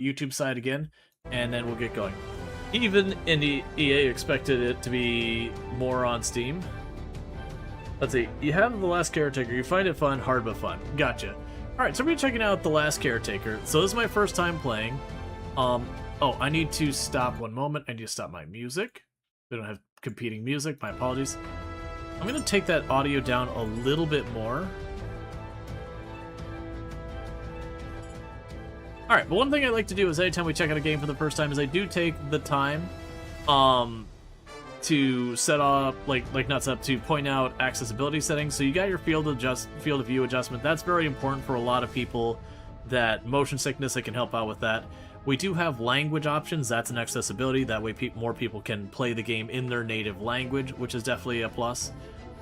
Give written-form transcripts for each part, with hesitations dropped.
YouTube side again, and then we'll get going. Even in the EA expected it to be more on Steam. Let's see. You have The Last Caretaker. You find it fun, hard but fun. Gotcha. Alright, so we're checking out The Last Caretaker. So this is my first time playing. Oh, I need to stop one moment. I need to stop my music. We don't have competing music. My apologies. I'm going to take that audio down a little bit more. Alright, but one thing I like to do is anytime we check out a game for the first time is I do take the time to set up, not set up, to point out accessibility settings. So you got your field of view adjustment. That's very important for a lot of people. That motion sickness, I can help out with that. We do have language options. That's an accessibility. That way more people can play the game in their native language, which is definitely a plus.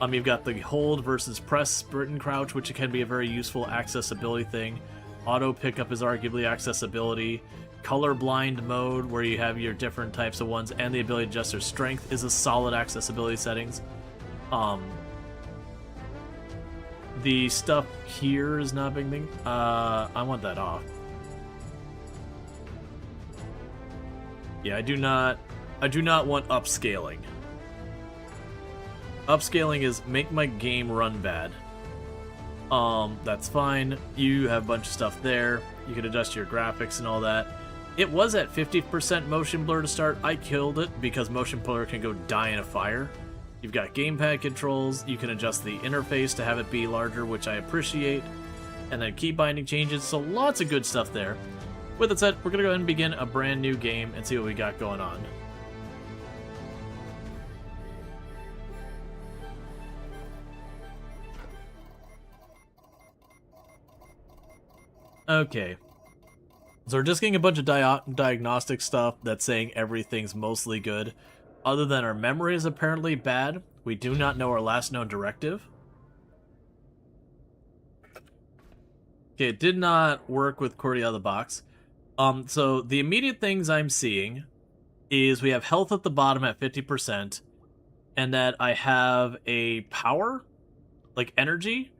You've got the hold versus press, sprint and crouch, which can be a very useful accessibility thing. Auto pickup is arguably accessibility. Colorblind mode, where you have your different types of ones, and the ability to adjust their strength is a solid accessibility settings. The stuff here is not a big thing. I want that off. Yeah, I do not want upscaling. Upscaling is make my game run bad. That's fine. You have a bunch of stuff there. You can adjust your graphics and all that. It was at 50% motion blur to start. I killed it because motion blur can go die in a fire. You've got gamepad controls. You can adjust the interface to have it be larger, which I appreciate. And then key binding changes, so lots of good stuff there. With that said, we're going to go ahead and begin a brand new game and see what we got going on. Okay. So we're just getting a bunch of diagnostic stuff that's saying everything's mostly good. Other than our memory is apparently bad. We do not know our last known directive. Okay, it did not work with QWERTY out of the box. So the immediate things I'm seeing is we have health at the bottom at 50%, and that I have a power, like energy,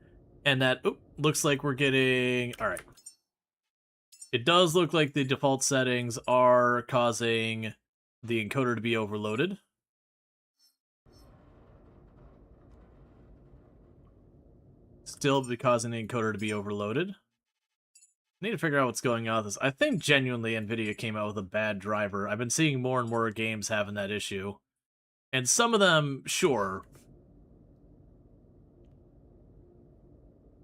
and that, looks like we're getting, alright. It does look like the default settings are causing the encoder to be overloaded. Still causing the encoder to be overloaded. I need to figure out what's going on with this. I think genuinely NVIDIA came out with a bad driver. I've been seeing more and more games having that issue. And some of them, sure.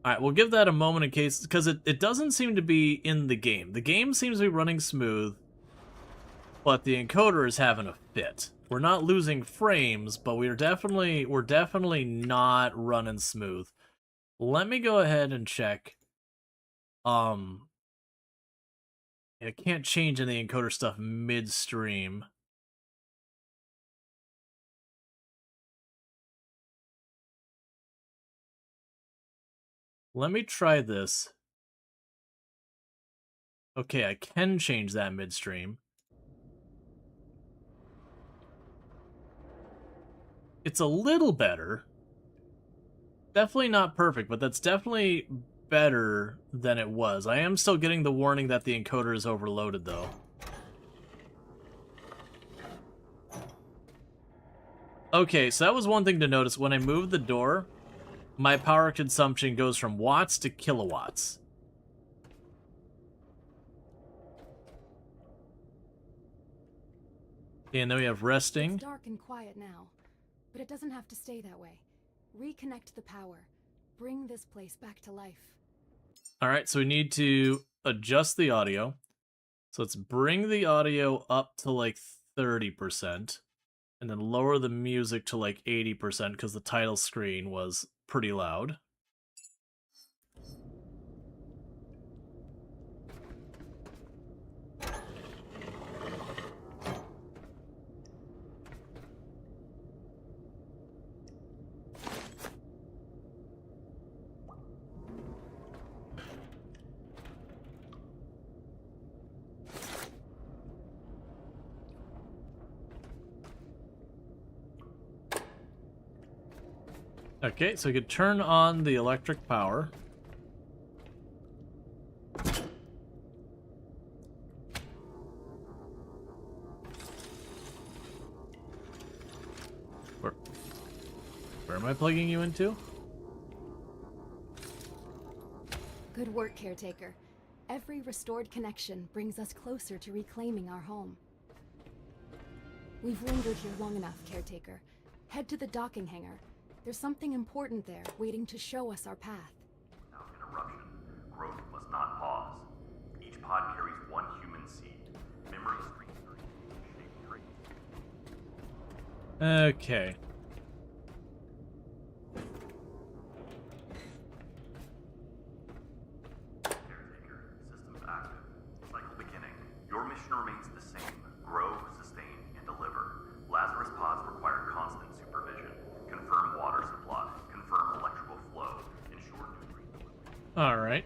Alright, we'll give that a moment in case, because it doesn't seem to be in the game. The game seems to be running smooth, but the encoder is having a fit. We're not losing frames, but we're definitely not running smooth. Let me go ahead and check. I can't change any encoder stuff midstream. Let me try this. Okay, I can change that midstream. It's a little better. Definitely not perfect, but that's definitely better than it was. I am still getting the warning that the encoder is overloaded, though. Okay, so that was one thing to notice. When I moved the door, my power consumption goes from watts to kilowatts. And then we have resting. It's dark and quiet now, but it doesn't have to stay that way. Reconnect the power. Bring this place back to life. Alright, so we need to adjust the audio. So let's bring the audio up to like 30%. And then lower the music to like 80% because the title screen was pretty loud. Okay, so we could turn on the electric power. Where am I plugging you into? Good work, Caretaker. Every restored connection brings us closer to reclaiming our home. We've lingered here long enough, Caretaker. Head to the docking hangar. There's something important there, waiting to show us our path. Without interruption, growth must not pause. Each pod carries one human seed. Memory streams are shape traits. Okay. Caretaker, systems active. Cycle beginning. Your mission remains the same. Grow, sustain, and deliver. Lazarus pods require constant supervision. Confirm water supply. Confirm electrical flow. Ensure nutrient delivery. Alright.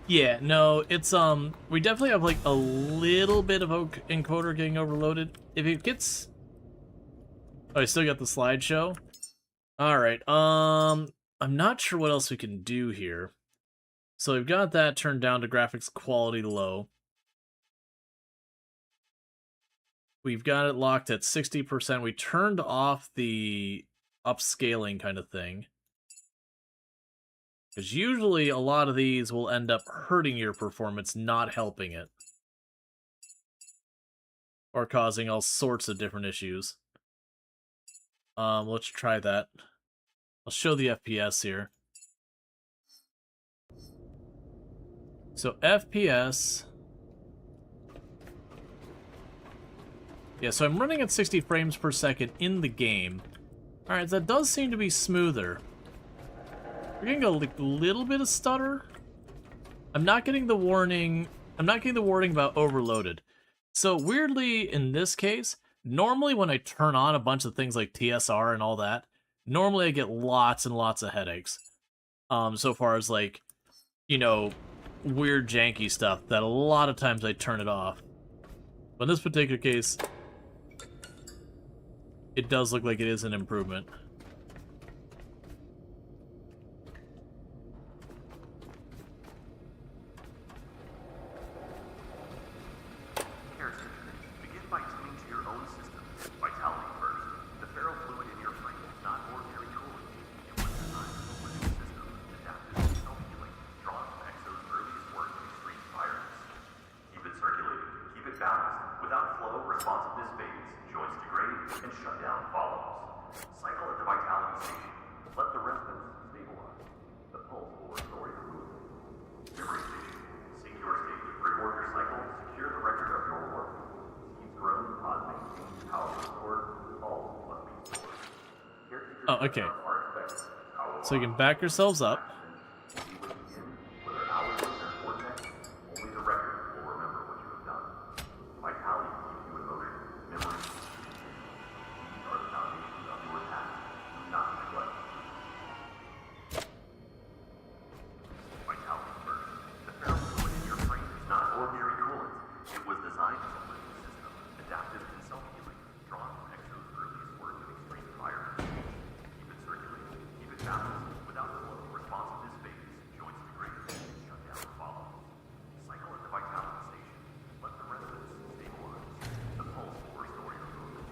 Yeah, no, it's, we definitely have, like, a little bit of encoder getting overloaded. If it gets... Oh, I still got the slideshow? Alright, I'm not sure what else we can do here. So we've got that turned down to graphics quality low. We've got it locked at 60%. We turned off the upscaling kind of thing. Because usually a lot of these will end up hurting your performance, not helping it. Or causing all sorts of different issues. Let's try that. I'll show the FPS here. So FPS... Yeah, so I'm running at 60 frames per second in the game. Alright, that does seem to be smoother. We're getting a little bit of stutter. I'm not getting the warning. I'm not getting the warning about overloaded. So weirdly, in this case, normally when I turn on a bunch of things like TSR and all that, normally I get lots and lots of headaches. So far as like, you know, weird janky stuff that a lot of times I turn it off. But in this particular case, it does look like it is an improvement. Begin by tending to your own system. Vitality first. The ferro fluid in your frame is not ordinary cooling. It was designed as a living system, adapted to self-healing, drawn from Exo's earliest work in extreme environments. Keep it circulating. Keep it balanced. Without flow, responsiveness fades, joints degrade, and shutdown follows. Cycle at the vitality station. Let the resonance stabilize. The pulse will restore your movement. Memory station. Sync your state. Reward your cycle. Secure the record of your work. Seeds grown, pod maintained, power restored. All must be stored. Caretakers Oh, okay. are expected. How So you can back yourselves up. whether hours or vortex, only the record will remember what you have done. Vitality keeps you in motion. Memories. These are the foundations of your task. Do not neglect. Vitality first. The ferro fluid in your frame is not ordinary coolant. It was designed as a living system, adaptive and self-healing, drawn from Exo's earliest work in extreme environments. Keep it circulating. Keep it balanced. Without flow, responsiveness fades, joints degrade, and shutdown follows. Cycle at the vitality station. Let the resonance stabilize. The pulse will restore your movement.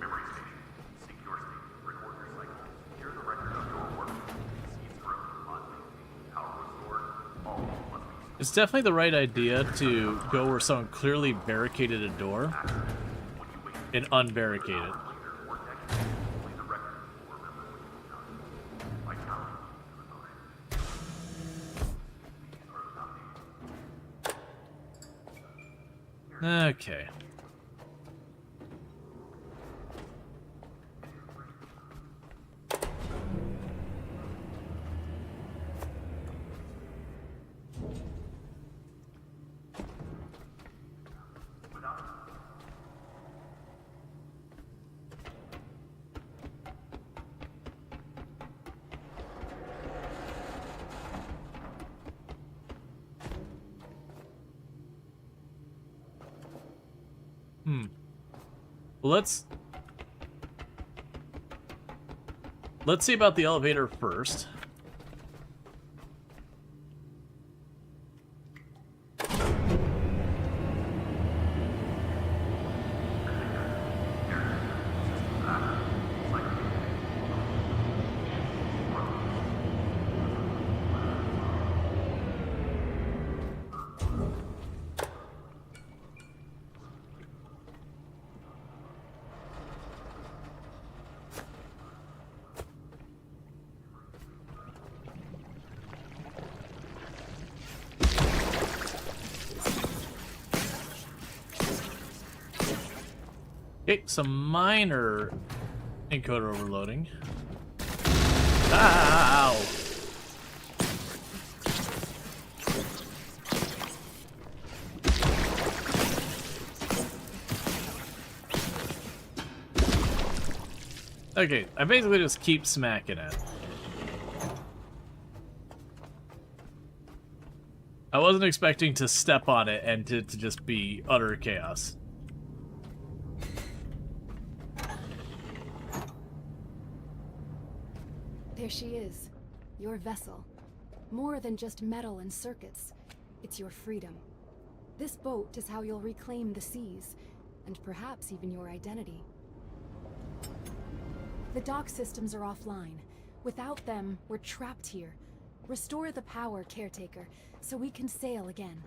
Memory station. Sync your state. Record your cycle. Secure the record of your work. Seeds grown, pod maintained, power restored. All must be stored. It's definitely the right idea to go where someone clearly barricaded a door When you wake and unbarricade it. later, vortex, only the record will remember what you have done. Vitality keeps you in motion. These are the foundations. Okay. Well, let's see about the elevator first. Okay, some minor encoder overloading. Ow! Okay, I basically just keep smacking it. I wasn't expecting to step on it and to just be utter chaos. There she is, your vessel. More than just metal and circuits, it's your freedom. This boat is how you'll reclaim the seas, and perhaps even your identity. The dock systems are offline. Without them, we're trapped here. Restore the power, Caretaker, so we can sail again.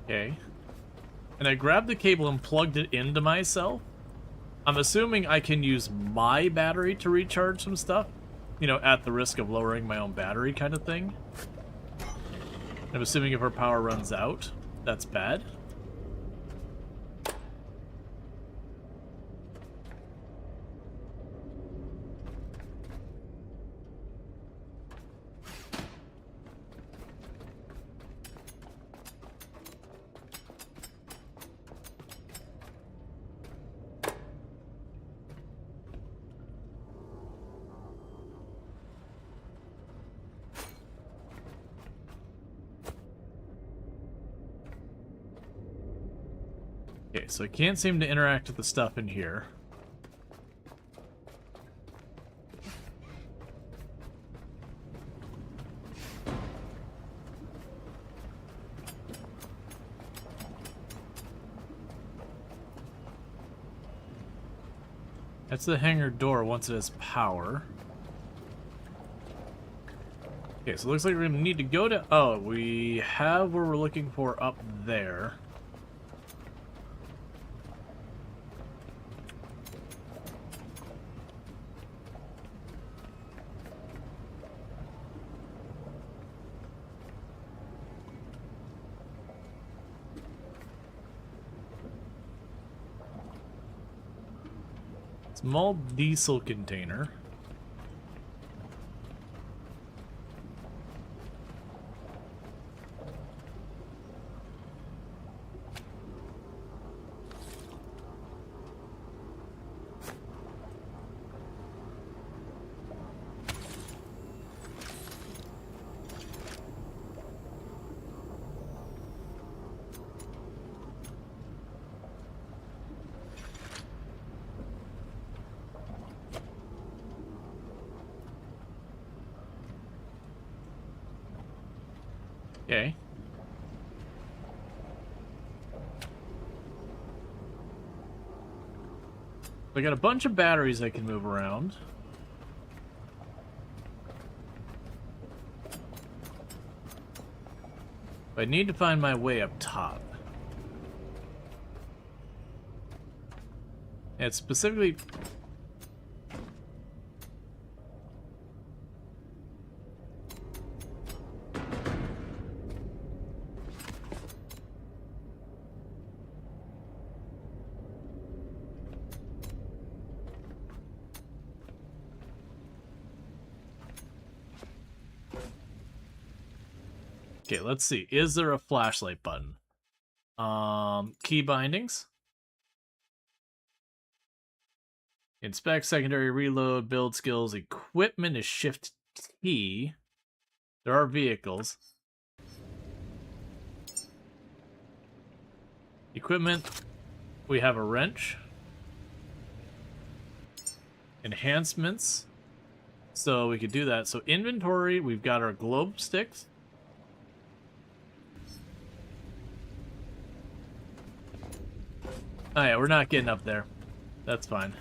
Okay. And I grabbed the cable and plugged it into myself. I'm assuming I can use my battery to recharge some stuff. You know, at the risk of lowering my own battery kind of thing. I'm assuming if her power runs out, that's bad. Okay, so I can't seem to interact with the stuff in here. That's the hangar door once it has power. Okay, so it looks like we're gonna need to go to... Oh, we have where we're looking for up there. Small diesel container. Okay. I got a bunch of batteries I can move around. But I need to find my way up top. And it's specifically... Okay, let's see. Is there a flashlight button? Key bindings. Inspect, secondary reload, build skills. Equipment is shift T. There are vehicles. Equipment, we have a wrench. Enhancements. So we could do that. So inventory, we've got our globe sticks. Oh yeah, we're not getting up there. That's fine.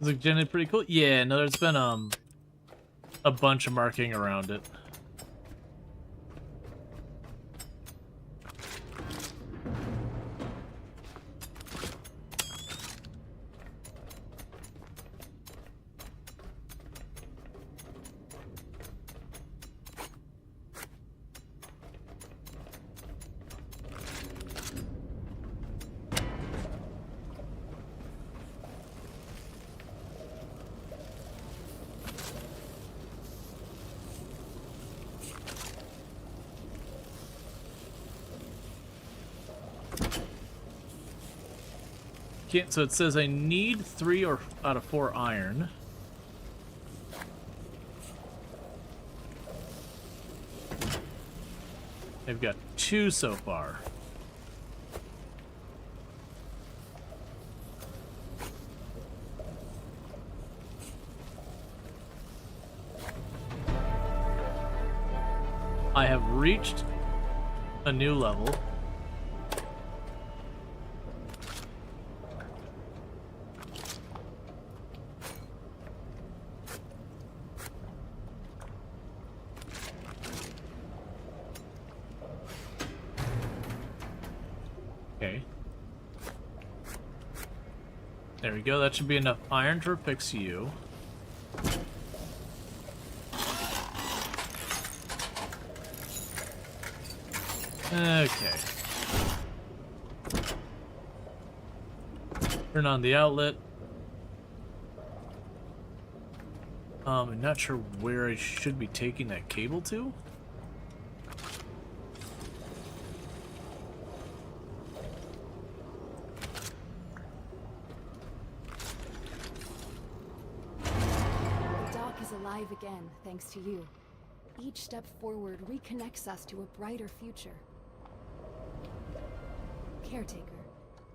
Is it generally pretty cool? Yeah, no, there's been a bunch of marking around it. So it says I need 3 out of 4 iron. I've got 2 so far. I have reached a new level. Okay. There we go. That should be enough iron to fix you. Okay. Turn on the outlet. I'm not sure where I should be taking that cable to. Alive again, thanks to you. Each step forward reconnects us to a brighter future. Caretaker,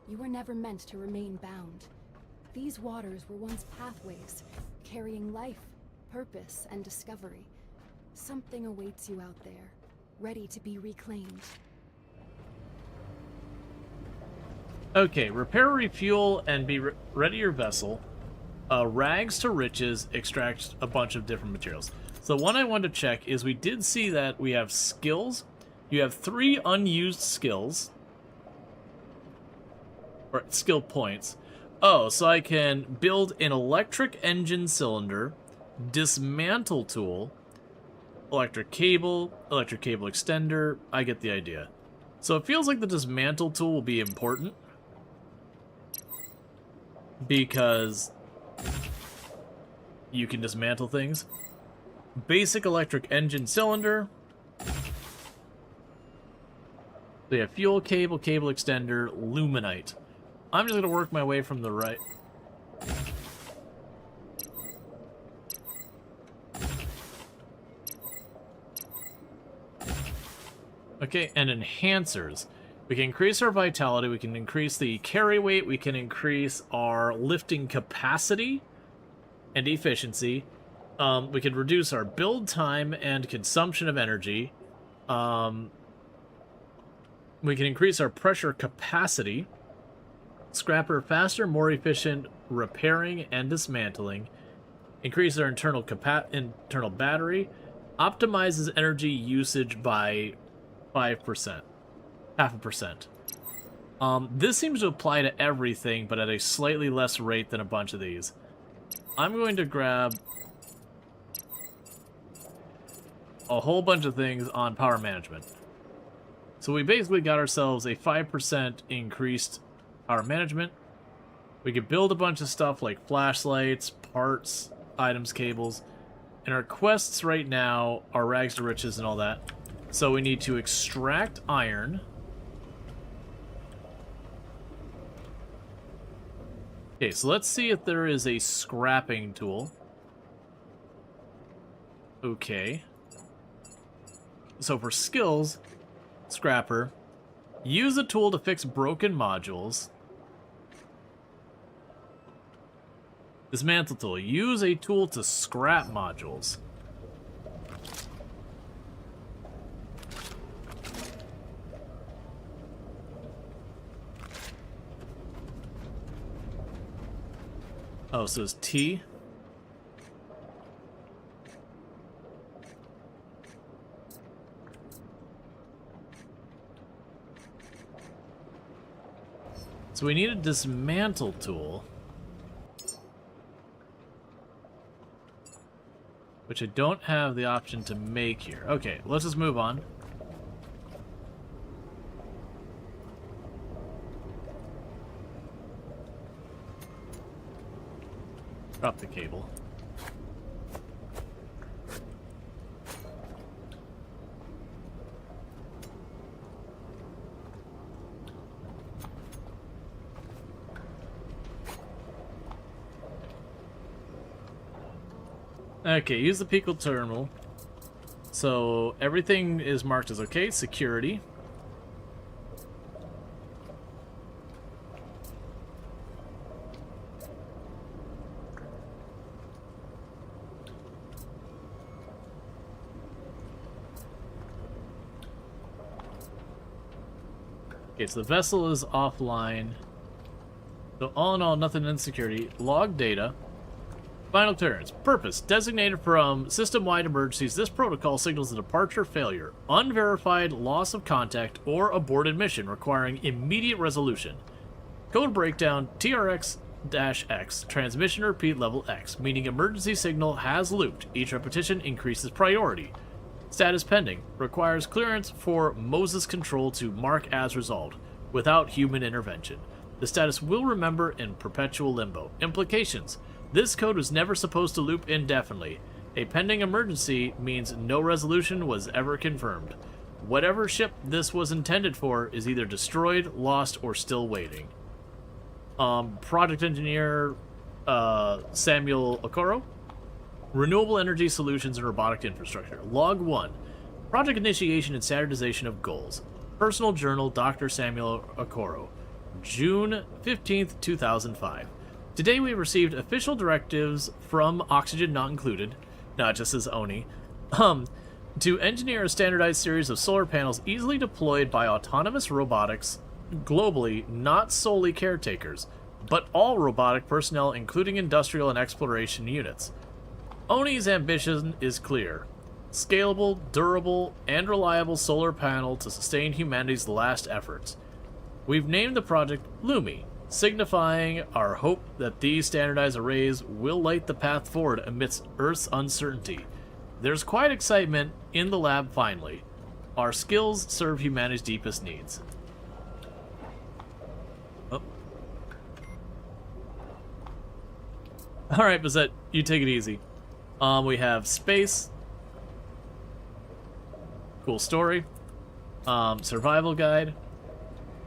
you were never meant to remain bound. These waters were once pathways, carrying life, purpose, and discovery. Something awaits you out there, ready to be reclaimed. Okay, repair, refuel, and be ready your vessel. Rags to riches, extract a bunch of different materials. So one I wanted to check is we did see that we have skills. You have 3 unused skills. Or skill points. Oh, so I can build an electric engine cylinder, dismantle tool, electric cable extender. I get the idea. So it feels like the dismantle tool will be important. Because you can dismantle things. Basic electric engine cylinder. They have fuel cable, cable extender, luminite. I'm just going to work my way from the right. Okay, and enhancers. We can increase our vitality, we can increase the carry weight, we can increase our lifting capacity and efficiency. We can reduce our build time and consumption of energy. We can increase our pressure capacity. Scrapper faster, more efficient repairing and dismantling. Increase our internal battery. Optimizes energy usage by 5%. 0.5%. This seems to apply to everything, but at a slightly less rate than a bunch of these. I'm going to grab a whole bunch of things on power management. So we basically got ourselves a 5% increased power management. We could build a bunch of stuff like flashlights, parts, items, cables. And our quests right now are rags to riches and all that. So we need to extract iron. Okay, so let's see if there is a scrapping tool. Okay. So for skills, scrapper, use a tool to fix broken modules. Dismantle tool, use a tool to scrap modules. Oh, so it's T. So we need a dismantle tool. Which I don't have the option to make here. Okay, let's just move on. Drop the cable. Okay, use the Pico terminal. So everything is marked as okay. Security. Okay, so the vessel is offline. So all in all, nothing in security. Log data. Final clearance. Purpose. Designated from system-wide emergencies, this protocol signals a departure failure, unverified loss of contact, or aborted mission requiring immediate resolution. Code breakdown TRX-X. Transmission repeat level X, meaning emergency signal has looped. Each repetition increases priority. Status pending. Requires clearance for Moses control to mark as resolved, without human intervention. The status will remember in perpetual limbo. Implications. This code was never supposed to loop indefinitely. A pending emergency means no resolution was ever confirmed. Whatever ship this was intended for is either destroyed, lost, or still waiting. Project engineer Samuel Okoro. Renewable energy solutions and robotic infrastructure. Log 1. Project initiation and standardization of goals. Personal journal Dr. Samuel Okoro. June 15th, 2005. Today we received official directives from Oxygen Not Included, not just as Oni, to engineer a standardized series of solar panels easily deployed by autonomous robotics globally, not solely caretakers, but all robotic personnel including industrial and exploration units. Oni's ambition is clear. Scalable, durable, and reliable solar panel to sustain humanity's last efforts. We've named the project Lumi, signifying our hope that these standardized arrays will light the path forward amidst Earth's uncertainty. There's quite excitement in the lab finally. Our skills serve humanity's deepest needs. Oh. Alright, Bazette, you take it easy. We have space. Cool story. Survival guide.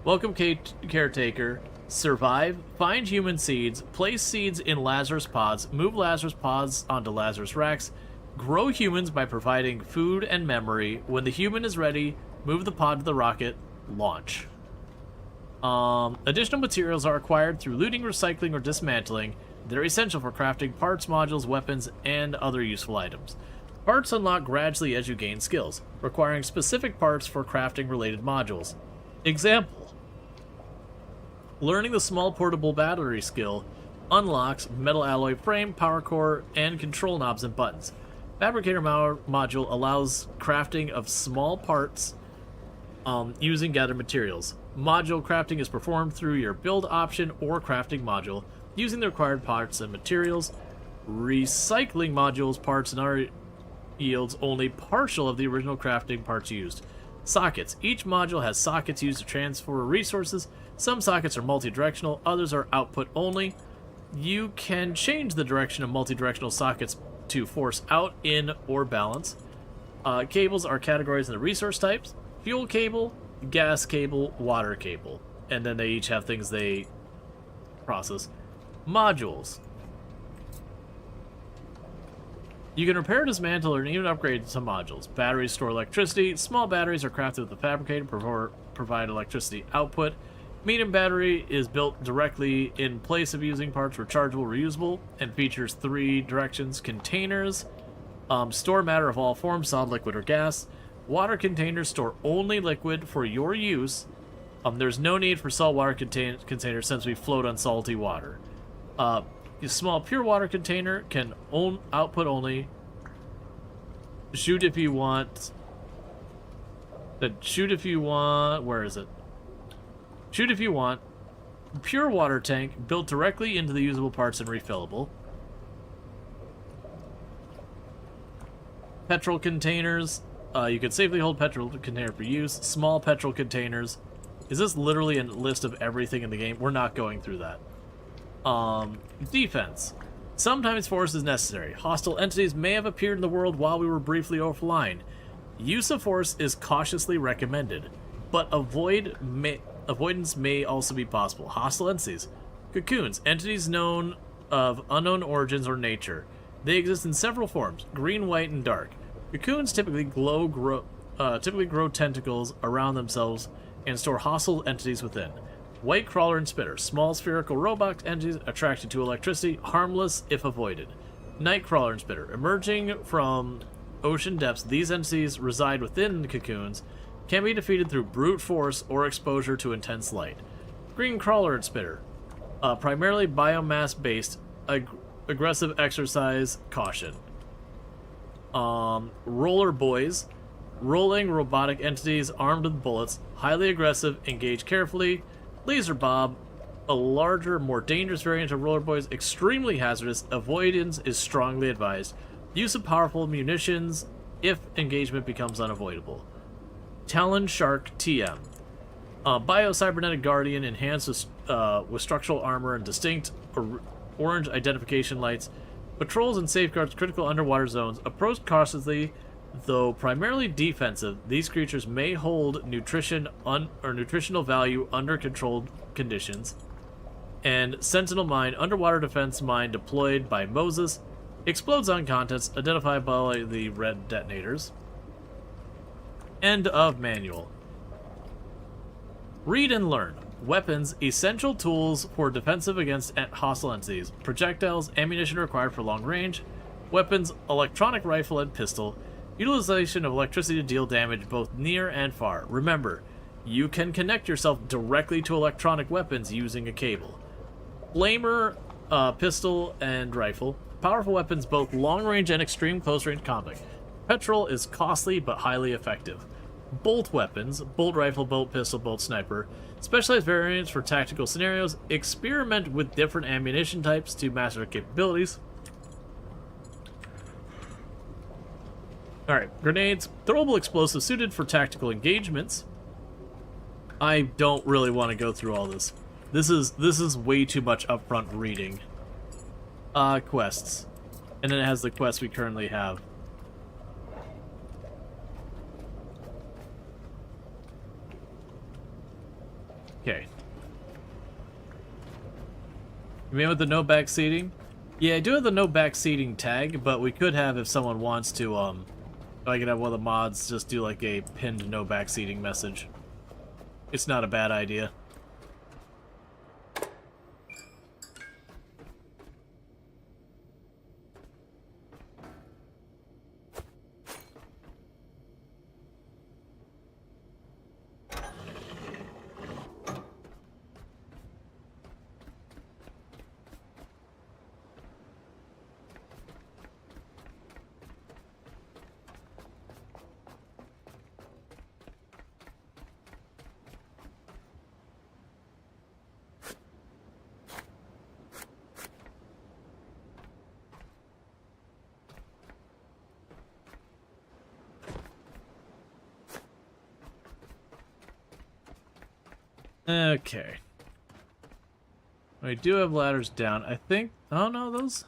Welcome, Caretaker. Survive, find human seeds, place seeds in Lazarus pods, move Lazarus pods onto Lazarus racks, grow humans by providing food and memory. When the human is ready, move the pod to the rocket, launch. Additional materials are acquired through looting, recycling, or dismantling. They're essential for crafting parts, modules, weapons, and other useful items. Parts unlock gradually as you gain skills, requiring specific parts for crafting related modules. Example. Learning the small portable battery skill unlocks metal alloy frame, power core, and control knobs and buttons. Fabricator module allows crafting of small parts using gathered materials. Module crafting is performed through your build option or crafting module, using the required parts and materials. Recycling modules, parts, and other yields only partial of the original crafting parts used. Sockets. Each module has sockets used to transfer resources. Some sockets are multi-directional, others are output only. You can change the direction of multi-directional sockets to force out, in, or balance. Cables are categorized into resource types: fuel cable, gas cable, water cable. And then they each have things they process. Modules. You can repair, dismantle, or even upgrade some modules. Batteries store electricity. Small batteries are crafted with the fabricator to provide electricity output. Medium battery is built directly in place of using parts, rechargeable, reusable, and features 3 directions. Containers store matter of all forms, solid, liquid, or gas. Water containers store only liquid for your use. There's no need for saltwater containers since we float on salty water. A small pure water container can output only. Shoot if you want. Shoot if you want. Where is it? Shoot if you want. Pure water tank built directly into the usable parts and refillable. Petrol containers. You can safely hold petrol container for use. Small petrol containers. Is this literally a list of everything in the game? We're not going through that. Defense. Sometimes force is necessary. Hostile entities may have appeared in the world while we were briefly offline. Use of force is cautiously recommended, but avoidance may also be possible. Hostile entities. Cocoons. Entities known of unknown origins or nature. They exist in several forms: green, white, and dark. Cocoons typically grow tentacles around themselves and store hostile entities within. White crawler and spitter. Small spherical robot entities attracted to electricity, harmless if avoided. Night crawler and spitter. Emerging from ocean depths, these entities reside within the cocoons, can be defeated through brute force or exposure to intense light. Green crawler and spitter. Primarily biomass-based, aggressive exercise, caution. Roller boys. Rolling robotic entities armed with bullets, highly aggressive, engage carefully. Laser Bob, a larger, more dangerous variant of roller boys, extremely hazardous. Avoidance is strongly advised. Use of powerful munitions if engagement becomes unavoidable. Talon Shark TM, bio-cybernetic guardian enhanced with structural armor and distinct orange identification lights. Patrols and safeguards critical underwater zones. Approach cautiously. Though primarily defensive, these creatures may hold nutritional value under controlled conditions. And Sentinel Mine, underwater defense mine deployed by Moses, explodes on contents identified by the red detonators. End of manual. Read and learn. Weapons, essential tools for defensive against hostile entities. Projectiles, ammunition required for long range. Weapons, electronic rifle and pistol. Utilization of electricity to deal damage both near and far. Remember, you can connect yourself directly to electronic weapons using a cable. Flamer, pistol, and rifle. Powerful weapons both long-range and extreme close-range combat. Petrol is costly but highly effective. Bolt weapons, bolt rifle, bolt pistol, bolt sniper. Specialized variants for tactical scenarios. Experiment with different ammunition types to master capabilities. Alright, grenades. Throwable explosives suited for tactical engagements. I don't really want to go through all this. This is way too much upfront reading. Quests. And then it has the quests we currently have. Okay. You mean with the no back seating? Yeah, I do have the no back seating tag, but we could have, if someone wants to, I could have one of the mods just do like a pinned no back seating message. It's not a bad idea. Okay. We do have ladders down. I think... Oh, no, those...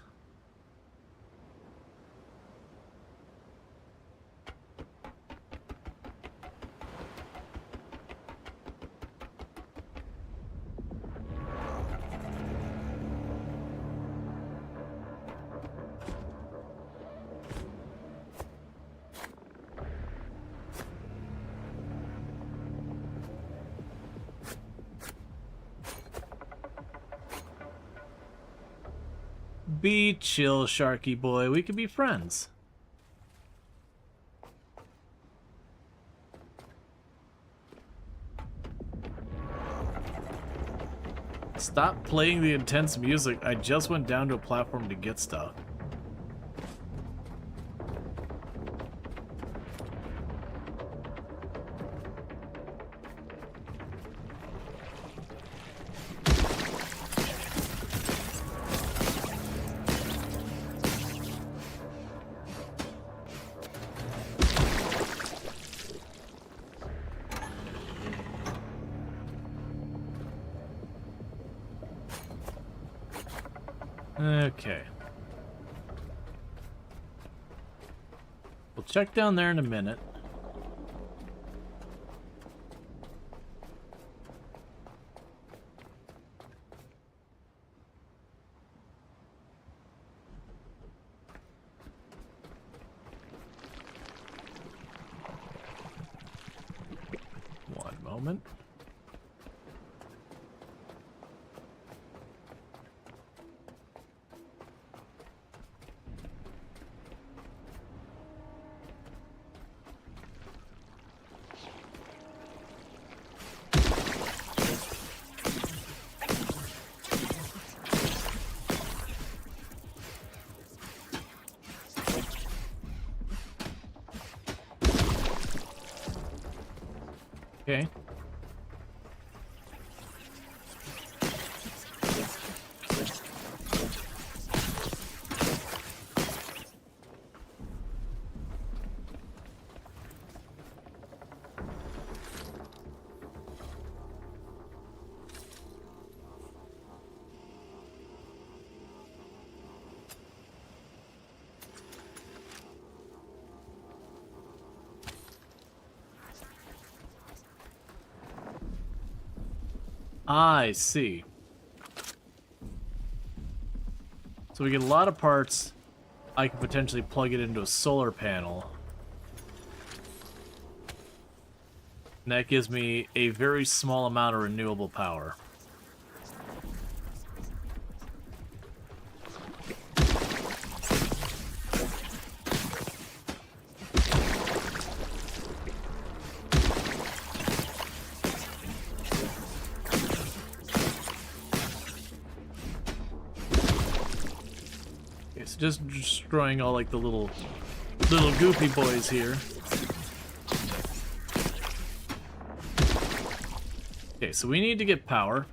Be chill, Sharky boy. We could be friends. Stop playing the intense music. I just went down to a platform to get stuff. Okay. We'll check down there in a minute. One moment. Okay. I see. So we get a lot of parts. I could potentially plug it into a solar panel. And that gives me a very small amount of renewable power. Just destroying all like the little goofy boys here. Okay, so we need to get power.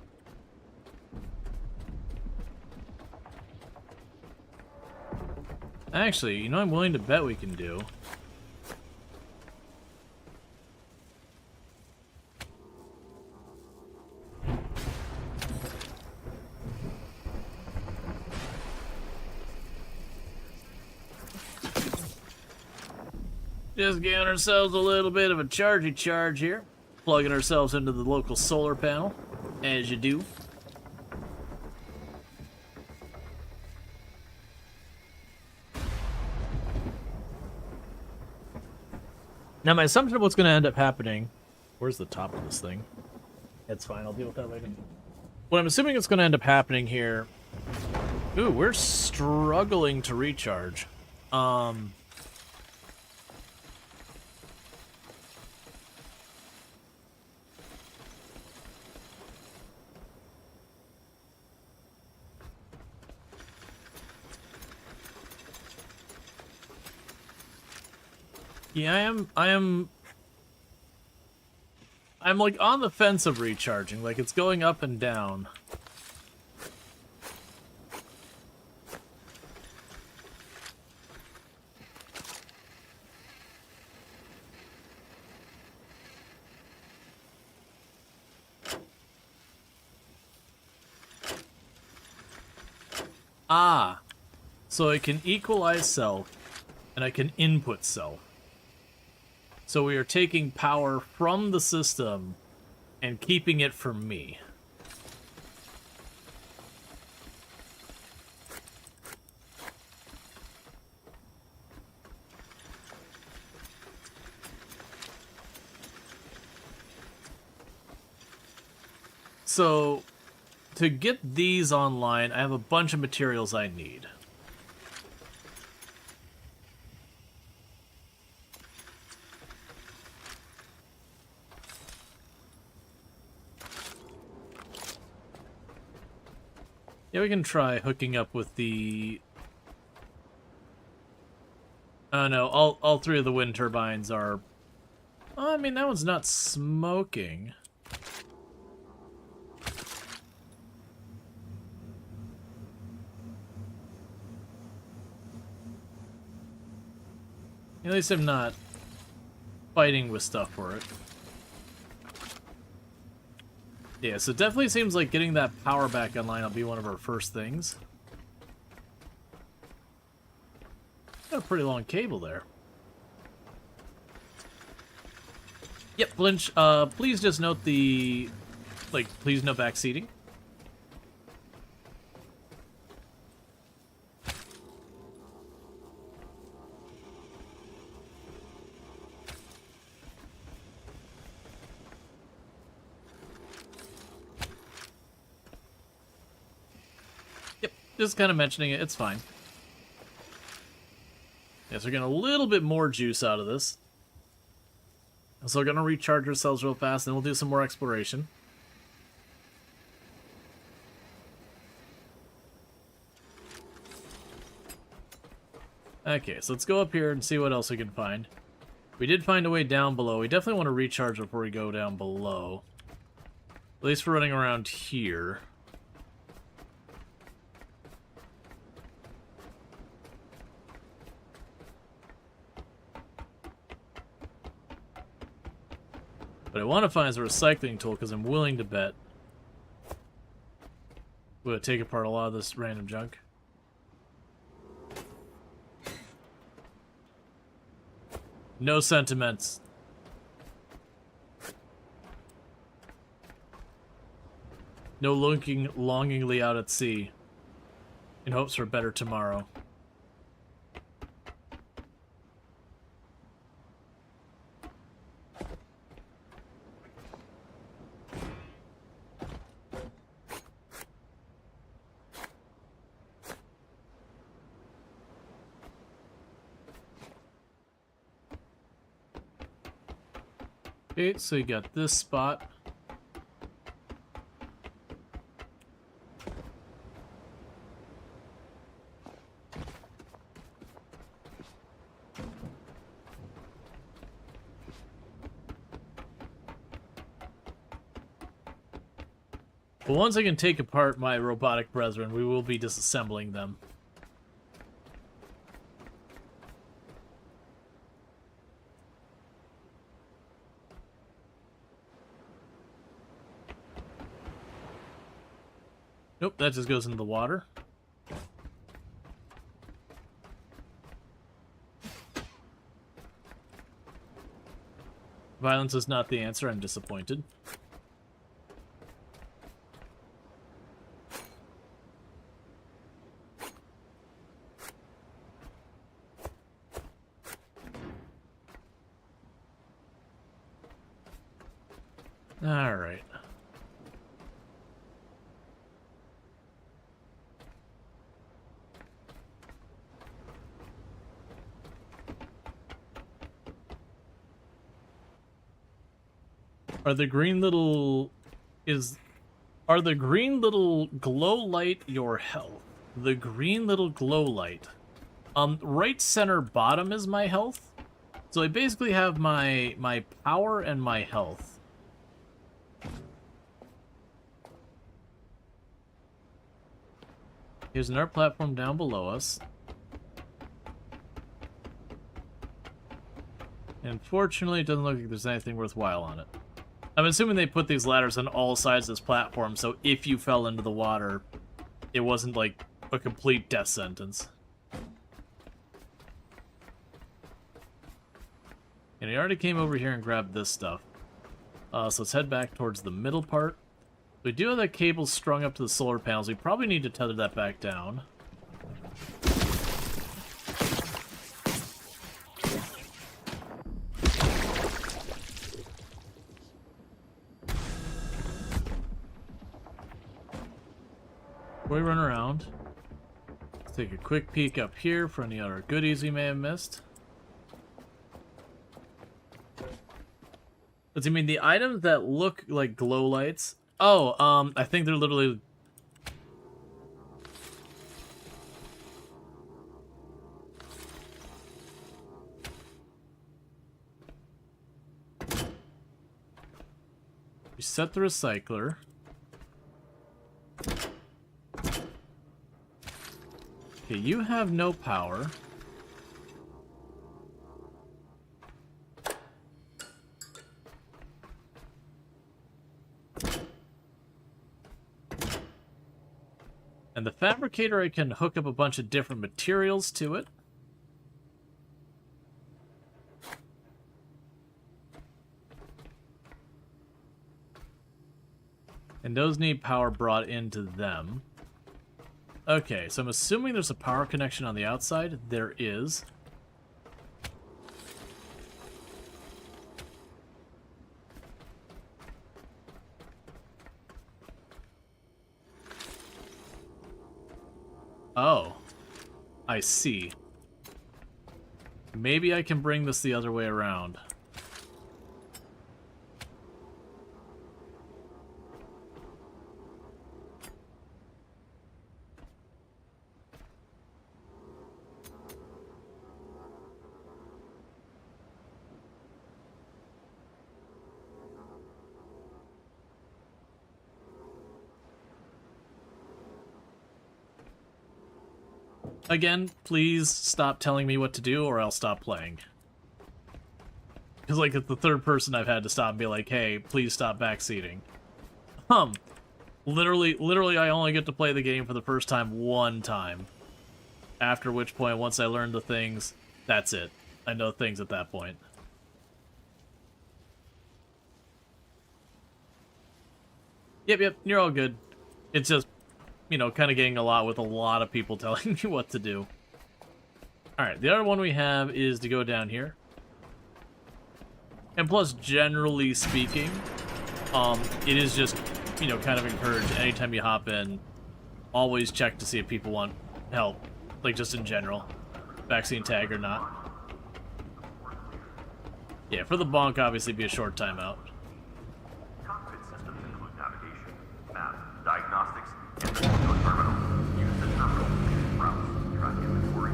Actually, you know, I'm willing to bet we can do. Just giving ourselves a little bit of a chargy charge here. Plugging ourselves into the local solar panel, as you do. Now my assumption of what's going to end up happening... Where's the top of this thing? It's fine, I'll deal with that later. What I'm assuming is going to end up happening here... Ooh, we're struggling to recharge. Yeah, I'm like on the fence of recharging, like it's going up and down. Ah, so I can equalize self and I can input self. So we are taking power from the system and keeping it for me. So to get these online, I have a bunch of materials I need. Yeah, we can try hooking up with the... Oh no, all three of the wind turbines are... Oh, I mean, that one's not smoking. At least I'm not fighting with stuff for it. Yeah, so it definitely seems like getting that power back online will be one of our first things. Got a pretty long cable there. Yep, Flinch, please just note the... Like, please no backseating. Yep, just kind of mentioning it, it's fine. Yes, we're getting a little bit more juice out of this. So we're going to recharge ourselves real fast, and we'll do some more exploration. Okay, so let's go up here and see what else we can find. We did find a way down below. We definitely want to recharge before we go down below. At least for running around here. What I want to find is a recycling tool, because I'm willing to bet we'll take apart a lot of this random junk. No sentiments. No looking longingly out at sea in hopes for a better tomorrow. Okay, so you got this spot. But once I can take apart my robotic brethren, we will be disassembling them. Nope, that just goes into the water. Violence is not the answer, I'm disappointed. Alright. Are the green little glow light your health? The green little glow light. Right center bottom is my health. So I basically have my power and my health. Here's another platform down below us. Unfortunately, it doesn't look like there's anything worthwhile on it. I'm assuming they put these ladders on all sides of this platform, so if you fell into the water, it wasn't like a complete death sentence. And he already came over here and grabbed this stuff. So let's head back towards the middle part. We do have that cable strung up to the solar panels. We probably need to tether that back down. Before we run around, let's take a quick peek up here for any other goodies we may have missed. Does he mean the items that look like glow lights? Oh, I think they're literally... Reset the recycler. Okay, you have no power. And the fabricator, I can hook up a bunch of different materials to it. And those need power brought into them. Okay, so I'm assuming there's a power connection on the outside. There is. Oh, I see. Maybe I can bring this the other way around. Again, please stop telling me what to do or I'll stop playing. Because, like, it's the third person I've had to stop and be like, hey, please stop backseating. Literally, I only get to play the game for the first time one time. After which point, once I learn the things, that's it. I know things at that point. Yep, you're all good. It's just, you know, kind of getting a lot with a lot of people telling me what to do. Alright, the other one we have is to go down here. And plus, generally speaking, it is just, you know, kind of encouraged anytime you hop in, always check to see if people want help. Like, just in general. Vaccine tag or not. Yeah, for the bonk, obviously be a short timeout. Cockpit systems include navigation, map, diagnostics, and the control terminal. Use the terminal to manage routes, track inventory.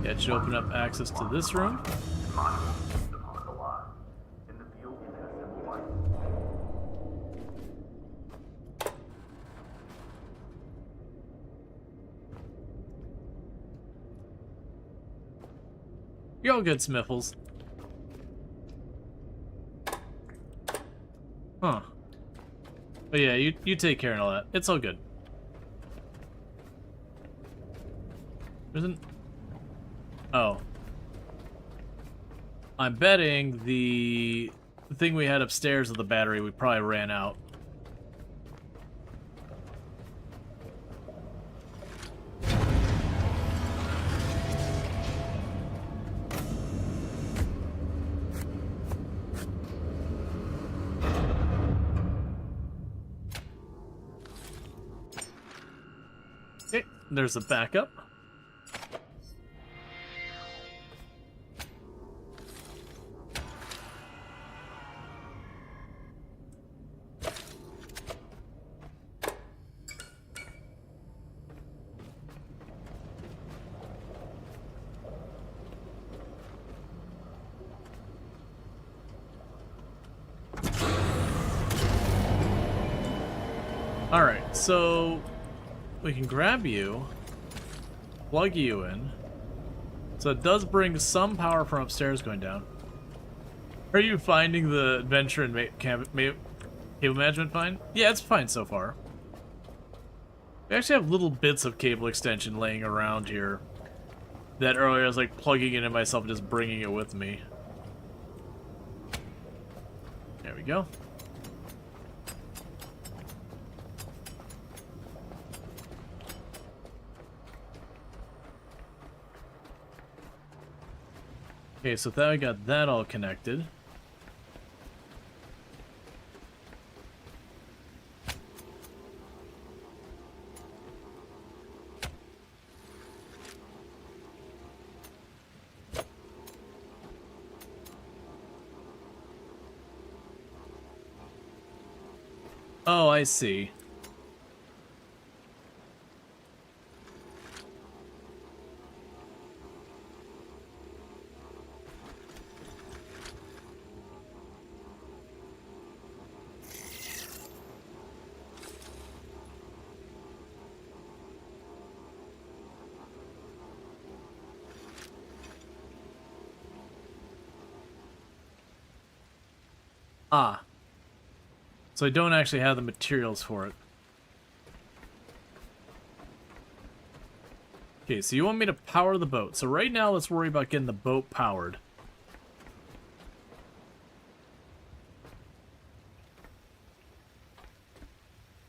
Yeah, it should open up access to this room. Modules keep the pond alive. In the field, you can assemble life. You're all good, Smiffles. Huh. But yeah, you take care of all that. It's all good. Isn't... Oh. I'm betting the thing we had upstairs of the battery, we probably ran out. Okay, there's a backup. Alright, so we can grab you, plug you in. So it does bring some power from upstairs going down. Are you finding the adventure and cable management fine? Yeah, it's fine so far. We actually have little bits of cable extension laying around here that earlier I was like plugging it in myself and just bringing it with me. There we go. Okay, so now we got that all connected. Oh, I see. Ah. So I don't actually have the materials for it. Okay, so you want me to power the boat. So right now, let's worry about getting the boat powered.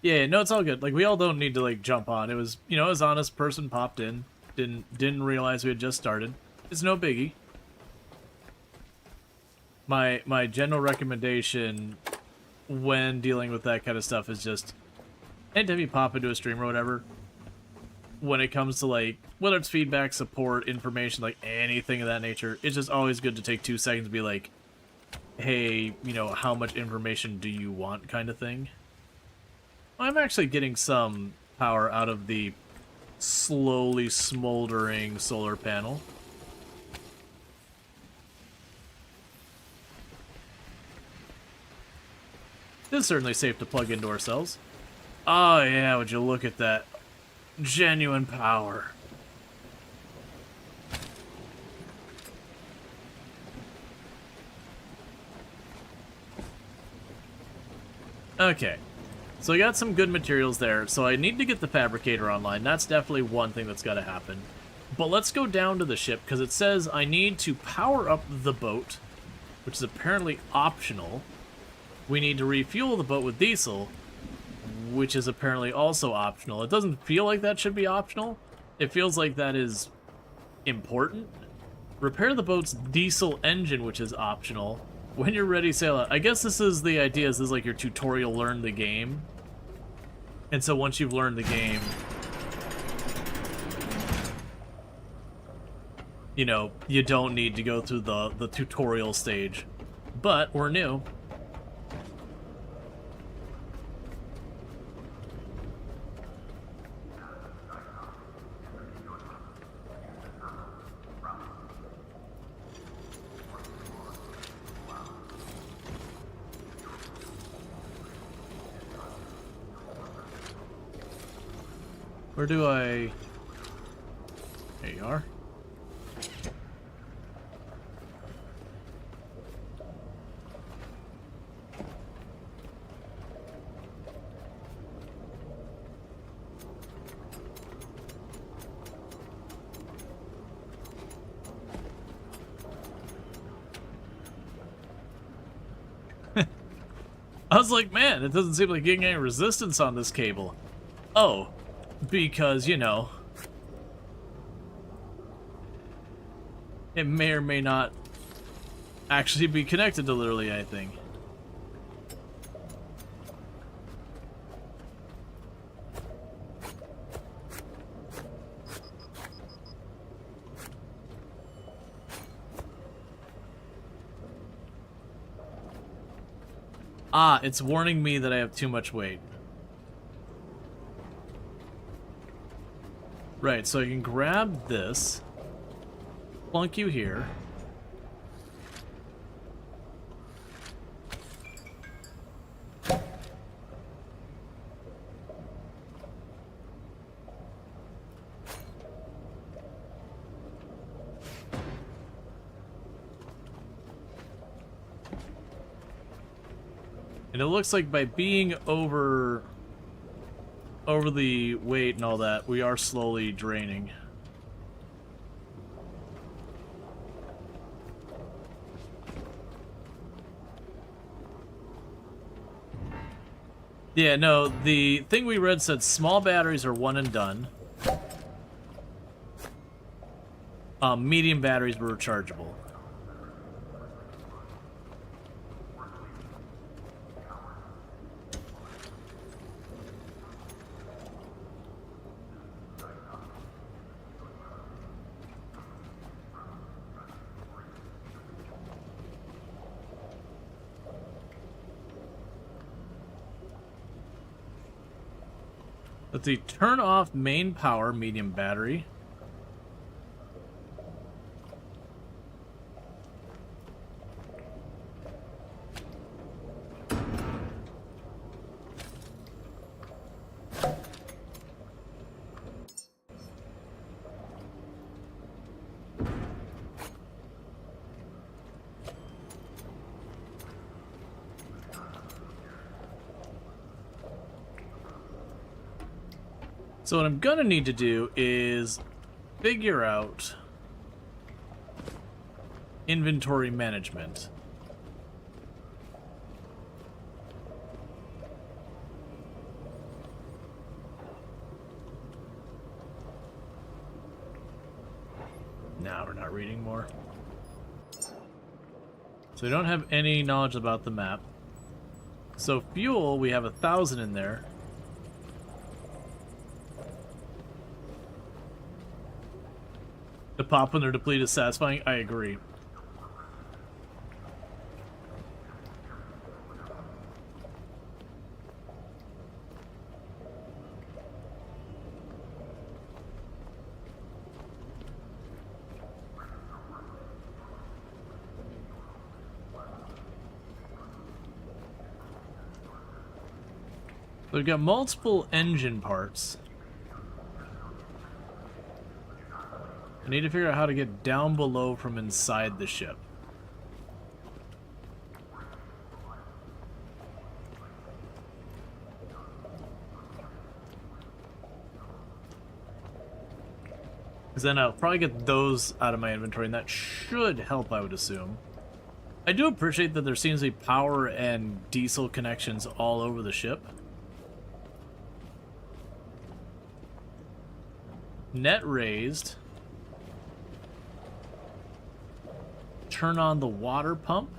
Yeah, no, it's all good. Like, we all don't need to, like, jump on. It was, you know, as honest person popped in. Didn't realize we had just started. It's no biggie. My general recommendation when dealing with that kind of stuff is just anytime you pop into a stream or whatever, when it comes to, like, whether it's feedback, support, information, like anything of that nature, it's just always good to take 2 seconds to be like, hey, you know, how much information do you want, kind of thing. I'm actually getting some power out of the slowly smoldering solar panel. It's certainly safe to plug into ourselves. Oh yeah, would you look at that. Genuine power. Okay. So I got some good materials there, so I need to get the fabricator online. That's definitely one thing that's got to happen. But let's go down to the ship, because it says I need to power up the boat, which is apparently optional. We need to refuel the boat with diesel, which is apparently also optional. It doesn't feel like that should be optional. It feels like that is important. Repair the boat's diesel engine, which is optional. When you're ready, sail out. I guess this is the idea. This is like your tutorial, learn the game. And so once you've learned the game, you know, you don't need to go through the tutorial stage. But we're new. Where do I... There you are. I was like, man, it doesn't seem like getting any resistance on this cable. Oh. Because, you know, it may or may not actually be connected to literally anything. Ah, it's warning me that I have too much weight. Right, so I can grab this, plunk you here. And it looks like by being over the weight and all that, we are slowly draining. Yeah, no, the thing we read said small batteries are one and done. Medium batteries were rechargeable. Let's see, turn off main power, medium battery. So what I'm gonna need to do is figure out inventory management. Now we're not reading more. So we don't have any knowledge about the map. So fuel, we have 1,000 in there. The pop when they're depleted is satisfying. I agree. We've got multiple engine parts. I need to figure out how to get down below from inside the ship. Because then I'll probably get those out of my inventory, and that should help, I would assume. I do appreciate that there seems to be power and diesel connections all over the ship. Net raised. Turn on the water pump.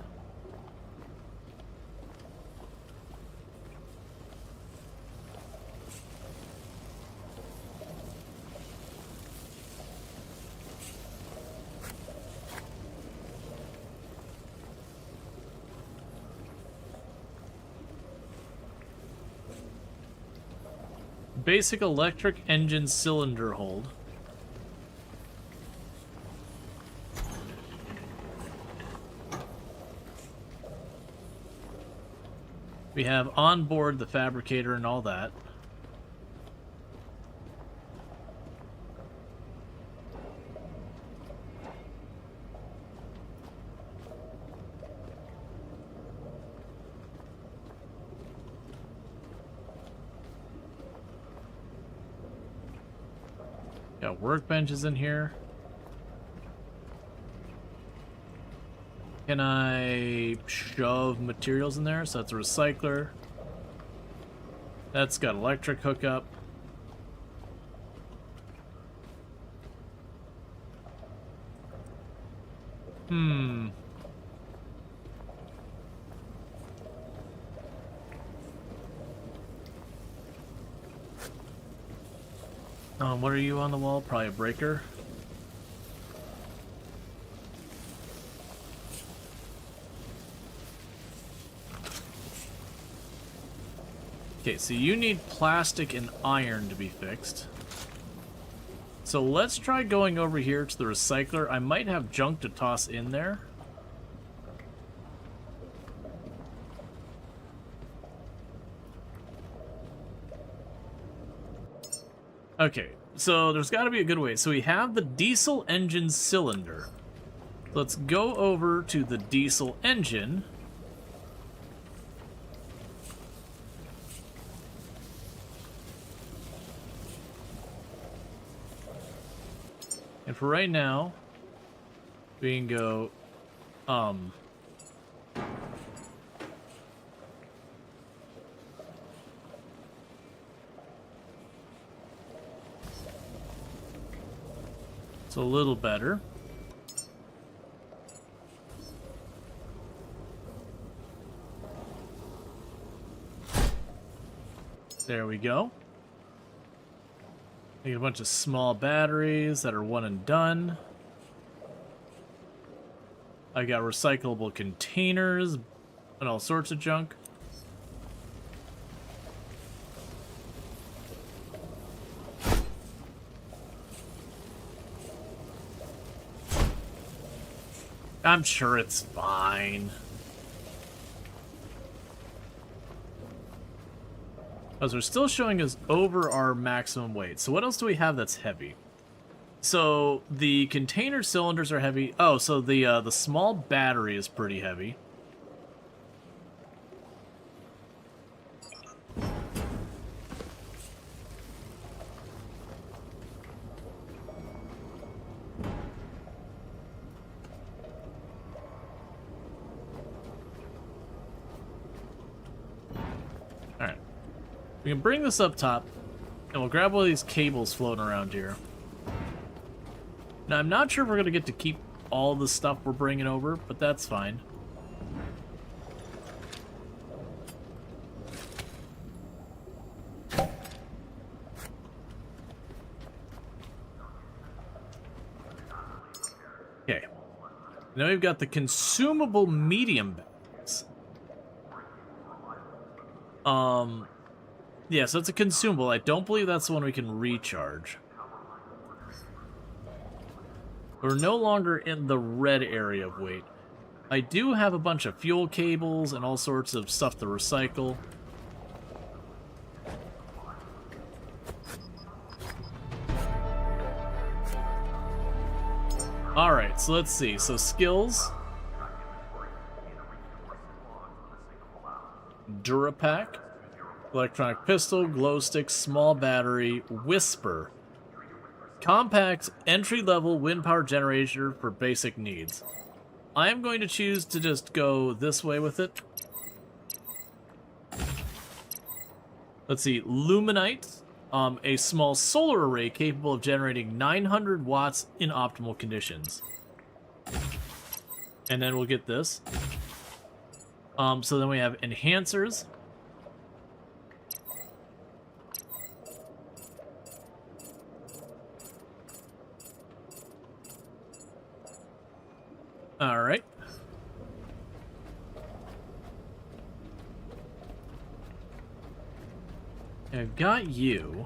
Basic electric engine cylinder hold. We have on board the fabricator and all that. Got workbenches in here. Can I shove materials in there? So that's a recycler. That's got electric hookup. What are you on the wall? Probably a breaker. Okay, so you need plastic and iron to be fixed. So let's try going over here to the recycler. I might have junk to toss in there. Okay, so there's got to be a good way. So we have the diesel engine cylinder. Let's go over to the diesel engine. And for right now, we can go, it's a little better. There we go. I get a bunch of small batteries that are one and done. I got recyclable containers and all sorts of junk. I'm sure it's fine. Oh, so we're still showing us over our maximum weight. So what else do we have that's heavy? So the container cylinders are heavy. Oh, so the small battery is pretty heavy. We can bring this up top, and we'll grab all these cables floating around here. Now, I'm not sure if we're going to get to keep all the stuff we're bringing over, but that's fine. Okay. Now we've got the consumable medium bags. Yeah, so it's a consumable. I don't believe that's the one we can recharge. We're no longer in the red area of weight. I do have a bunch of fuel cables and all sorts of stuff to recycle. Alright, so let's see. So skills. Durapack. Electronic pistol, glow stick, small battery, whisper. Compact, entry-level wind power generator for basic needs. I am going to choose to just go this way with it. Let's see, Luminite, a small solar array capable of generating 900 watts in optimal conditions. And then we'll get this. So then we have enhancers. Alright. I've got you.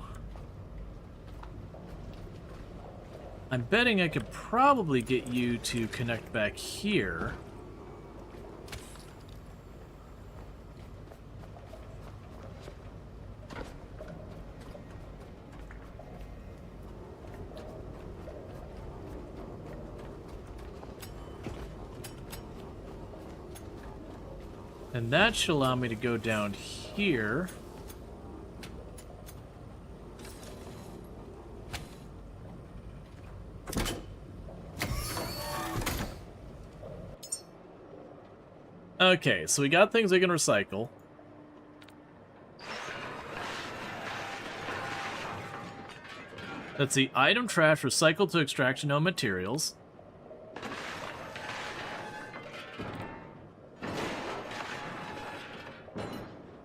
I'm betting I could probably get you to connect back here. And that should allow me to go down here. Okay, so we got things we can recycle. Let's see, item trash recycled to extraction no materials.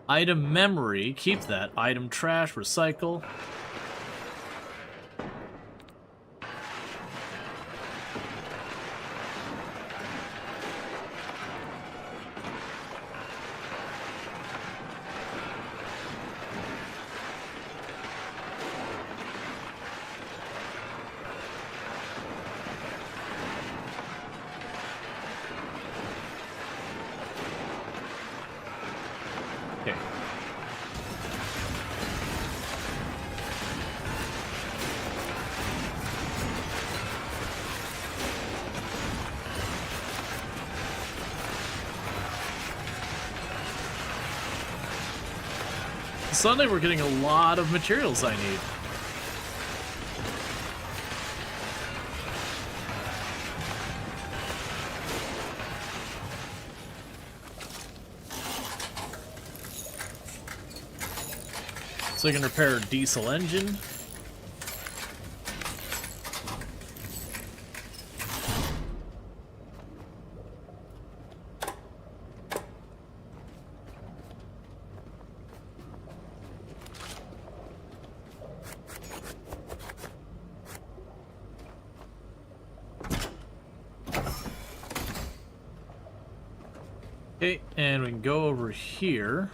Item memory, keep that. Item trash, recycle. Okay. Suddenly we're getting a lot of materials I need. So we can repair a diesel engine. Okay, and we can go over here.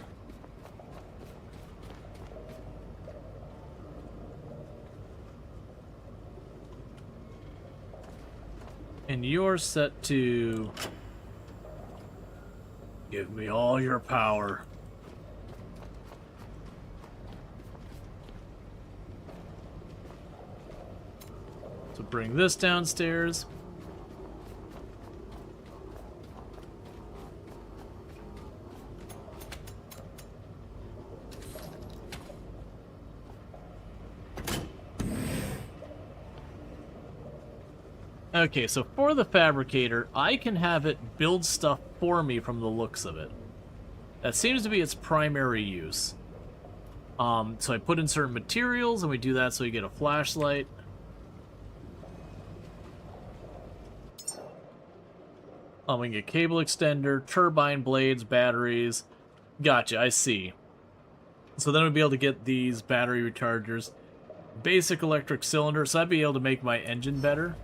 And you're set to give me all your power. So bring this downstairs. Okay, so for the fabricator, I can have it build stuff for me from the looks of it. That seems to be its primary use. So I put in certain materials, and we do that so you get a flashlight. We can get cable extender, turbine blades, batteries. Gotcha, I see. So then we'd be able to get these battery rechargers. Basic electric cylinder, so I'd be able to make my engine better.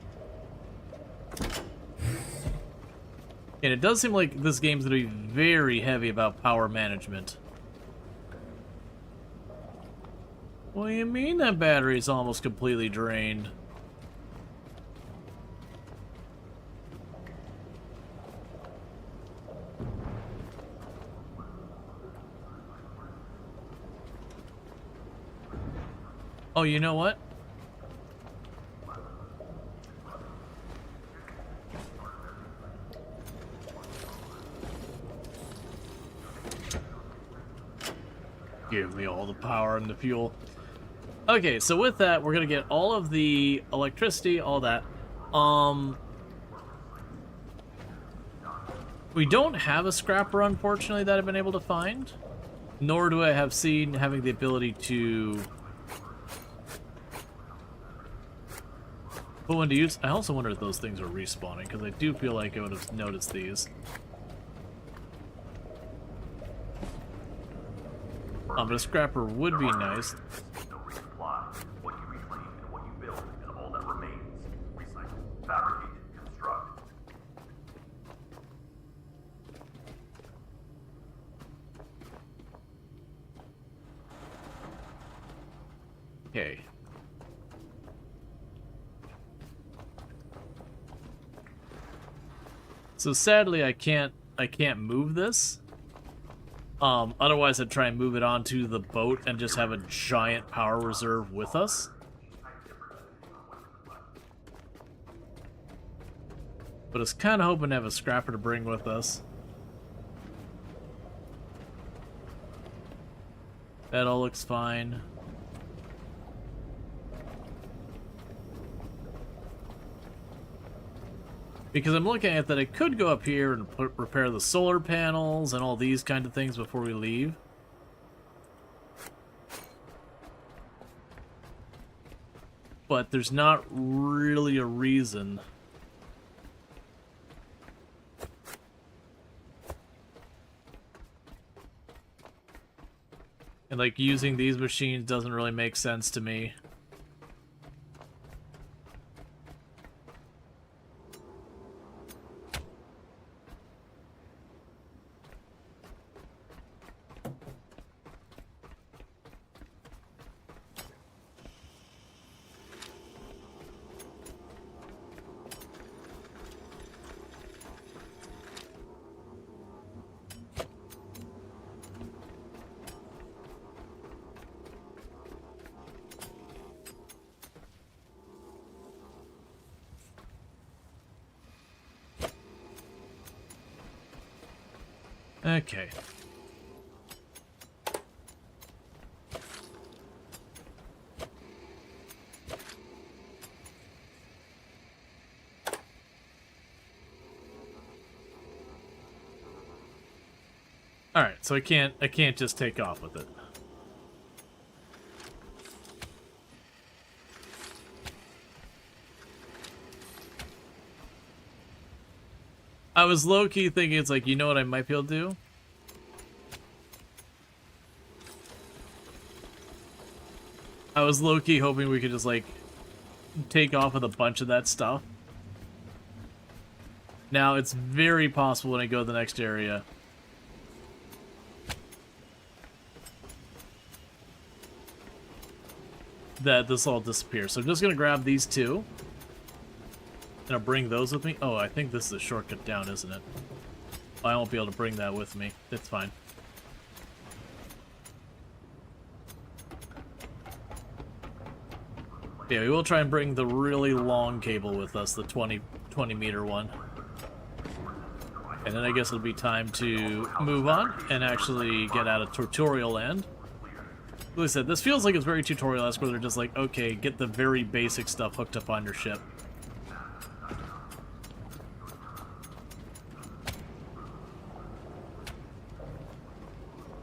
And it does seem like this game's going to be very heavy about power management. What do you mean that battery's almost completely drained? Oh, you know what? Give me all the power and the fuel. Okay, so with that, we're gonna get all of the electricity, all that. We don't have a scrapper, unfortunately, that I've been able to find. Nor do I have seen having the ability to put one to use. I also wonder if those things are respawning, because I do feel like I would have noticed these. But a scrapper would be nice. No resupply. What you reclaim and what you build and all that remains. Recycle, fabricate, construct. Okay. So sadly, I can't move this. Otherwise I'd try and move it onto the boat and just have a giant power reserve with us. But I was kind of hoping to have a scrapper to bring with us. That all looks fine. Because I'm looking at that I could go up here and repair the solar panels and all these kind of things before we leave. But there's not really a reason. And like using these machines doesn't really make sense to me. Okay. All right, so I can't just take off with it. I was low-key thinking it's like, you know what I might be able to do? I was low-key hoping we could just, like, take off with a bunch of that stuff. Now, it's very possible when I go to the next area that this all disappears. So I'm just going to grab these two. And I'll bring those with me. Oh, I think this is a shortcut down, isn't it? I won't be able to bring that with me. It's fine. Yeah, we will try and bring the really long cable with us, the 20 meter one. And then I guess it'll be time to move on and actually get out of tutorial land. Like I said, this feels like it's very tutorial-esque, where they're just like, okay, get the very basic stuff hooked up on your ship.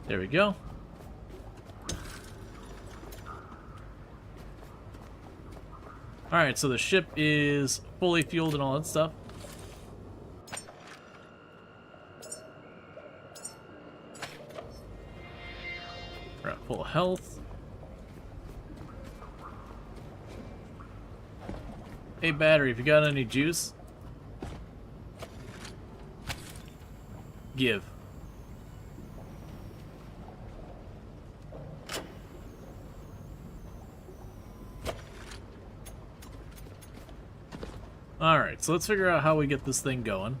There we go. Alright, so the ship is fully fueled and all that stuff. We're at full health. Hey, battery, if you got any juice, give. Alright, so let's figure out how we get this thing going.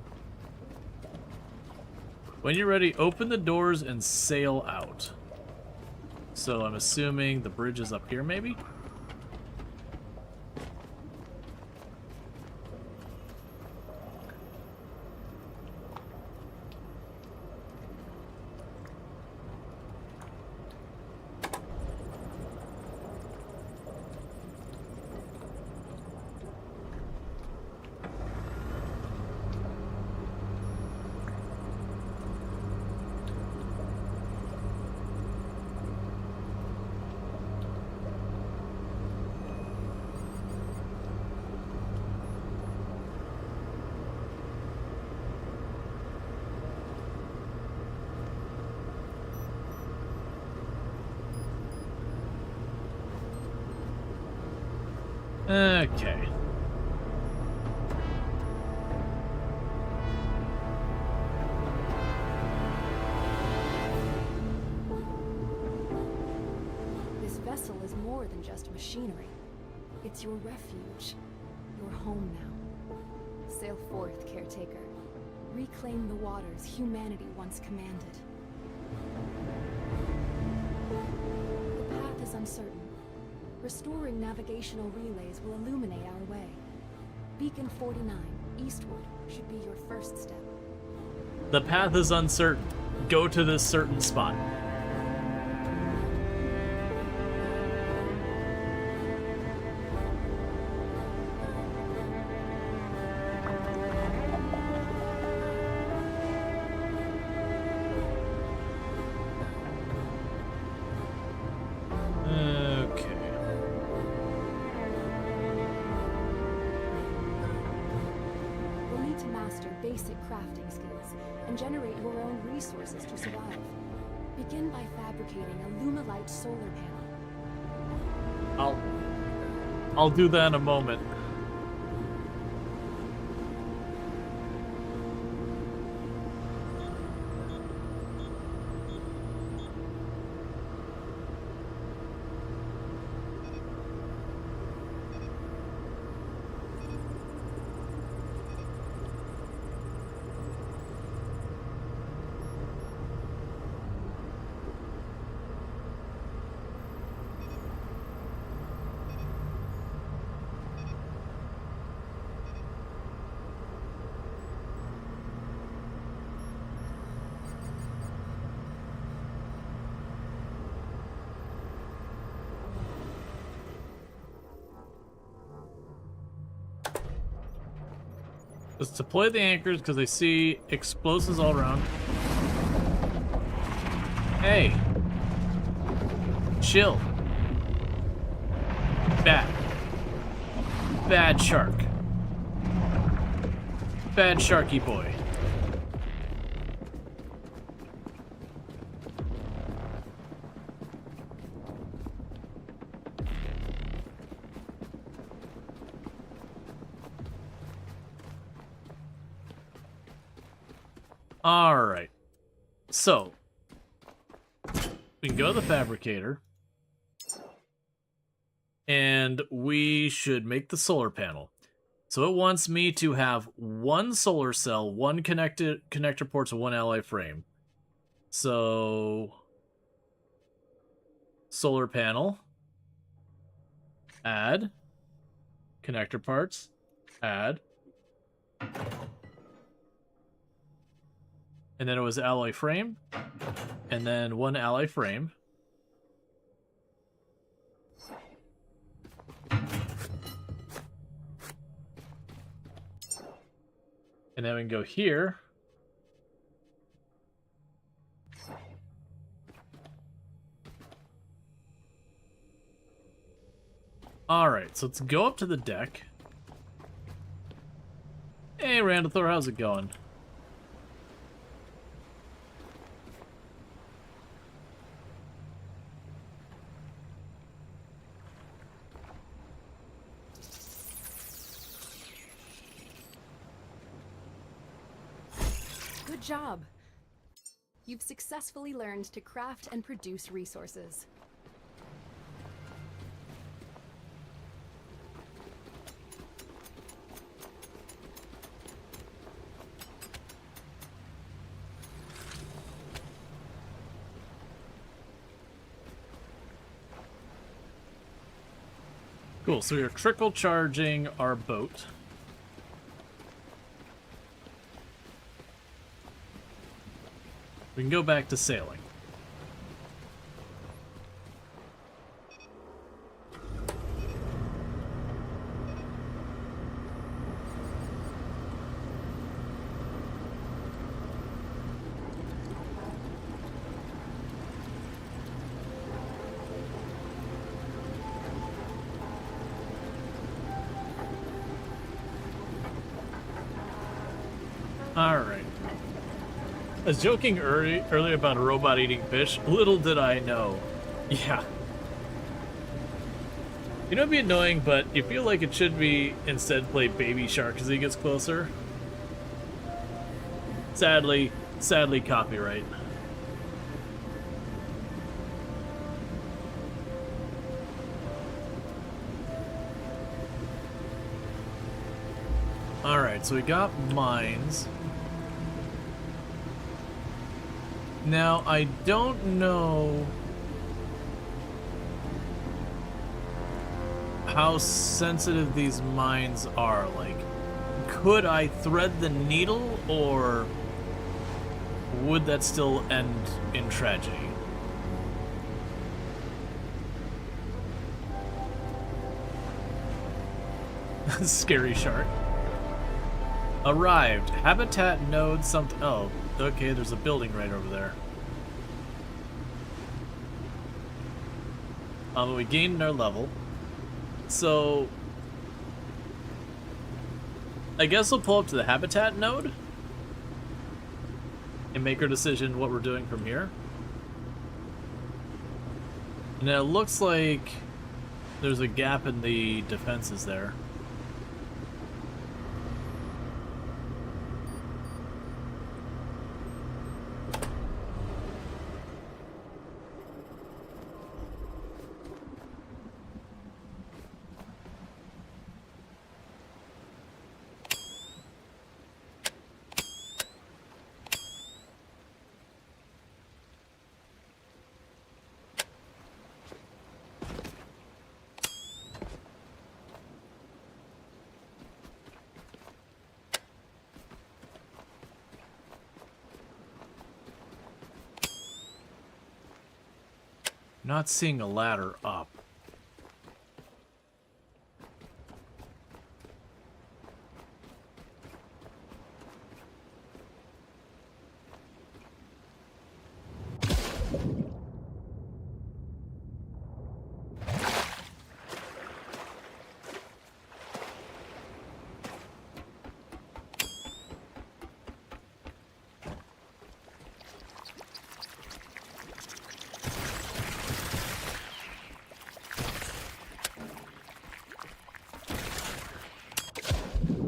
When you're ready, open the doors and sail out. So I'm assuming the bridge is up here, maybe? Okay. This vessel is more than just machinery. It's your refuge. Your home now. Sail forth, Caretaker. Reclaim the waters humanity once commanded. The path is uncertain. Restoring navigational relays will illuminate our way. Beacon 49, eastward, should be your first step. The path is uncertain. Go to this certain spot. Basic crafting skills and generate your own resources to survive. Begin by fabricating a Lumalite solar panel. I'll do that in a moment. Let's deploy the anchors because they see explosives all around. Hey. Chill. Bad. Bad shark. Bad sharky boy. Alright. So, we can go to the fabricator. And we should make the solar panel. So it wants me to have one solar cell, one connector port to one ally frame. So, solar panel. Add. Connector parts. Add. And then it was alloy frame, and then one alloy frame. And then we can go here. Alright, so let's go up to the deck. Hey, Randall Thor, how's it going? Good job. You've successfully learned to craft and produce resources. Cool, so we're trickle charging our boat. We can go back to sailing. Alright. I was joking earlier about a robot eating fish. Little did I know. Yeah. You know, it'd be annoying, but you feel like it should be instead play Baby Shark as he gets closer. Sadly, copyright. Alright, so we got mines. Now, I don't know how sensitive these mines are. Like, could I thread the needle, or would that still end in tragedy? Scary shark. Arrived. Habitat node something. Oh, okay, there's a building right over there. We gained our level. So, I guess we'll pull up to the habitat node and make our decision what we're doing from here. And it looks like there's a gap in the defenses there. Not seeing a ladder up.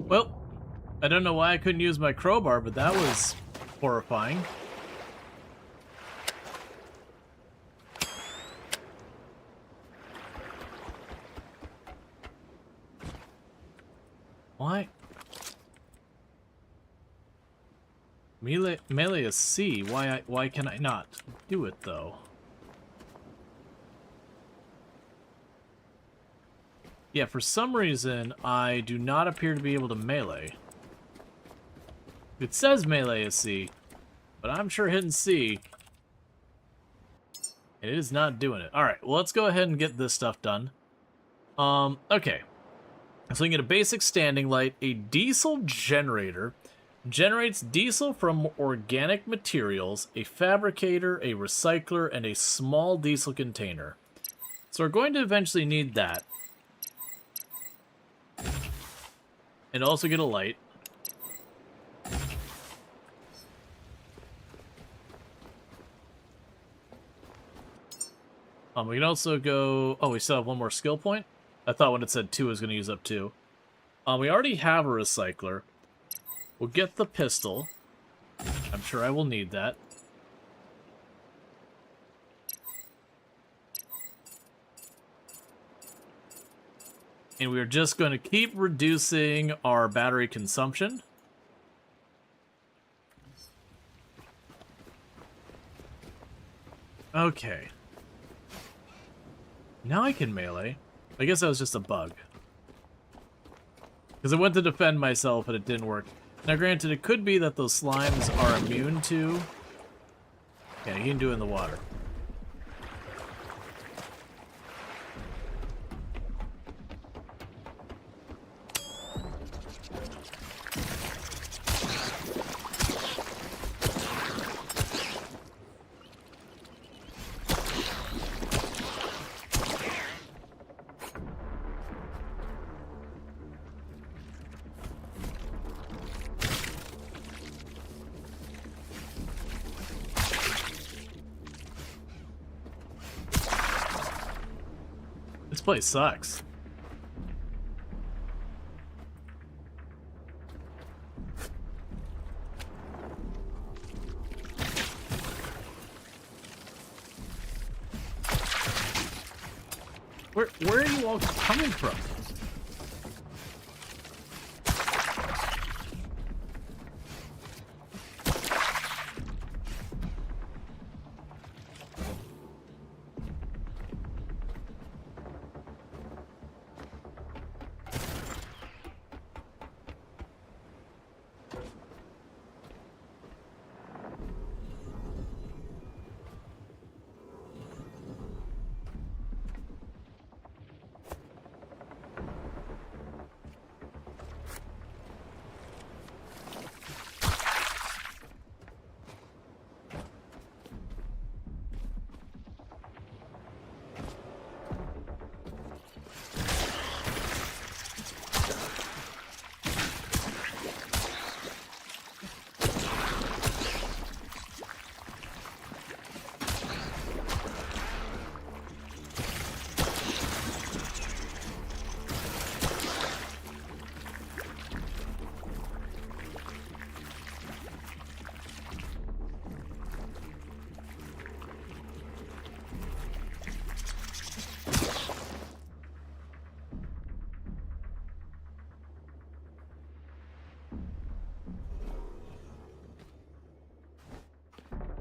Well, I don't know why I couldn't use my crowbar, but that was horrifying. Why? Melee is C. Why can I not do it though? Yeah, for some reason, I do not appear to be able to melee. It says melee is C, but I'm sure hitting C, and it is not doing it. Alright, well, let's go ahead and get this stuff done. Okay. So we can get a basic standing light. A diesel generator generates diesel from organic materials, a fabricator, a recycler, and a small diesel container. So we're going to eventually need that. And also get a light. We can also go... Oh, we still have one more skill point? I thought when it said 2, I was going to use up 2. We already have a recycler. We'll get the pistol. I'm sure I will need that. And we're just going to keep reducing our battery consumption. Okay. Now I can melee. I guess that was just a bug. Because I went to defend myself and it didn't work. Now granted, it could be that those slimes are immune to... Yeah, he can do it in the water. This place sucks. Where are you all coming from?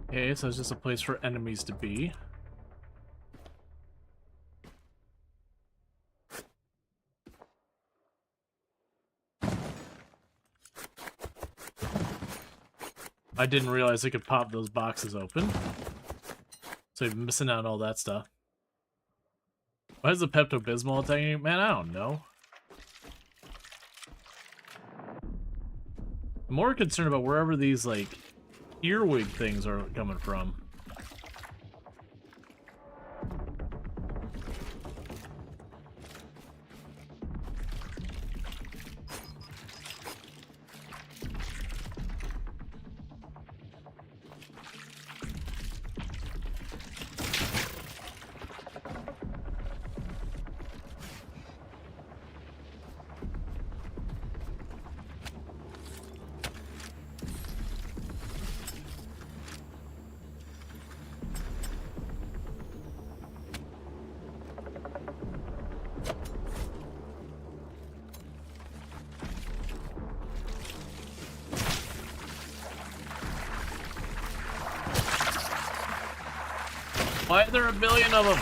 Okay, so it's just a place for enemies to be. I didn't realize I could pop those boxes open. So you're missing out on all that stuff. Why is the Pepto-Bismol attacking you? Man, I don't know. I'm more concerned about wherever these, like, earwig things are coming from. Why are there a billion of them?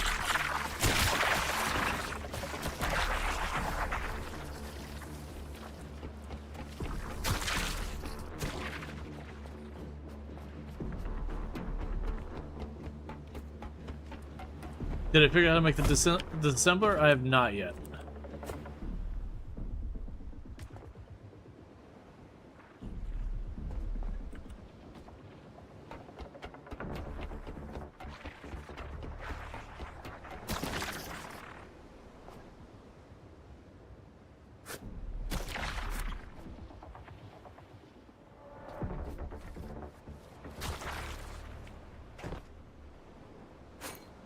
Did I figure out how to make the disassembler? I have not yet.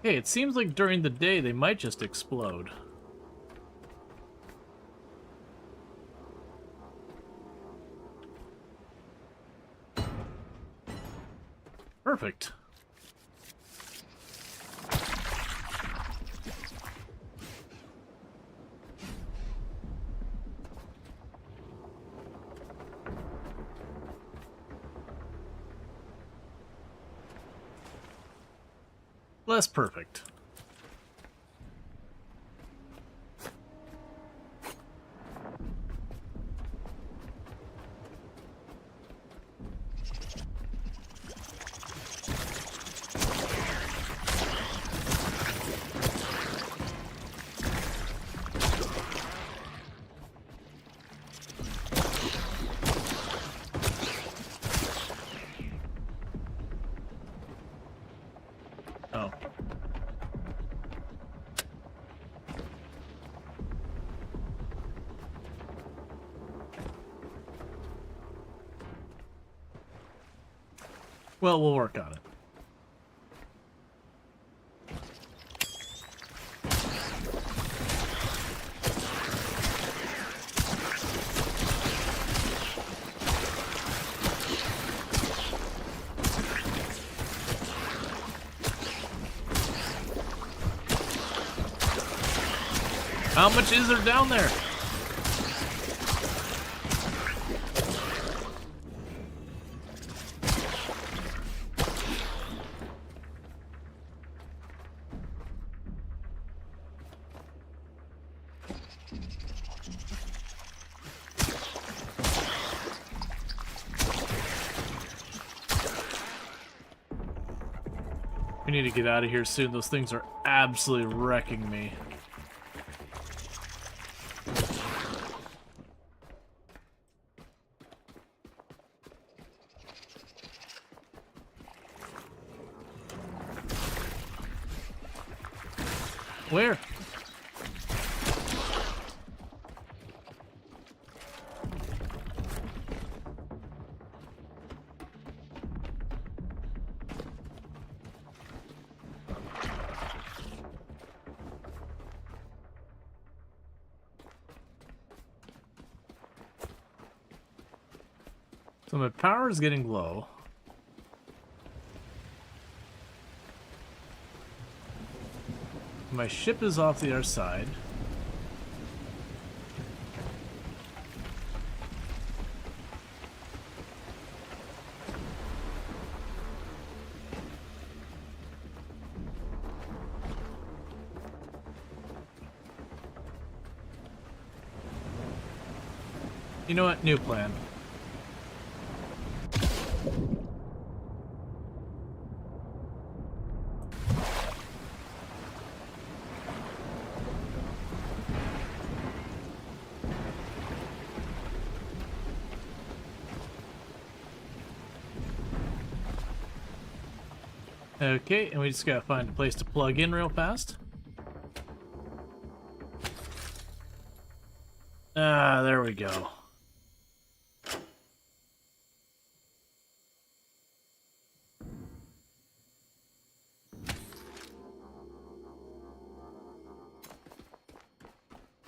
Hey, it seems like during the day they might just explode. Perfect. Less perfect. Oh. Well, we'll work on it. How much is there down there? We need to get out of here soon. Those things are absolutely wrecking me. Where? So my power is getting low. My ship is off the other side. You know what? New plan. Okay, and we just gotta find a place to plug in real fast. Ah, there we go.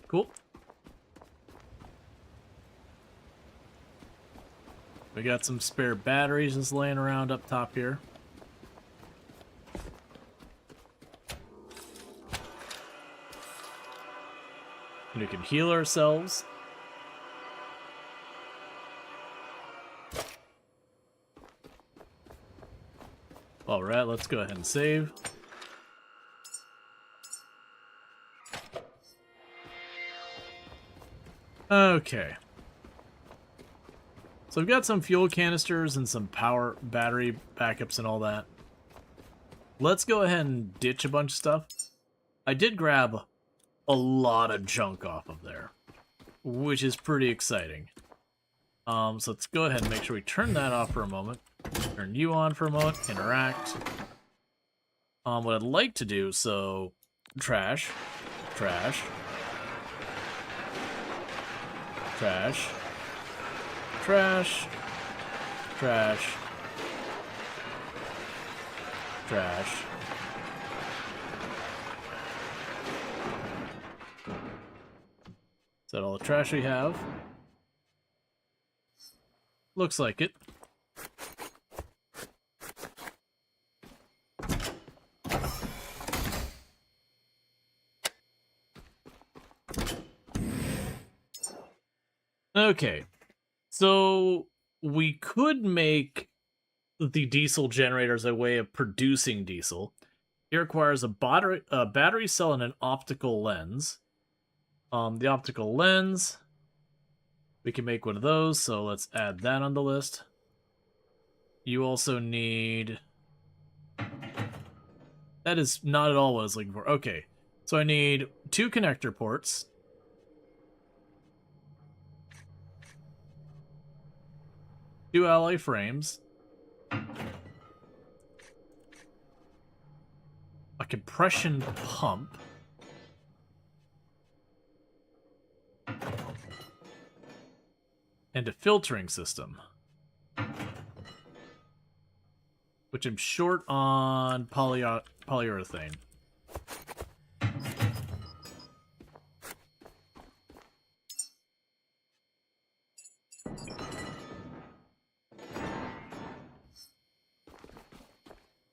Cool. We got some spare batteries just laying around up top here. And we can heal ourselves. Alright, let's go ahead and save. Okay. So I've got some fuel canisters and some power battery backups and all that. Let's go ahead and ditch a bunch of stuff. I did grab a lot of junk off of there, which is pretty exciting. So let's go ahead and make sure we turn that off for a moment. Turn you on for a moment. Interact. What I'd like to do, so trash, trash, trash, trash, trash, trash, Is that all the trash we have? Looks like it. Okay, so we could make the diesel generators a way of producing diesel. It requires a battery cell and an optical lens. The optical lens, we can make one of those, so let's add that on the list. You also need... That is not at all what I was looking for. Okay, so I need 2 connector ports. Two alloy frames. A compression pump. And a filtering system. Which I'm short on polyurethane.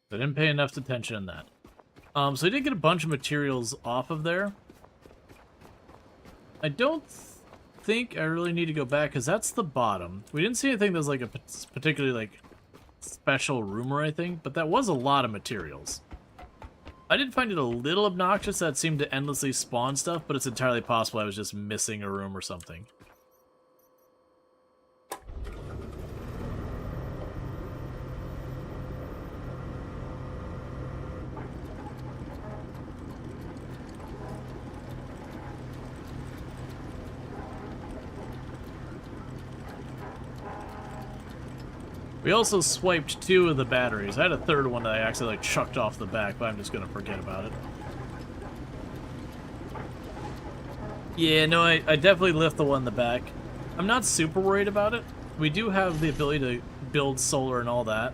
I didn't pay enough attention on that. So I did get a bunch of materials off of there. I don't think I really need to go back, because that's the bottom. We didn't see anything that's like a particularly like special room or anything, but that was a lot of materials. I did find it a little obnoxious that it seemed to endlessly spawn stuff, but it's entirely possible I was just missing a room or something. We also swiped 2 of the batteries. I had a third one that I actually like chucked off the back, but I'm just gonna forget about it. Yeah, no, I definitely left the one in the back. I'm not super worried about it. We do have the ability to build solar and all that.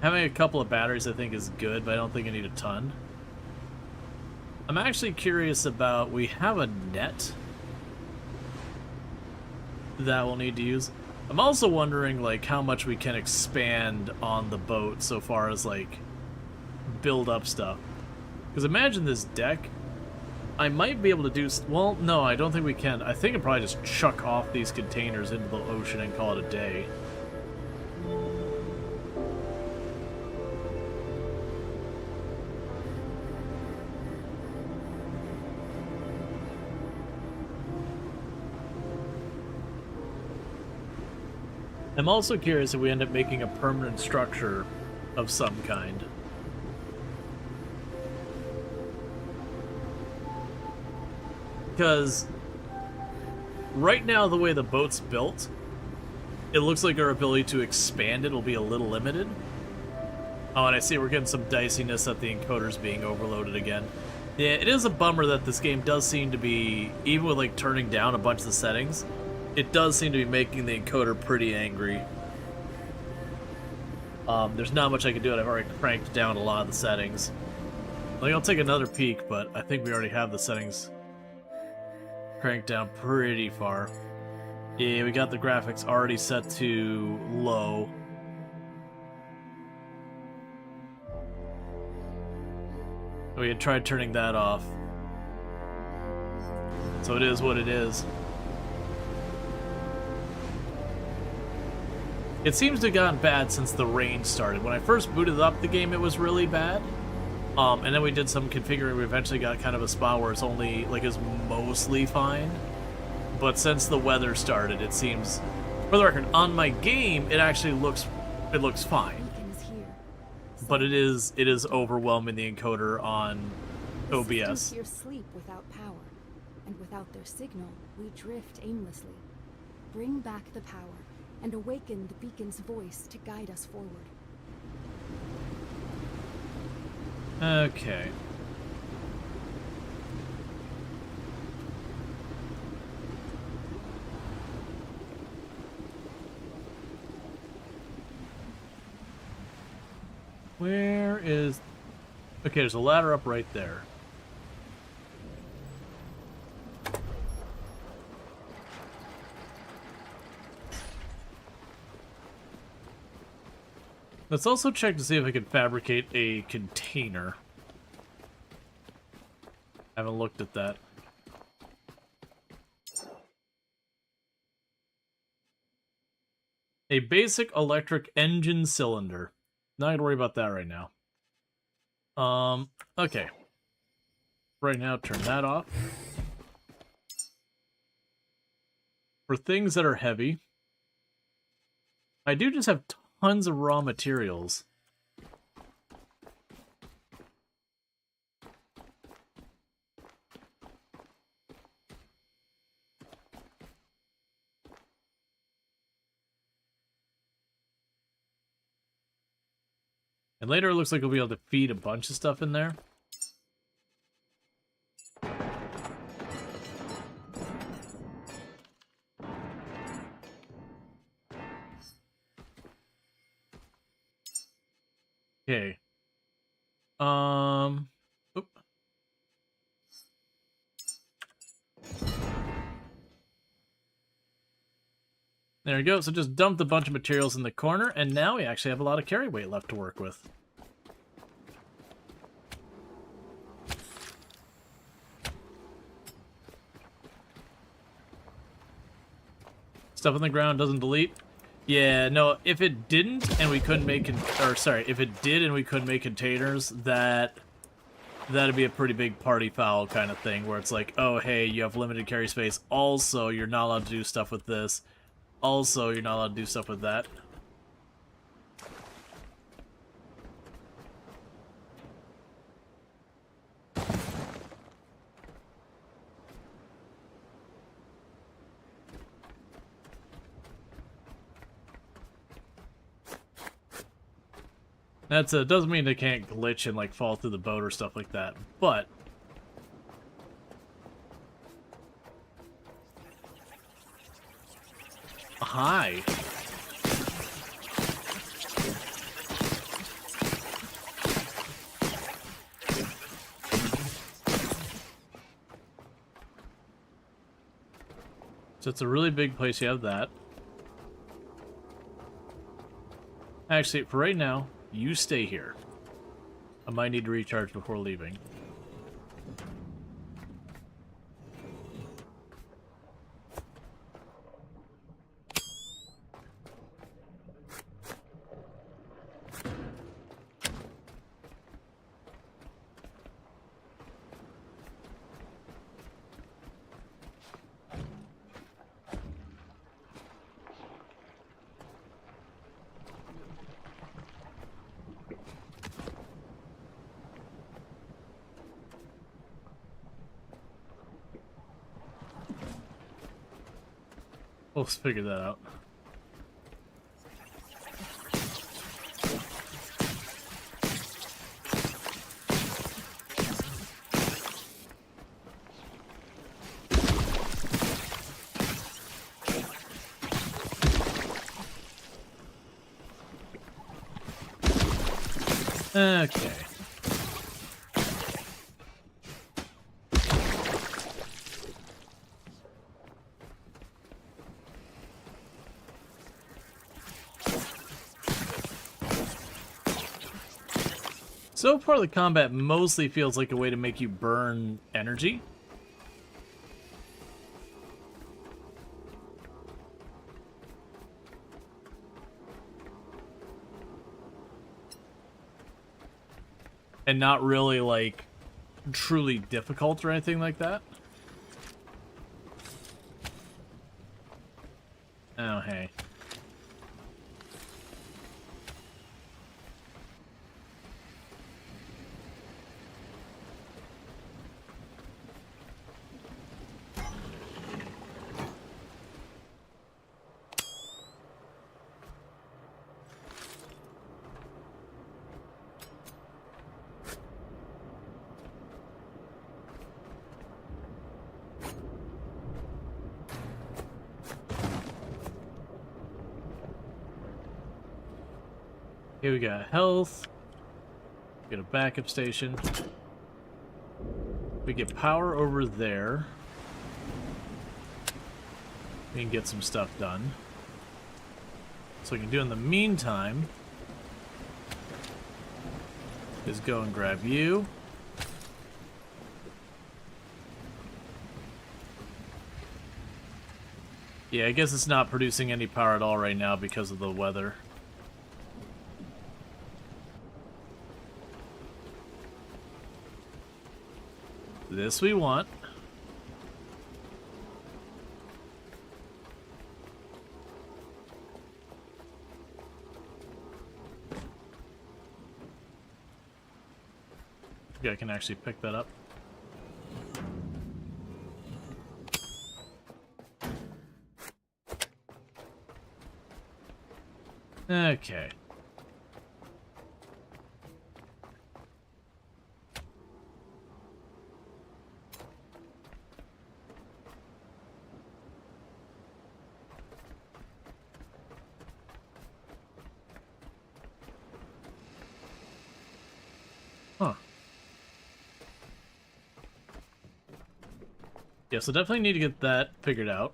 Having a couple of batteries I think is good, but I don't think I need a ton. I'm actually curious about, we have a net that we'll need to use. I'm also wondering, like, how much we can expand on the boat so far as, like, build up stuff. Because imagine this deck. I might be able to do... Well, no, I don't think we can. I think I'd probably just chuck off these containers into the ocean and call it a day. I'm also curious if we end up making a permanent structure of some kind. Because right now, the way the boat's built, it looks like our ability to expand it will be a little limited. Oh, and I see we're getting some diciness that the encoder's being overloaded again. Yeah, it is a bummer that this game does seem to be, even with like turning down a bunch of the settings, it does seem to be making the encoder pretty angry. There's not much I can do, and I've already cranked down a lot of the settings. Like, I'll take another peek, but I think we already have the settings cranked down pretty far. Yeah, we got the graphics already set to low. We had tried turning that off. So it is what it is. It seems to have gotten bad since the rain started. When I first booted up the game, it was really bad. And then we did some configuring. We eventually got kind of a spot where it's only, like, is mostly fine. But since the weather started, it seems... For the record, on my game, it actually looks fine. But it is overwhelming the encoder on OBS. Systems here sleep without power, and without their signal, we drift aimlessly. Bring back the power, and awaken the beacon's voice to guide us forward. Okay. Where is... Okay, there's a ladder up right there. Let's also check to see if I can fabricate a container. Haven't looked at that. A basic electric engine cylinder. Not gonna worry about that right now. Okay. Right now, turn that off. For things that are heavy, I do just have tons of raw materials. And later it looks like we'll be able to feed a bunch of stuff in there. Okay. Oop. There we go. So just dumped a bunch of materials in the corner, and now we actually have a lot of carry weight left to work with. Stuff on the ground doesn't delete. Yeah, no, if it didn't and we couldn't make if it did and we couldn't make containers, that'd be a pretty big party foul kind of thing where it's like, oh hey, you have limited carry space, also you're not allowed to do stuff with this, also you're not allowed to do stuff with that. That's doesn't mean they can't glitch and like fall through the boat or stuff like that, but hi. So it's a really big place. You have that. Actually, for right now, you stay here. I might need to recharge before leaving. We'll figure that out. Okay. So far, the combat mostly feels like a way to make you burn energy. And not really, like, truly difficult or anything like that. Oh, hey. Here we got health. Get a backup station. We get power over there. We can get some stuff done. So we can do in the meantime is go and grab you. Yeah, I guess it's not producing any power at all right now because of the weather. This we want. Maybe I can actually pick that up. Okay. Huh. Yeah, so definitely need to get that figured out.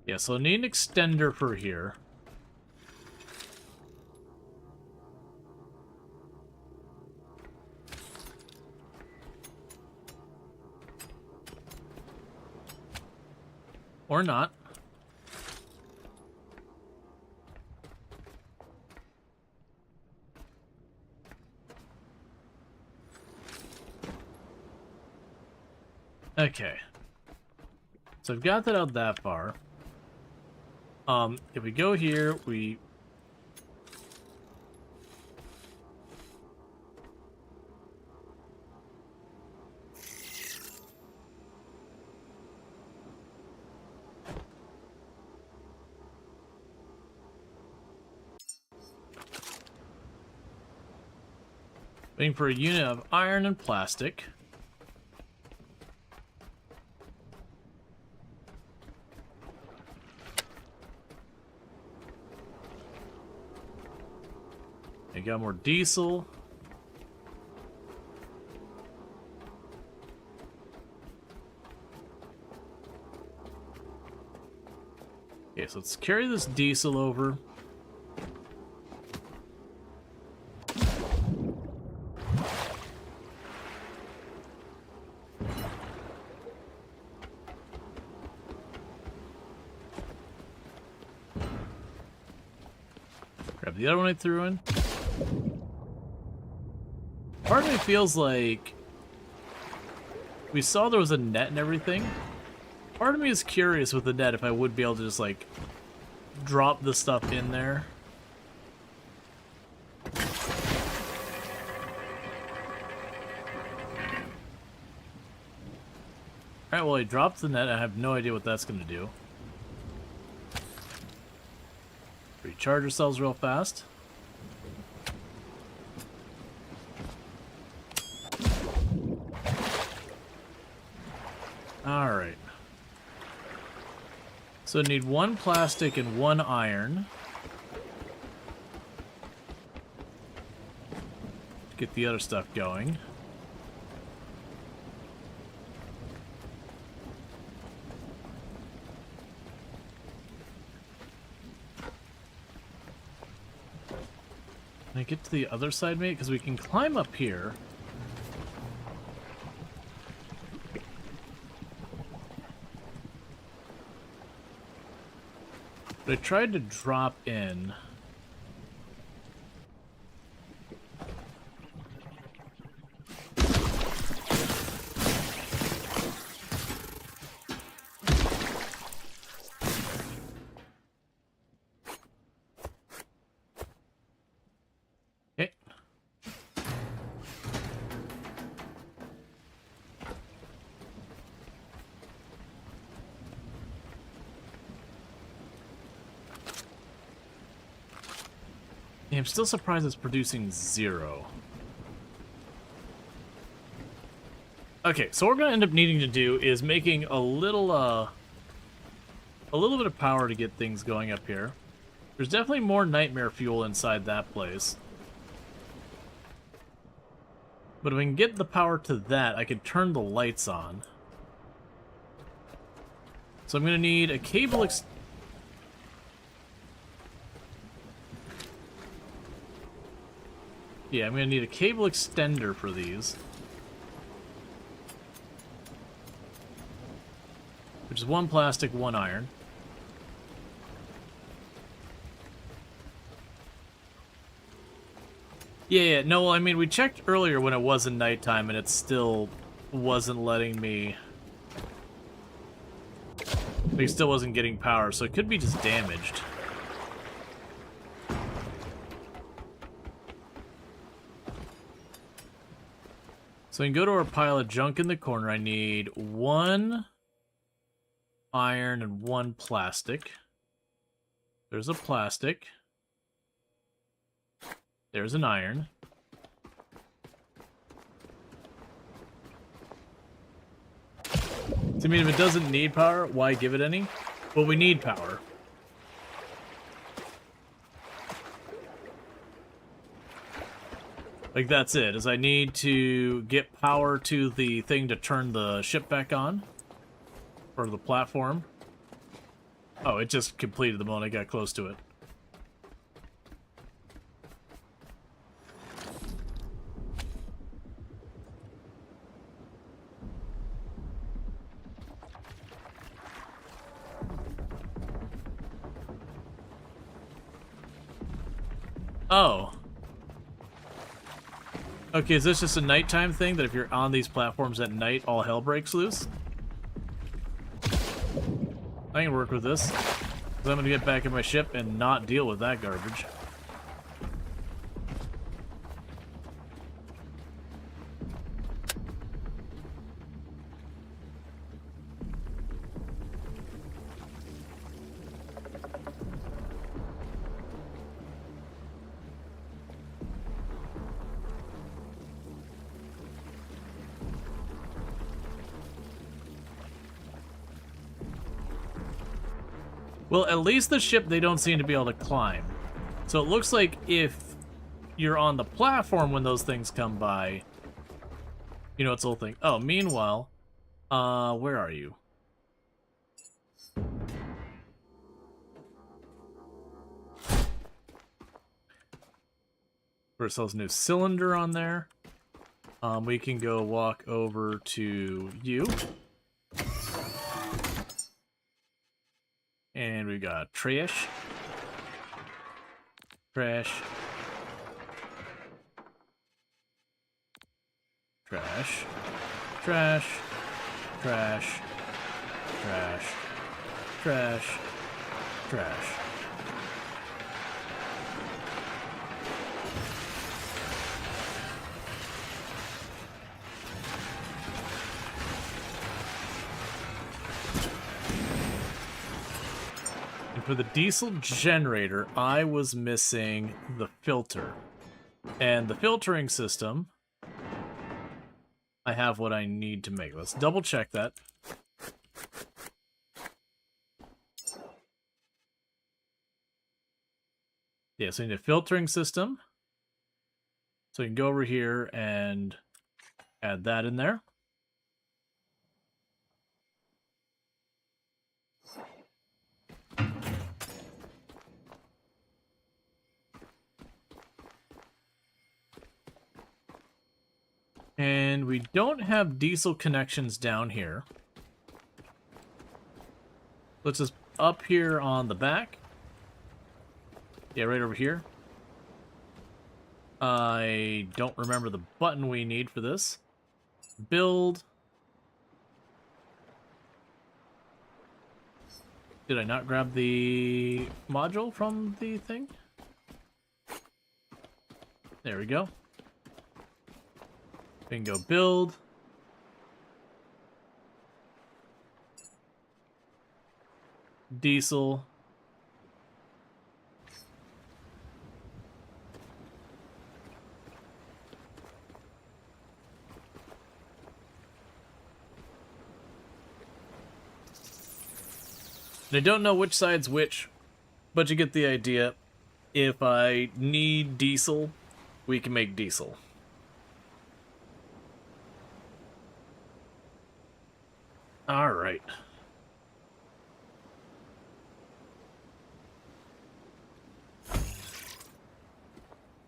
Yeah, so I need an extender for here. Or not. Okay. So I've got that out that far. If we go here, we... Waiting for a unit of iron and plastic. I got more diesel. Okay, so let's carry this diesel over. Grab the other one I threw in. Part of me feels like we saw there was a net and everything. Part of me is curious with the net if I would be able to just like drop the stuff in there. Alright, well I dropped the net. I have no idea what that's going to do. Recharge ourselves real fast. Alright. So I need one plastic and one iron to get the other stuff going. Can I get to the other side, mate? Because we can climb up here. But I tried to drop in. Okay. Yeah, I'm still surprised it's producing 0. Okay, so what we're gonna end up needing to do is making a little bit of power to get things going up here. There's definitely more nightmare fuel inside that place. But if I can get the power to that, I could turn the lights on. So I'm going to need a cable Yeah, I'm going to need a cable extender for these. Which is 1 plastic, 1 iron. Yeah, no, well, I mean, we checked earlier when it wasn't nighttime, and it still wasn't letting me... It still wasn't getting power, so it could be just damaged. So we can go to our pile of junk in the corner. I need 1 iron and 1 plastic. There's a plastic. There's an iron. So, I mean, if it doesn't need power, why give it any? Well, we need power. Like, that's it, is I need to get power to the thing to turn the ship back on. Or the platform. Oh, it just completed the moment I got close to it. Oh. Okay, is this just a nighttime thing, that if you're on these platforms at night, all hell breaks loose? I can work with this. 'Cause I'm gonna get back in my ship and not deal with that garbage. Well, at least the ship, they don't seem to be able to climb. So it looks like if you're on the platform when those things come by, you know, it's a little thing. Oh, meanwhile, where are you? First, there's a new cylinder on there. We can go walk over to you. And we got trash. Trash. Trash. Trash. Trash. Trash. Trash. Trash. For the diesel generator, I was missing the filter. And the filtering system, I have what I need to make. Let's double check that. Yeah, so I need a filtering system. So you can go over here and add that in there. And we don't have diesel connections down here. Let's just up here on the back. Yeah, right over here. I don't remember the button we need for this. Build. Did I not grab the module from the thing? There we go. We can go build. Diesel. And I don't know which side's which, but you get the idea. If I need diesel, we can make diesel. All right.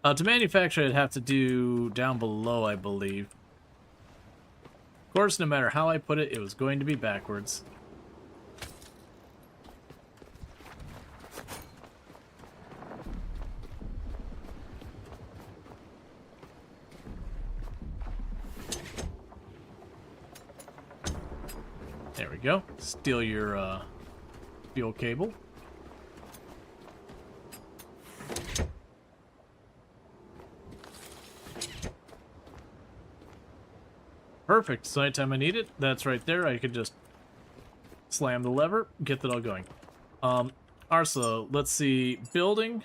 To manufacture, I'd have to do down below, I believe. Of course, no matter how I put it, it was going to be backwards. There we go. Steal your fuel cable. Perfect. So anytime I need it, that's right there. I could just slam the lever, get that all going. Arso, let's see. Building.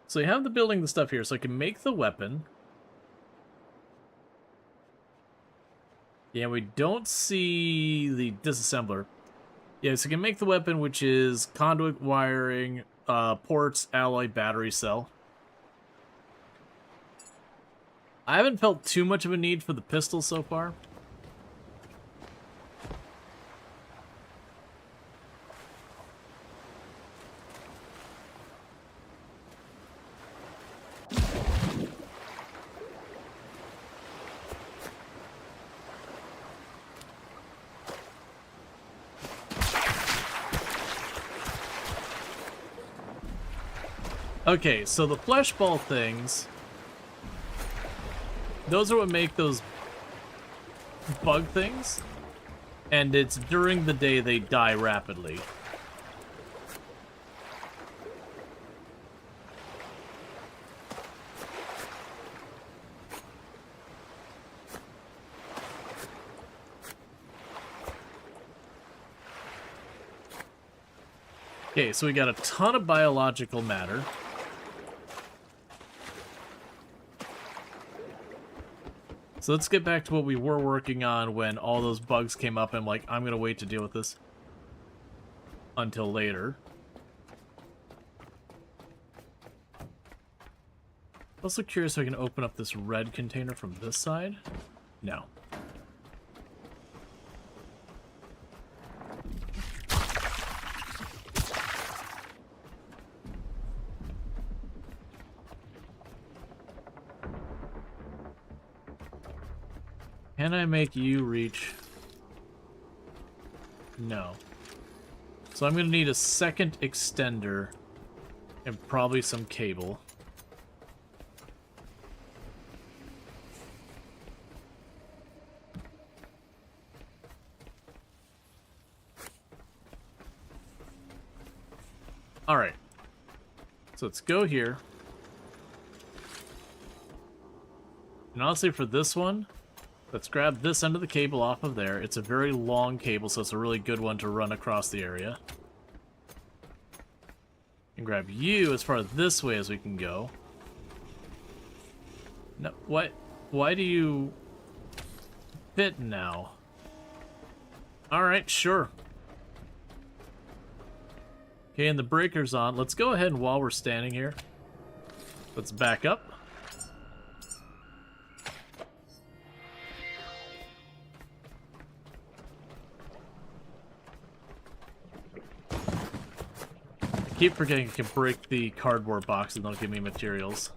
So you have the building the stuff here, so I can make the weapon. Yeah, we don't see the disassembler. Yeah, so you can make the weapon, which is conduit wiring, ports, alloy, battery cell. I haven't felt too much of a need for the pistol so far. Okay, so the flesh ball things, those are what make those bug things, and it's during the day they die rapidly. Okay, so we got a ton of biological matter. So let's get back to what we were working on when all those bugs came up. I'm like, I'm going to wait to deal with this until later. Also curious if I can open up this red container from this side. No. Can I make you reach? No. So I'm going to need a second extender and probably some cable. Alright. So let's go here. And honestly, for this one, let's grab this end of the cable off of there. It's a very long cable, so it's a really good one to run across the area. And grab you as far this way as we can go. No, what? Why do you fit now? Alright, sure. Okay, and the breaker's on. Let's go ahead and while we're standing here, let's back up. I keep forgetting I can break the cardboard box and they'll give me materials.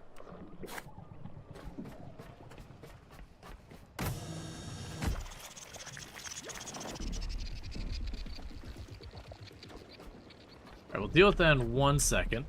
Alright, we'll deal with that in 1 second.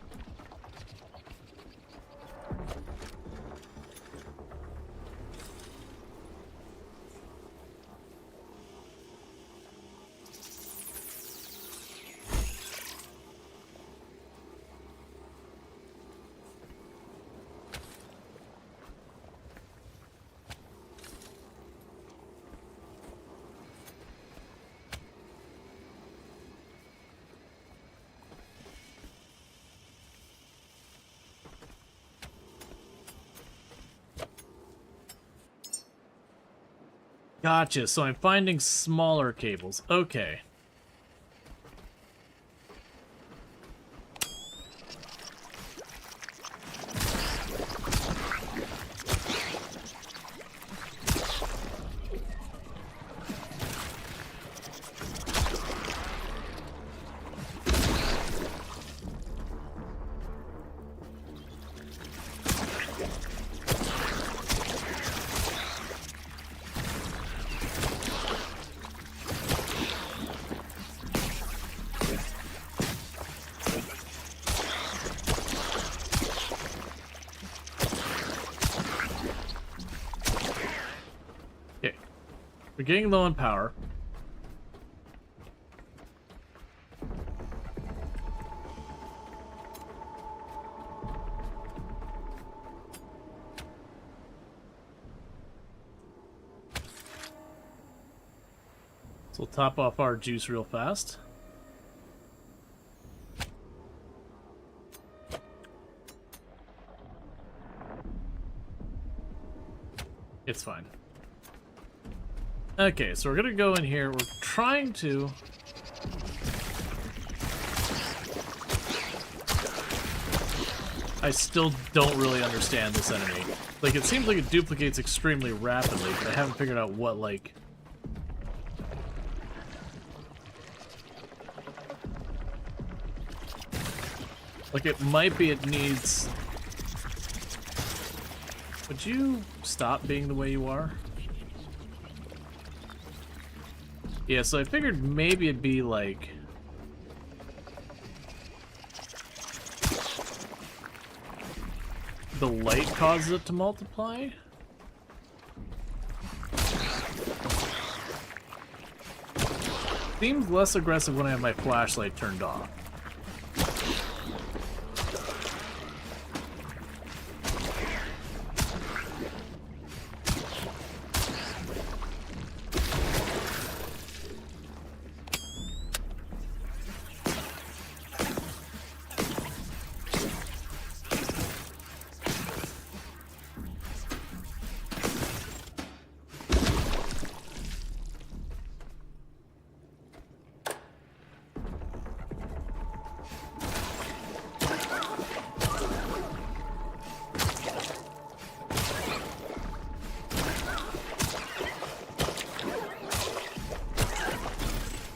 Gotcha, so I'm finding smaller cables. Okay. We're getting low on power. So we'll top off our juice real fast. It's fine. Okay, so we're gonna go in here. We're trying to... I still don't really understand this enemy. Like, it seems like it duplicates extremely rapidly, but I haven't figured out what, like... Like, it might be it needs... Would you stop being the way you are? Yeah, so I figured maybe it'd be like... the light causes it to multiply? Seems less aggressive when I have my flashlight turned off.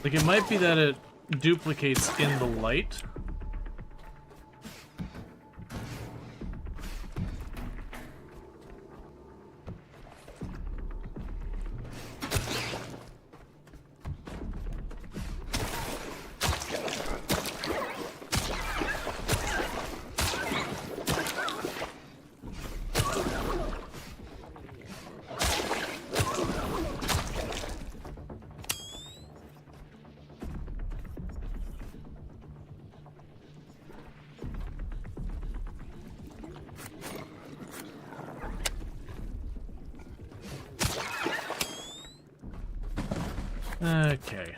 Like, it might be that it duplicates in the light. Okay.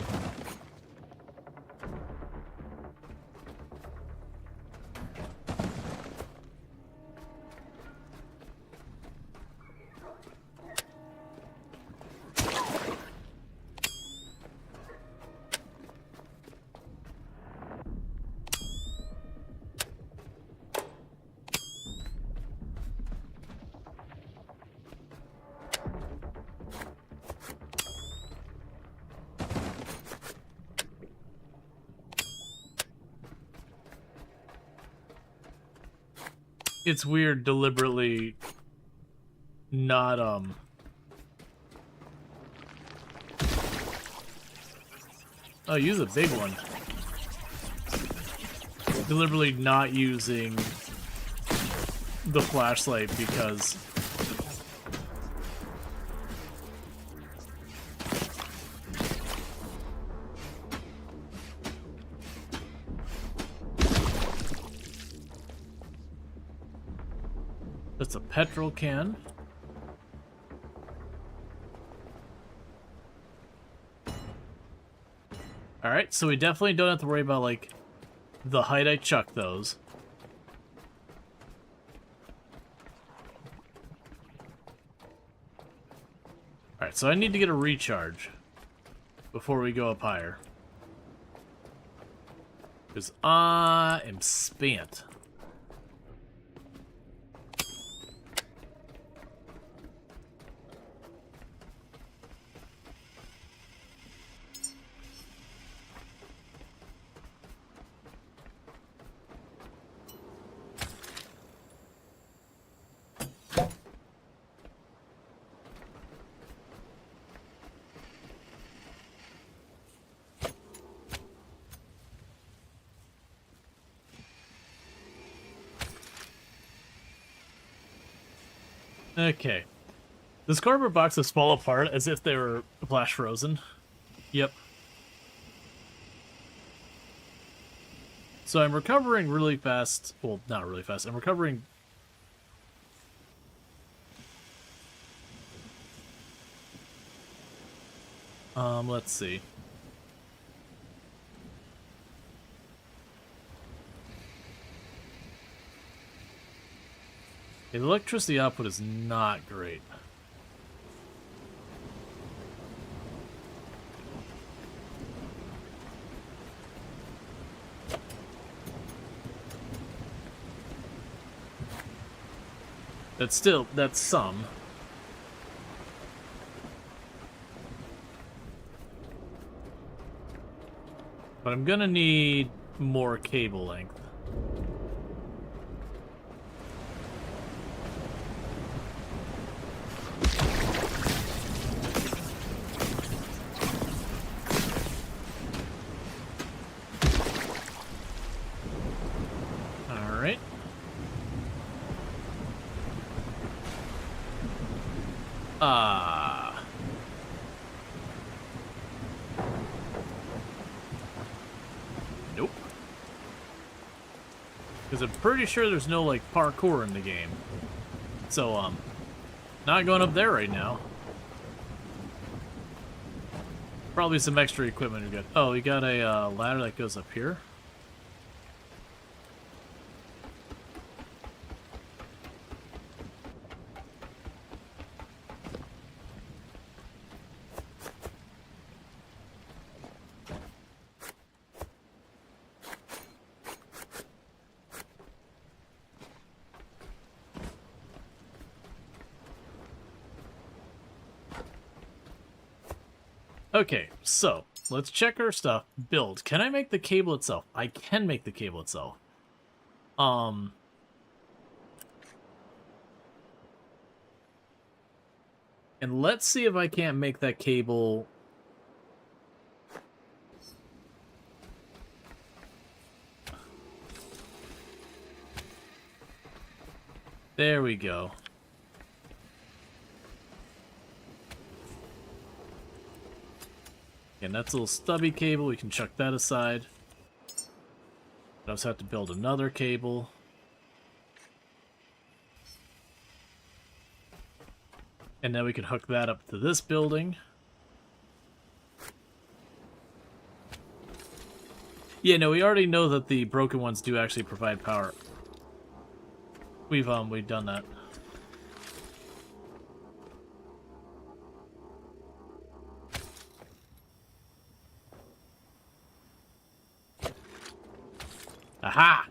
It's weird deliberately not, Oh, use a big one. Deliberately not using the flashlight because... That's a petrol can. Alright, so we definitely don't have to worry about, like, the height I chuck those. Alright, so I need to get a recharge before we go up higher. Because I am spent. Okay. This cardboard boxes fall apart as if they were flash frozen. Yep. So I'm recovering really fast. Well, not really fast. I'm recovering. Let's see. The electricity output is not great. That's some. But I'm gonna need more cable length. Alright. Nope. Because I'm pretty sure there's no, like, parkour in the game. So, not going up there right now. Probably some extra equipment we got. Oh, we got a ladder that goes up here. Okay, so let's check our stuff. Build. Can I make the cable itself? I can make the cable itself. And let's see if I can't make that cable. There we go. And that's a little stubby cable. We can chuck that aside. I also have to build another cable. And then we can hook that up to this building. Yeah, no, we already know that the broken ones do actually provide power. We've done that. Aha!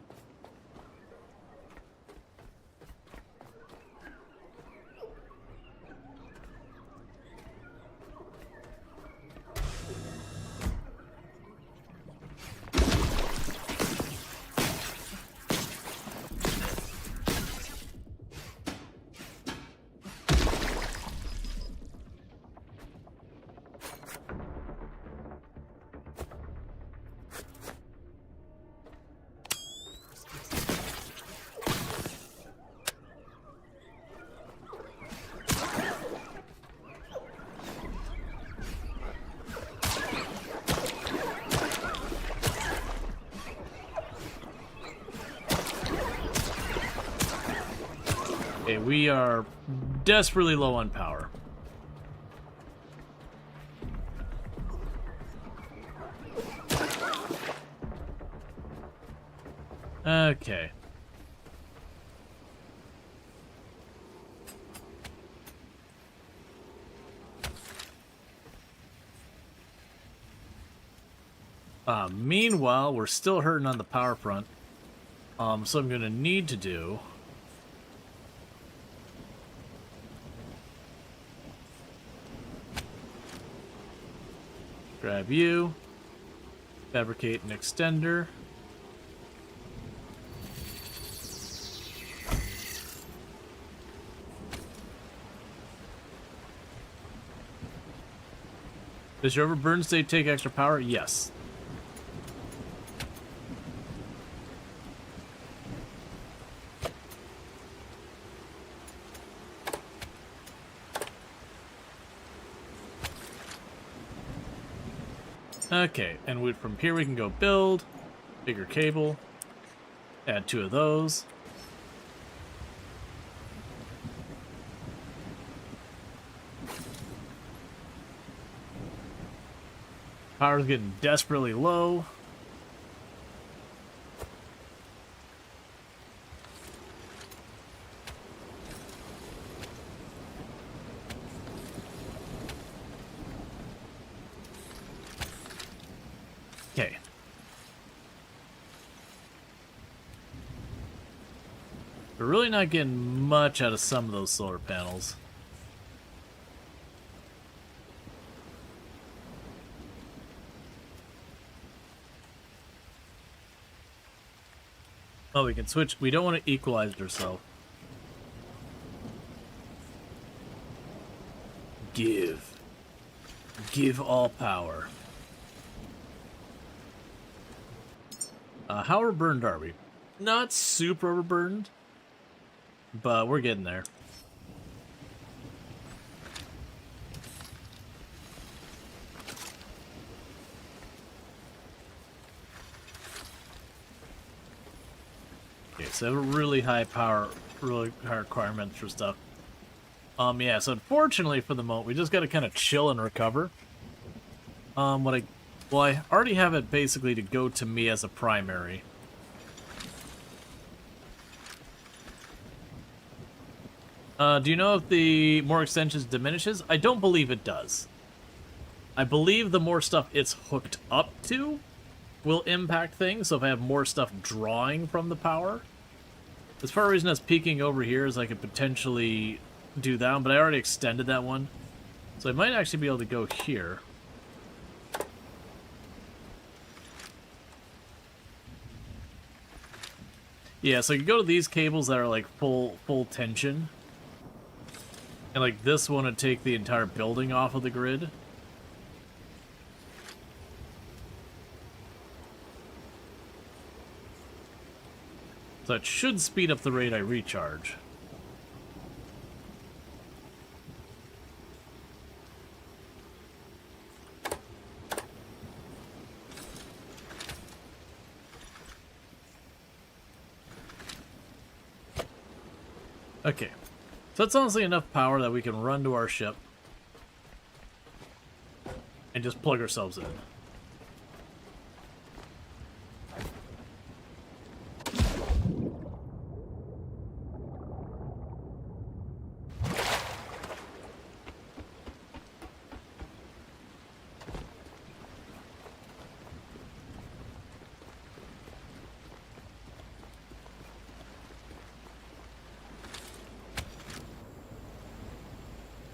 Okay, we are desperately low on power. Okay. Meanwhile, we're still hurting on the power front. So I'm gonna need to do grab you, fabricate an extender. Does your overburden state take extra power? Yes. Okay, and from here we can go build. Bigger cable. Add 2 of those. Power's getting desperately low. Okay. We're really not getting much out of some of those solar panels. Oh, we can switch. We don't want to equalize it ourselves. Give. Give all power. How overburned are we? Not super overburned, but we're getting there. Okay, so I have a really high power, really high requirements for stuff. Yeah, so unfortunately for the moment, we just gotta kind of chill and recover. Well, I already have it basically to go to me as a primary. Do you know if the more extensions diminishes? I don't believe it does. I believe the more stuff it's hooked up to will impact things, so if I have more stuff drawing from the power. As far as reason as peeking over here is I could potentially do that one, but I already extended that one. So I might actually be able to go here. Yeah, so you can go to these cables that are like full tension. And like this one would take the entire building off of the grid. So it should speed up the rate I recharge. Okay, so that's honestly enough power that we can run to our ship and just plug ourselves in.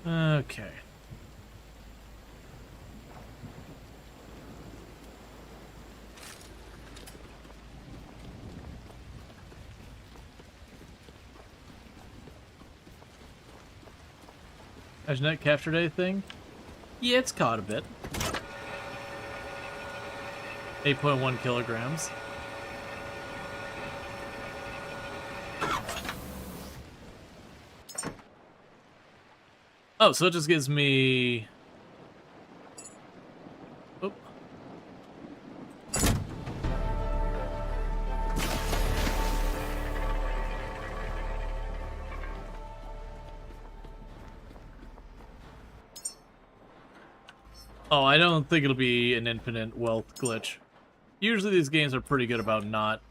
Okay. Has net captured anything? Yeah, it's caught a bit. 8.1 kilograms. Oh, so it just gives me... Oop. Oh, I don't think it'll be an infinite wealth glitch. Usually these games are pretty good about not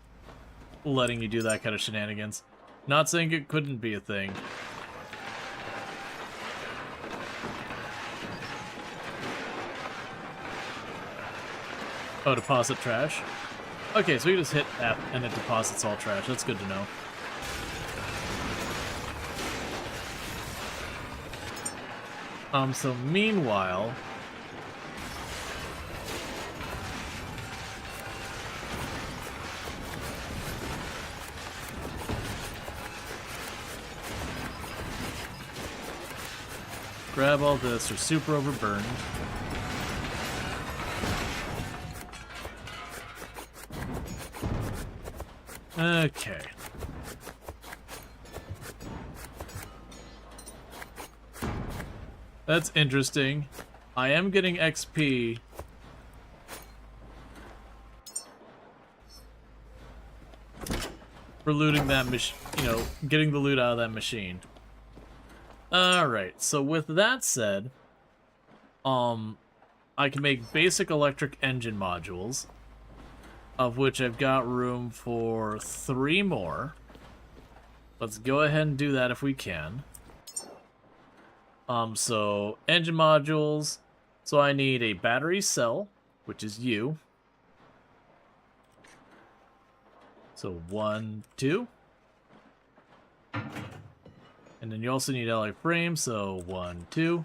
letting you do that kind of shenanigans. Not saying it couldn't be a thing. Oh, deposit trash? Okay, so we just hit F and it deposits all trash. That's good to know. So meanwhile... grab all this, they're super overburned. Okay. That's interesting. I am getting XP for looting that getting the loot out of that machine. Alright, so with that said, I can make basic electric engine modules, of which I've got room for 3 more. Let's go ahead and do that if we can. So engine modules. So I need a battery cell, which is you. So 1, 2. And then you also need alloy frame, so 1, 2.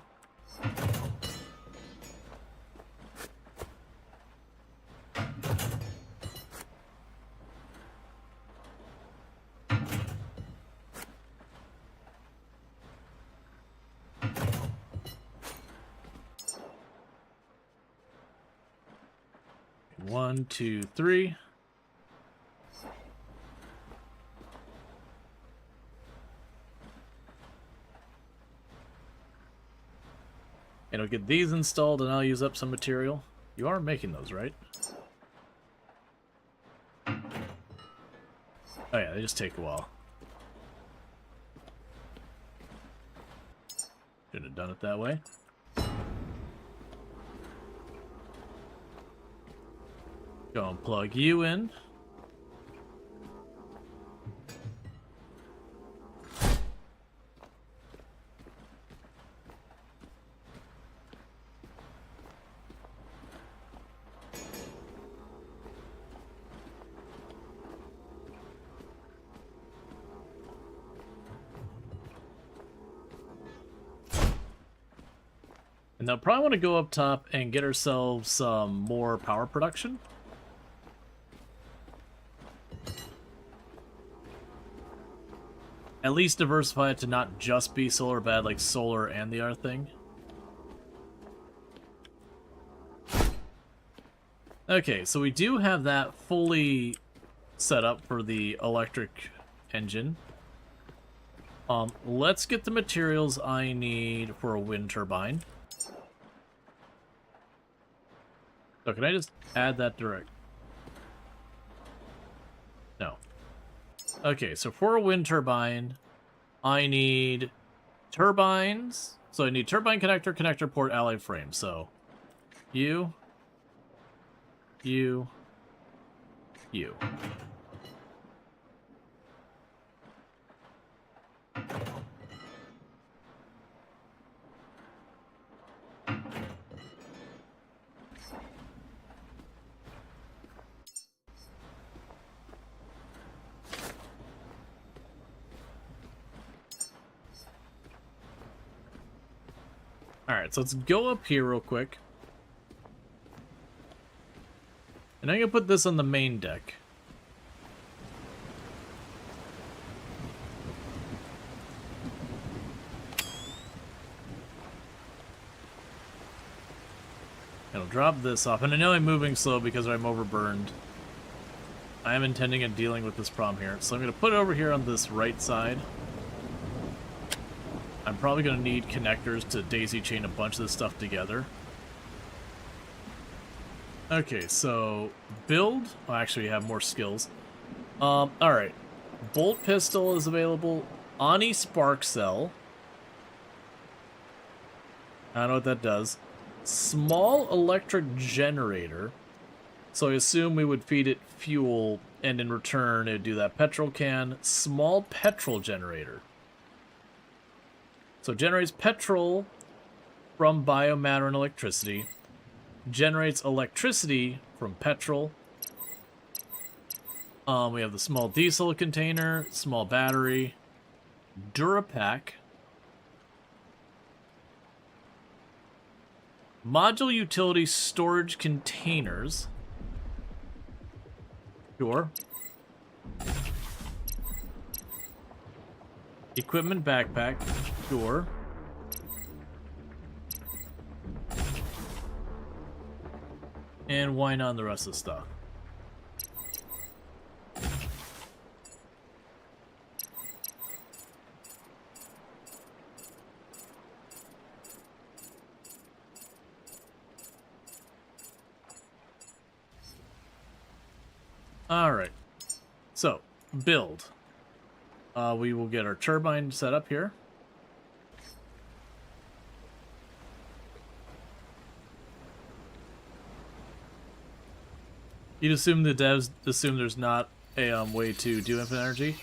One, two, three. And I'll get these installed and I'll use up some material. You are making those, right? Oh yeah, they just take a while. Shouldn't have done it that way. Go and plug you in. And now probably want to go up top and get ourselves some more power production. At least diversify it to not just be solar bad, like solar and the other thing. Okay, so we do have that fully set up for the electric engine. Let's get the materials I need for a wind turbine. So can I just add that direct? No. Okay, so for a wind turbine, I need turbines. So I need turbine connector, connector port, alloy frame. So you. Alright, so let's go up here real quick. And I'm going to put this on the main deck. It'll drop this off. And I know I'm moving slow because I'm overburned. I am intending on dealing with this problem here. So I'm going to put it over here on this right side. I'm probably going to need connectors to daisy chain a bunch of this stuff together. Okay, so build. Oh, actually, you have more skills. Alright. Bolt pistol is available. Ani spark cell. I don't know what that does. Small electric generator. So I assume we would feed it fuel, and in return it would do that. Petrol can. Small petrol generator. So it generates petrol from biomatter and electricity. Generates electricity from petrol. We have the small diesel container, small battery, Durapack, module utility storage containers. Sure. Equipment backpack. Sure. And why not the rest of the stuff? Alright. So, build. We will get our turbine set up here. You'd assume the devs assume there's not a way to do infinite energy.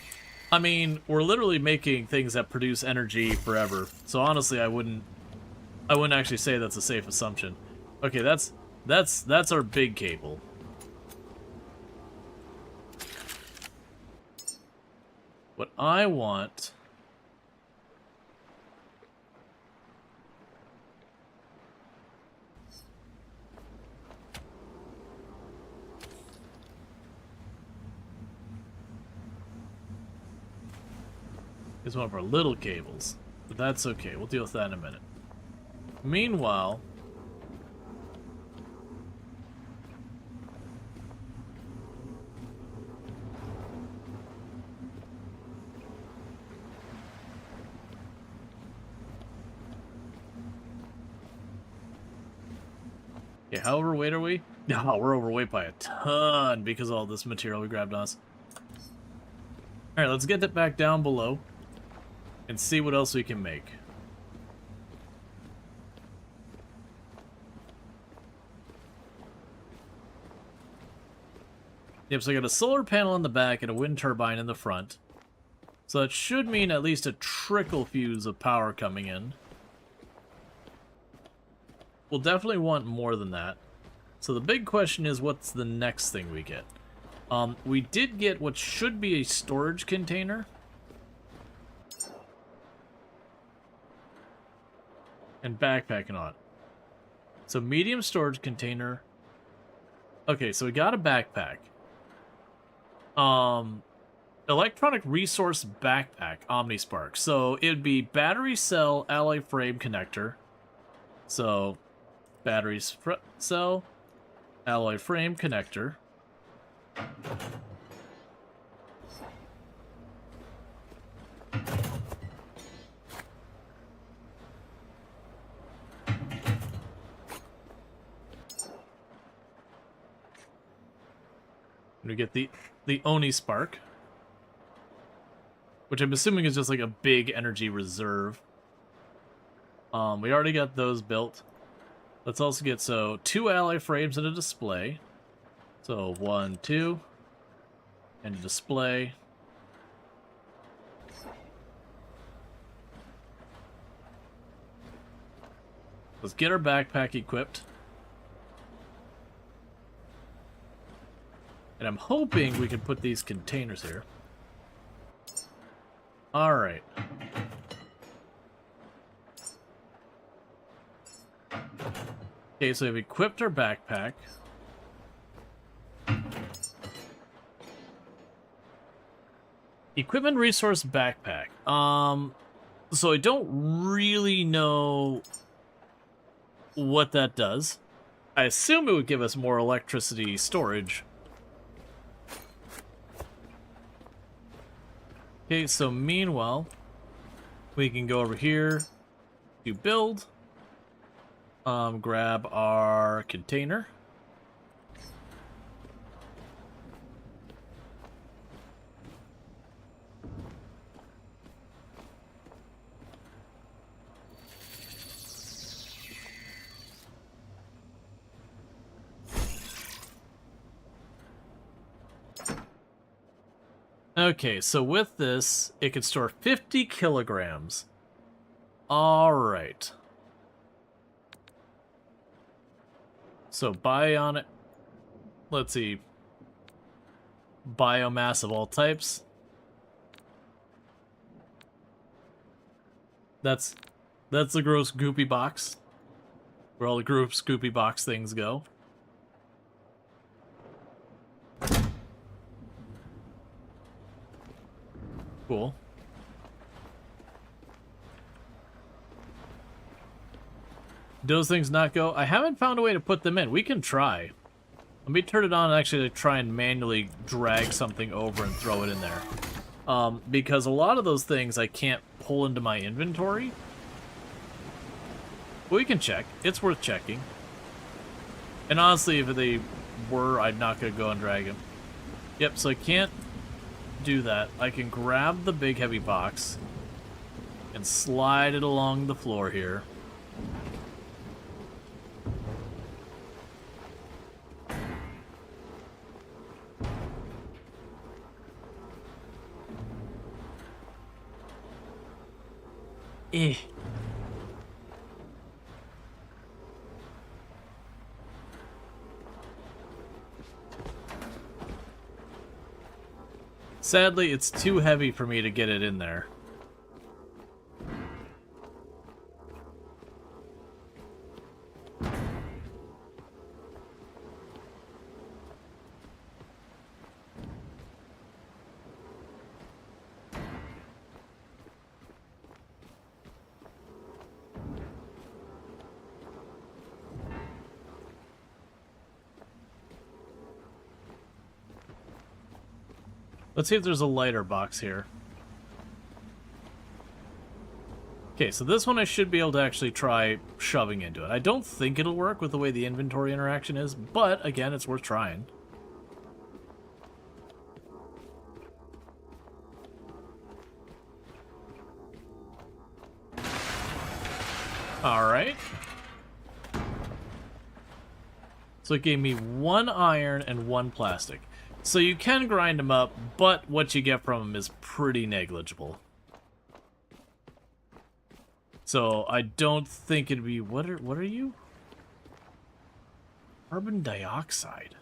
I mean, we're literally making things that produce energy forever. So honestly, I wouldn't actually say that's a safe assumption. Okay, that's our big cable. What I want is one of our little cables, but that's okay. We'll deal with that in a minute. Meanwhile, yeah, how overweight are we? No, we're overweight by a ton because of all this material we grabbed on us. Alright, let's get that back down below and see what else we can make. Yep, so I got a solar panel in the back and a wind turbine in the front. So that should mean at least a trickle fuse of power coming in. We'll definitely want more than that. So the big question is, what's the next thing we get? We did get what should be a storage container. And backpacking on. So medium storage container. Okay, so we got a backpack. Electronic resource backpack, OmniSpark. So it would be battery cell alloy frame connector. So batteries cell alloy frame connector. We get the OmniSpark, which I'm assuming is just like a big energy reserve. We already got those built. Let's also get, so 2 alloy frames and a display. So 1, 2, and a display. Let's get our backpack equipped. And I'm hoping we can put these containers here. Alright. Okay, so we've equipped our backpack. Equipment resource backpack. So I don't really know what that does. I assume it would give us more electricity storage. Okay, so meanwhile, we can go over here to build, grab our container. Okay, so with this, it can store 50 kilograms. Alright. So bionic... Let's see. Biomass of all types. That's the gross goopy box. Where all the gross goopy box things go. Cool. Do those things not go? I haven't found a way to put them in. We can try. Let me turn it on and actually try and manually drag something over and throw it in there. Because a lot of those things I can't pull into my inventory. We can check. It's worth checking. And honestly, if they were, I'm not going to go and drag them. Yep, so I can't do that, I can grab the big heavy box and slide it along the floor here. Eh. Sadly, it's too heavy for me to get it in there. Let's see if there's a lighter box here. Okay, so this one I should be able to actually try shoving into it. I don't think it'll work with the way the inventory interaction is, but again, it's worth trying. Alright. So it gave me 1 iron and 1 plastic. So you can grind them up, but what you get from them is pretty negligible. So I don't think it'd be... What are you? Carbon dioxide.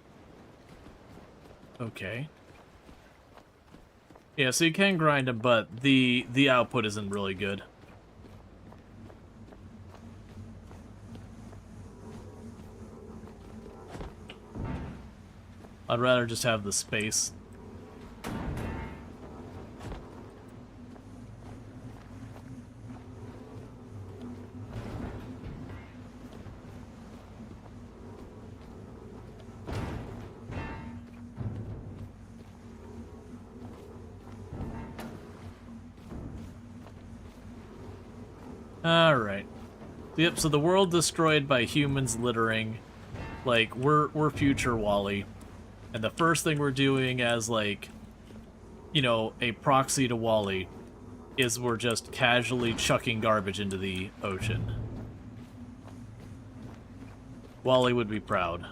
Okay. Yeah, so you can grind them, but the output isn't really good. I'd rather just have the space. Alright. Yep, so the world destroyed by humans littering. Like, we're future Wally. And the first thing we're doing as, like, you know, a proxy to Wally is we're just casually chucking garbage into the ocean. Wally would be proud.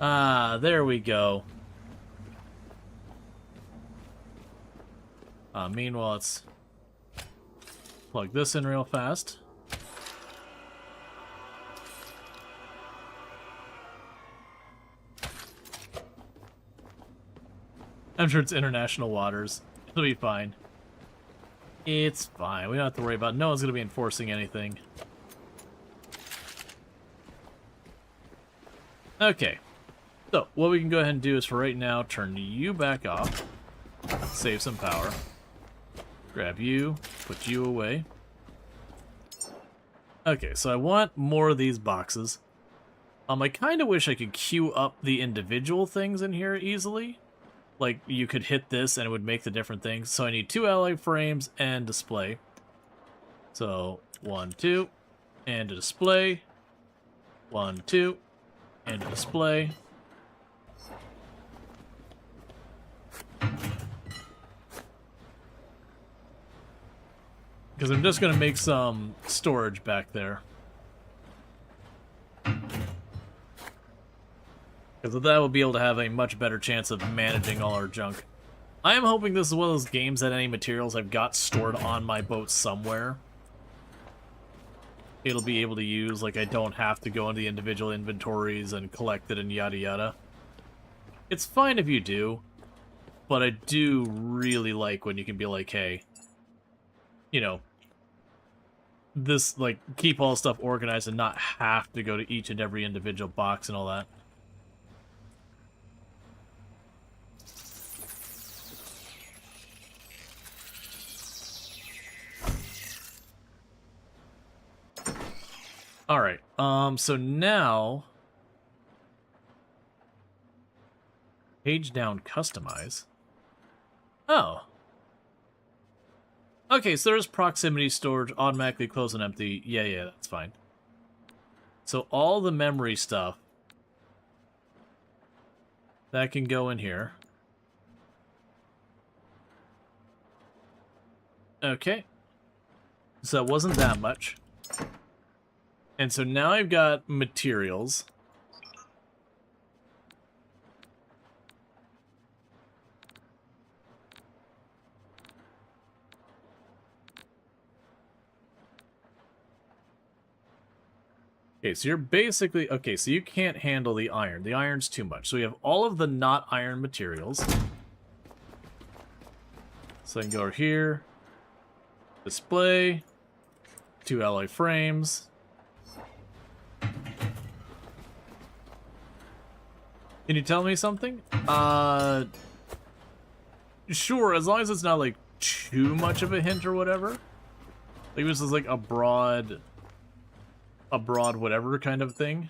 Ah, there we go. Meanwhile, let's plug this in real fast. I'm sure it's international waters. It'll be fine. It's fine. We don't have to worry about it. No one's going to be enforcing anything. Okay. So, what we can go ahead and do is for right now, turn you back off. Save some power. Grab you, put you away. Okay, so I want more of these boxes. I kind of wish I could queue up the individual things in here easily. Like, you could hit this and it would make the different things. So I need 2 ally frames and display. So, 1, 2, and a display. 1, 2, and a display. Because I'm just going to make some storage back there. Because with that, we'll be able to have a much better chance of managing all our junk. I am hoping this is one of those games that any materials I've got stored on my boat somewhere, it'll be able to use. Like, I don't have to go into the individual inventories and collect it and yada yada. It's fine if you do, but I do really like when you can be like, hey, you know, this, like, keep all stuff organized and not have to go to each and every individual box and all that. Alright, so now Page down, customize. Oh. Okay, so there's proximity storage, automatically close and empty. Yeah, that's fine. So all the memory stuff, that can go in here. Okay. So it wasn't that much. And so now I've got materials. Okay, so you're basically... Okay, so you can't handle the iron. The iron's too much. So we have all of the not iron materials. So I can go over here. Display. 2 alloy frames. Can you tell me something? Sure, as long as it's not, like, too much of a hint or whatever. Like, this is, like, a broad whatever kind of thing.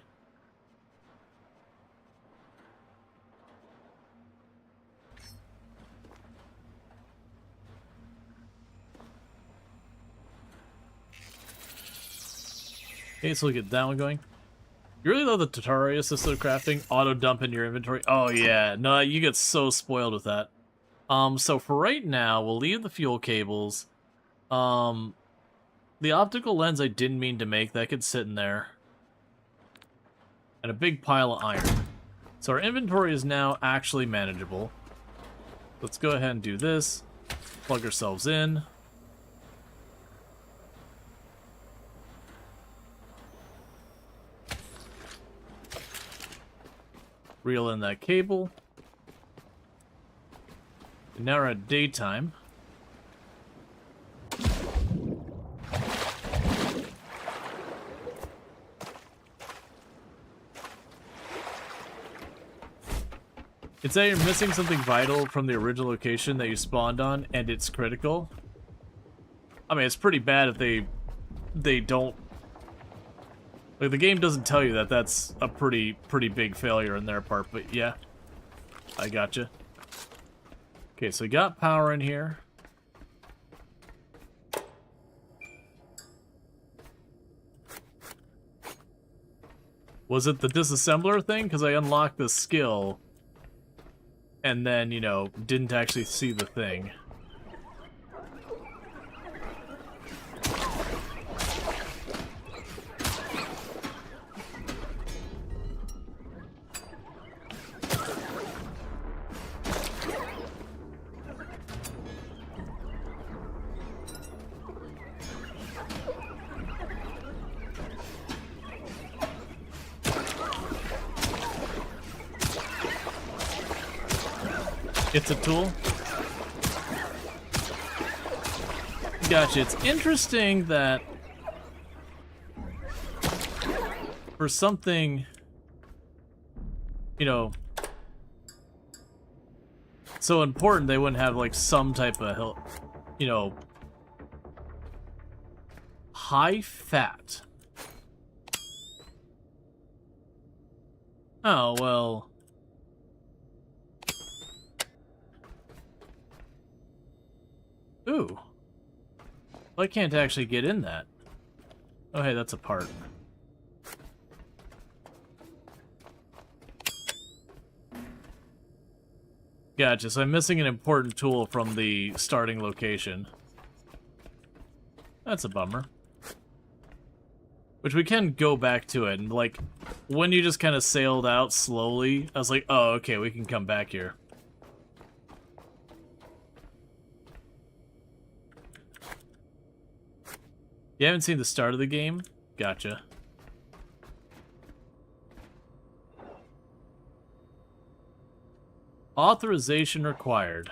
Okay, so we'll get that one going. You really love the Tatari assisted crafting? Auto dump in your inventory? Oh yeah, no, you get so spoiled with that. So for right now, we'll leave the fuel cables. The optical lens I didn't mean to make, that could sit in there. And a big pile of iron. So our inventory is now actually manageable. Let's go ahead and do this. Plug ourselves in. Reel in that cable. And now we're at daytime. It's that you're missing something vital from the original location that you spawned on, and it's critical. I mean, it's pretty bad if they don't... Like, the game doesn't tell you that that's a pretty big failure on their part, but yeah. I gotcha. Okay, so we got power in here. Was it the disassembler thing? Because I unlocked the skill... and then, you know, didn't actually see the thing. It's a tool. Gotcha. It's interesting that for something, you know, so important, they wouldn't have like some type of, you know, high fat. Oh, well. Ooh. Well, I can't actually get in that. Oh, hey, that's a part. Gotcha, so I'm missing an important tool from the starting location. That's a bummer. Which we can go back to it, and like, when you just kind of sailed out slowly, I was like, oh, okay, we can come back here. You haven't seen the start of the game? Gotcha. Authorization required.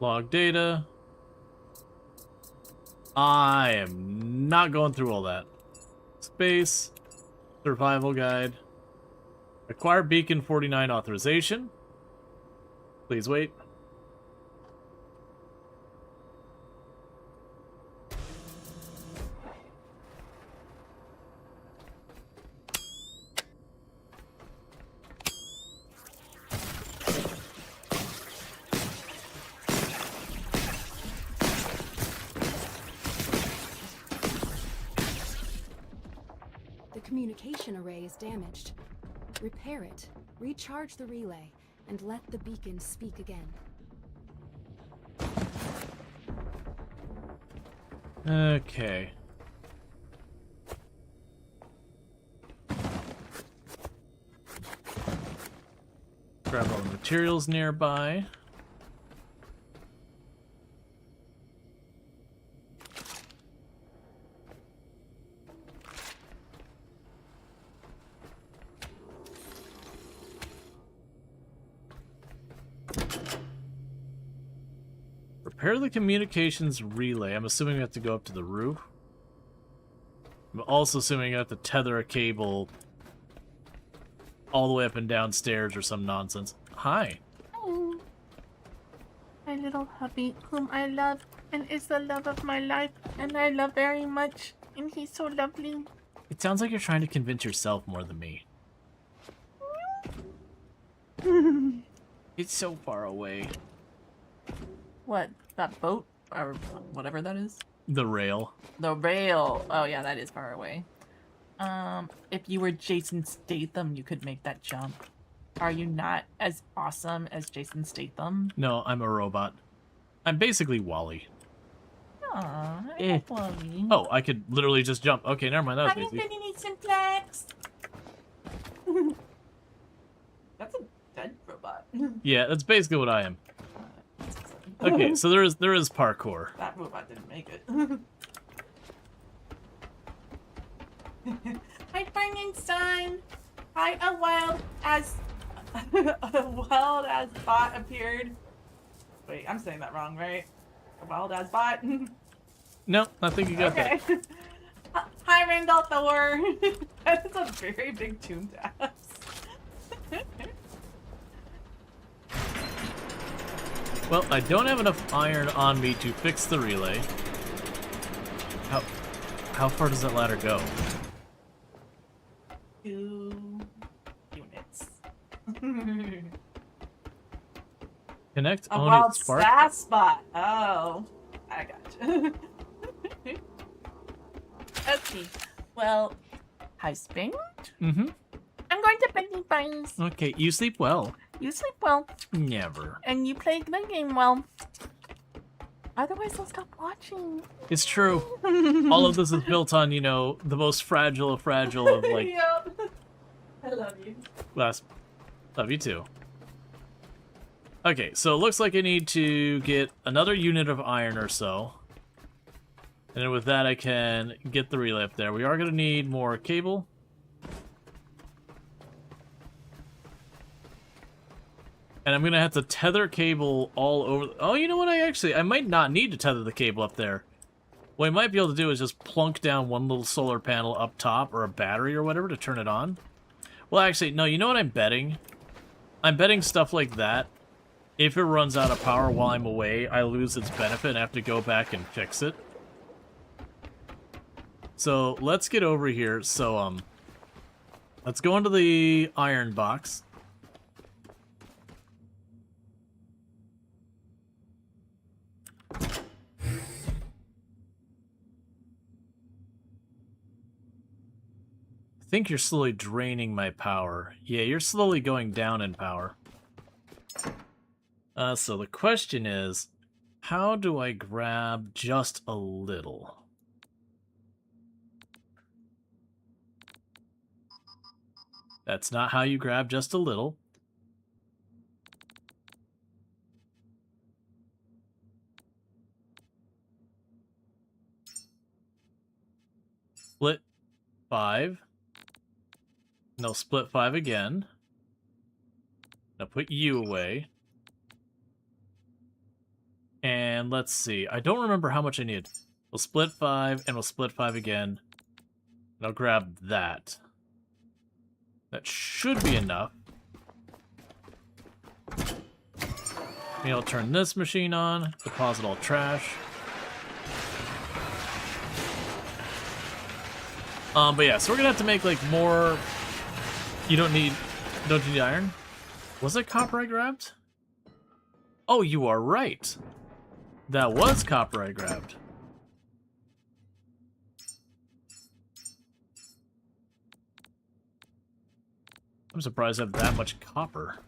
Log data. I am not going through all that. Space. Survival guide. Acquire beacon 49 authorization. Please wait. The communication array is damaged. Repair it, recharge the relay, and let the beacon speak again. Okay. Grab all the materials nearby. Repair the communications relay. I'm assuming we have to go up to the roof. I'm also assuming I have to tether a cable all the way up and downstairs or some nonsense. Hi. Oh, my little hubby, whom I love, and is the love of my life, and I love very much, and he's so lovely. It sounds like you're trying to convince yourself more than me. It's so far away. What, that boat? Or whatever that is? The rail. The rail. Oh yeah, that is far away. If you were Jason Statham, you could make that jump. Are you not as awesome as Jason Statham? No, I'm a robot. I'm basically Wally. Aw, I Eh. love Wally. Oh, I could literally just jump. Okay, never mind. That was Honey, easy. Penny needs some flex. That's a dead robot. Yeah, that's basically what I am. Okay, so there is parkour. That robot didn't make it. Hi, Frankenstein. Hi, a wild as bot appeared. Wait, I'm saying that wrong, right? A wild as bot. No, I think you got Okay. Hi, Randall Thor. That is a very big tomb task. Well, I don't have enough iron on me to fix the relay. How far does that ladder go? 2 units. Connect A on wild its spark. sass spot. Oh, I gotcha. Okay. Well, hi, Spring. Mm-hmm. I'm going to bed, you guys. Okay, you sleep well. You sleep well, Never. and you play the game well. Otherwise, I'll stop watching. It's true. All of this is built on, you know, the most fragile of like Yep. I love you. last. Love you too. Okay, so it looks like I need to get another unit of iron or so. And then with that, I can get the relay up there. We are going to need more cable. And I'm going to have to tether cable all over. Oh, you know what? I might not need to tether the cable up there. What I might be able to do is just plunk down one little solar panel up top or a battery or whatever to turn it on. Well, actually, no, you know what I'm betting? I'm betting stuff like that. If it runs out of power while I'm away, I lose its benefit and have to go back and fix it. So let's get over here. So, let's go into the iron box. I think you're slowly draining my power. Yeah, you're slowly going down in power. So the question is, how do I grab just a little? That's not how you grab just a little. Split 5. No, split 5 again. Now put you away. And let's see. I don't remember how much I need. We'll split 5, and we'll split 5 again. And I'll grab that. That should be enough. Maybe I'll turn this machine on, deposit all trash. But yeah, so we're gonna have to make like more. Don't you need iron? Was it copper I grabbed? Oh, you are right. That was copper I grabbed. I'm surprised I have that much copper.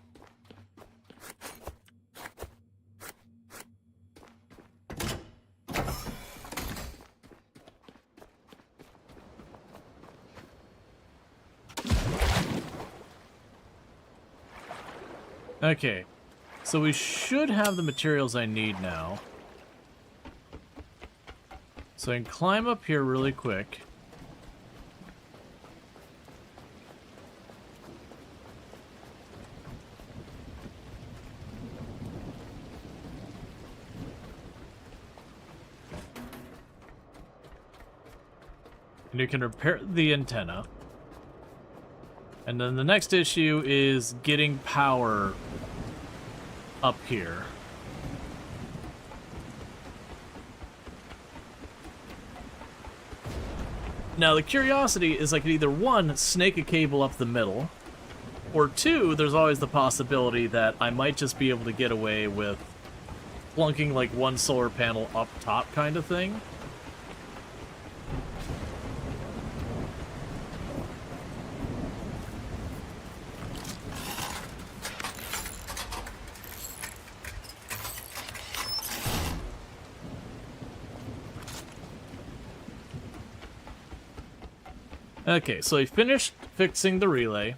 Okay, so we should have the materials I need now. So I can climb up here really quick. And you can repair the antenna. And then the next issue is getting power up here. Now the curiosity is I could either one, snake a cable up the middle, or two, there's always the possibility that I might just be able to get away with plunking like one solar panel up top kind of thing. Okay, so we finished fixing the relay,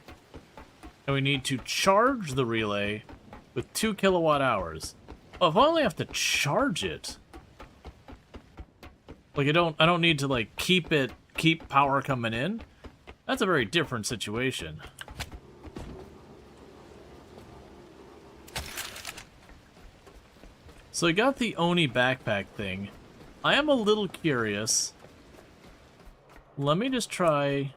and we need to charge the relay with 2 kilowatt hours. Oh, if I only have to charge it, like I don't need to like keep power coming in. That's a very different situation. So I got the Oni backpack thing. I am a little curious. Let me just try.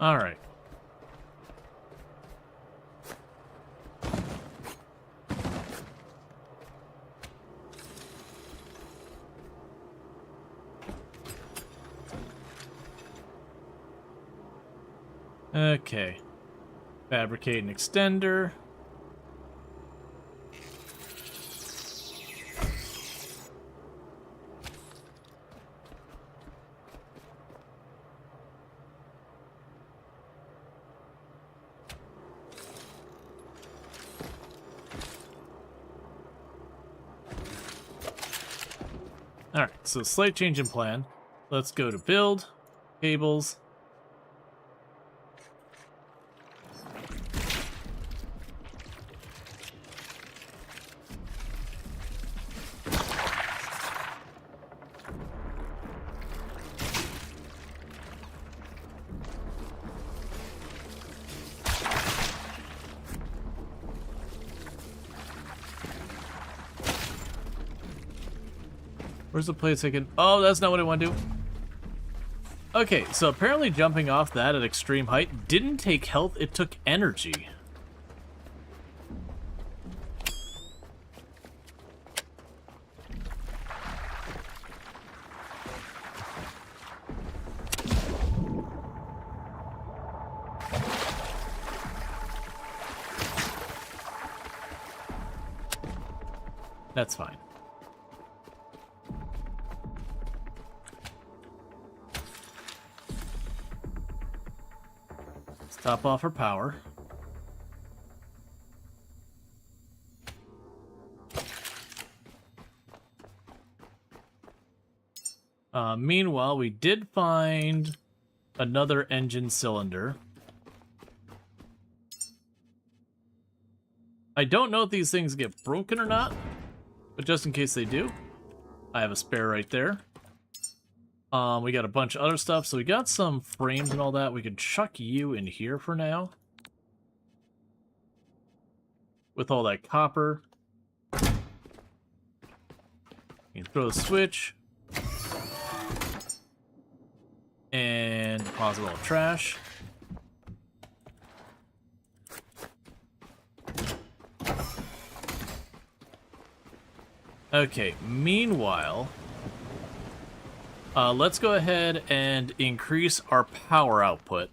All right. Okay. Fabricate an extender. Alright, so slight change in plan. Let's go to build, cables. Where's the place I can... Oh, that's not what I want to do. Okay, so apparently jumping off that at extreme height didn't take health, it took energy. That's fine. Top off her power. Meanwhile, we did find another engine cylinder. I don't know if these things get broken or not, but just in case they do, I have a spare right there. We got a bunch of other stuff, so we got some frames and all that. We could chuck you in here for now. With all that copper. You can throw the switch. And deposit all the trash. Okay, meanwhile, let's go ahead and increase our power output.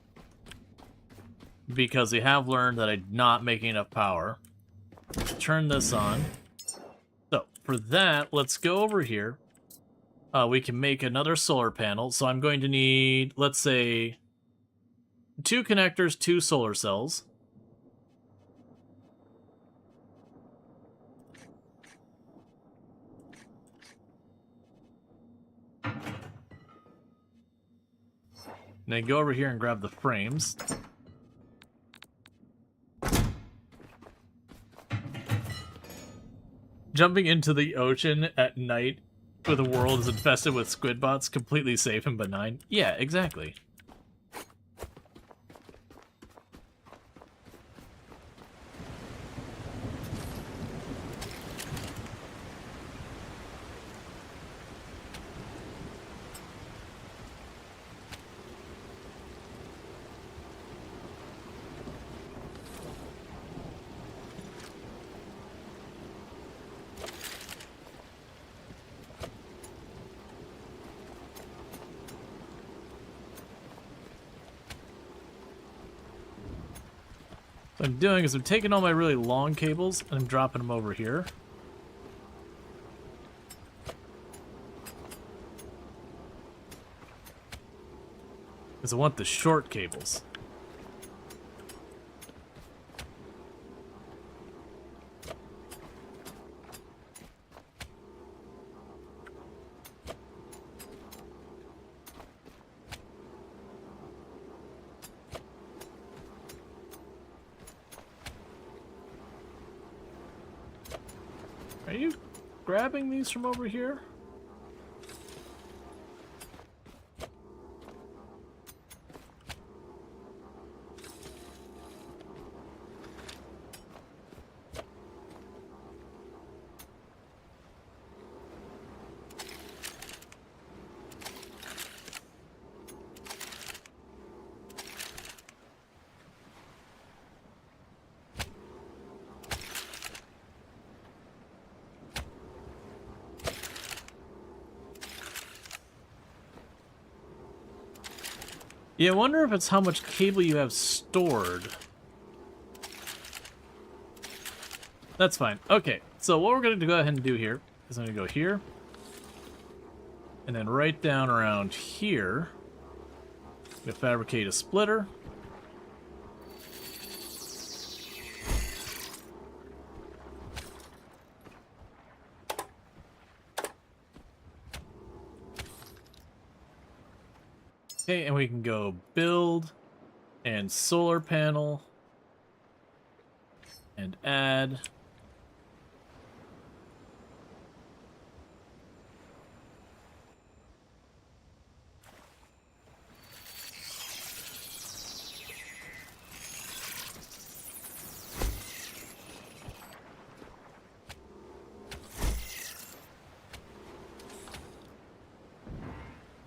Because we have learned that I'm not making enough power. Turn this on. So, for that, let's go over here. We can make another solar panel. So I'm going to need, let's say, 2 connectors, 2 solar cells. Then go over here and grab the frames. Jumping into the ocean at night where the world is infested with squid bots, completely safe and benign. Yeah, exactly. What I'm doing is I'm taking all my really long cables and I'm dropping them over here. Because I want the short cables. Are you grabbing these from over here? Yeah, I wonder if it's how much cable you have stored. That's fine. Okay, so what we're going to go ahead and do here is I'm going to go here. And then right down around here. I'm going to fabricate a splitter. Okay, and we can go build and solar panel and add.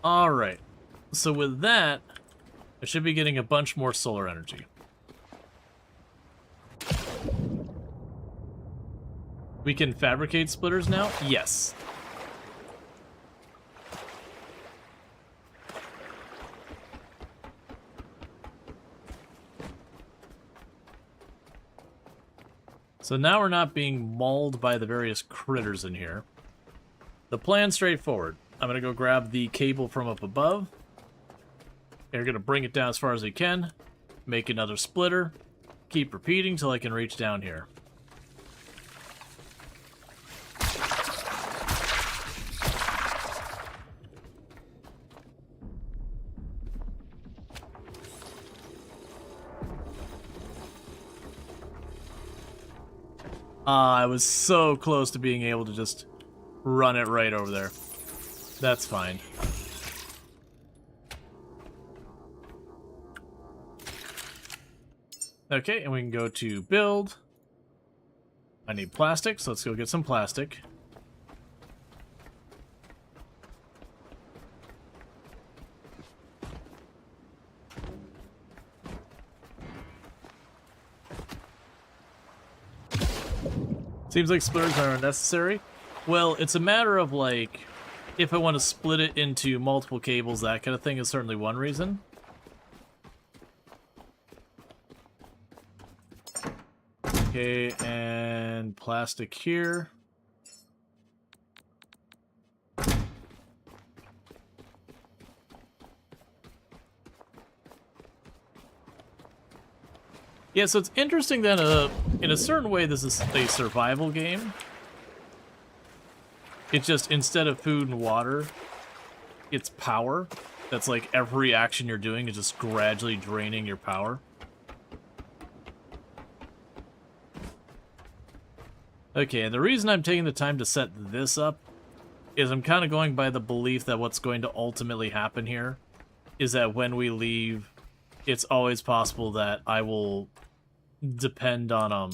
All right. So with that, I should be getting a bunch more solar energy. We can fabricate splitters now? Yes. So now we're not being mauled by the various critters in here. The plan's straightforward. I'm going to go grab the cable from up above. You're going to bring it down as far as we can, make another splitter, keep repeating till I can reach down here. I was so close to being able to just run it right over there. That's fine. Okay, and we can go to build. I need plastic, so let's go get some plastic. Seems like splitters are unnecessary. Well, it's a matter of, like, if I want to split it into multiple cables, that kind of thing is certainly one reason. Okay, and plastic here. Yeah, so it's interesting that in a certain way this is a survival game. It's just, instead of food and water, it's power. That's like every action you're doing is just gradually draining your power. Okay, and the reason I'm taking the time to set this up is I'm kind of going by the belief that what's going to ultimately happen here is that when we leave, it's always possible that I will depend on,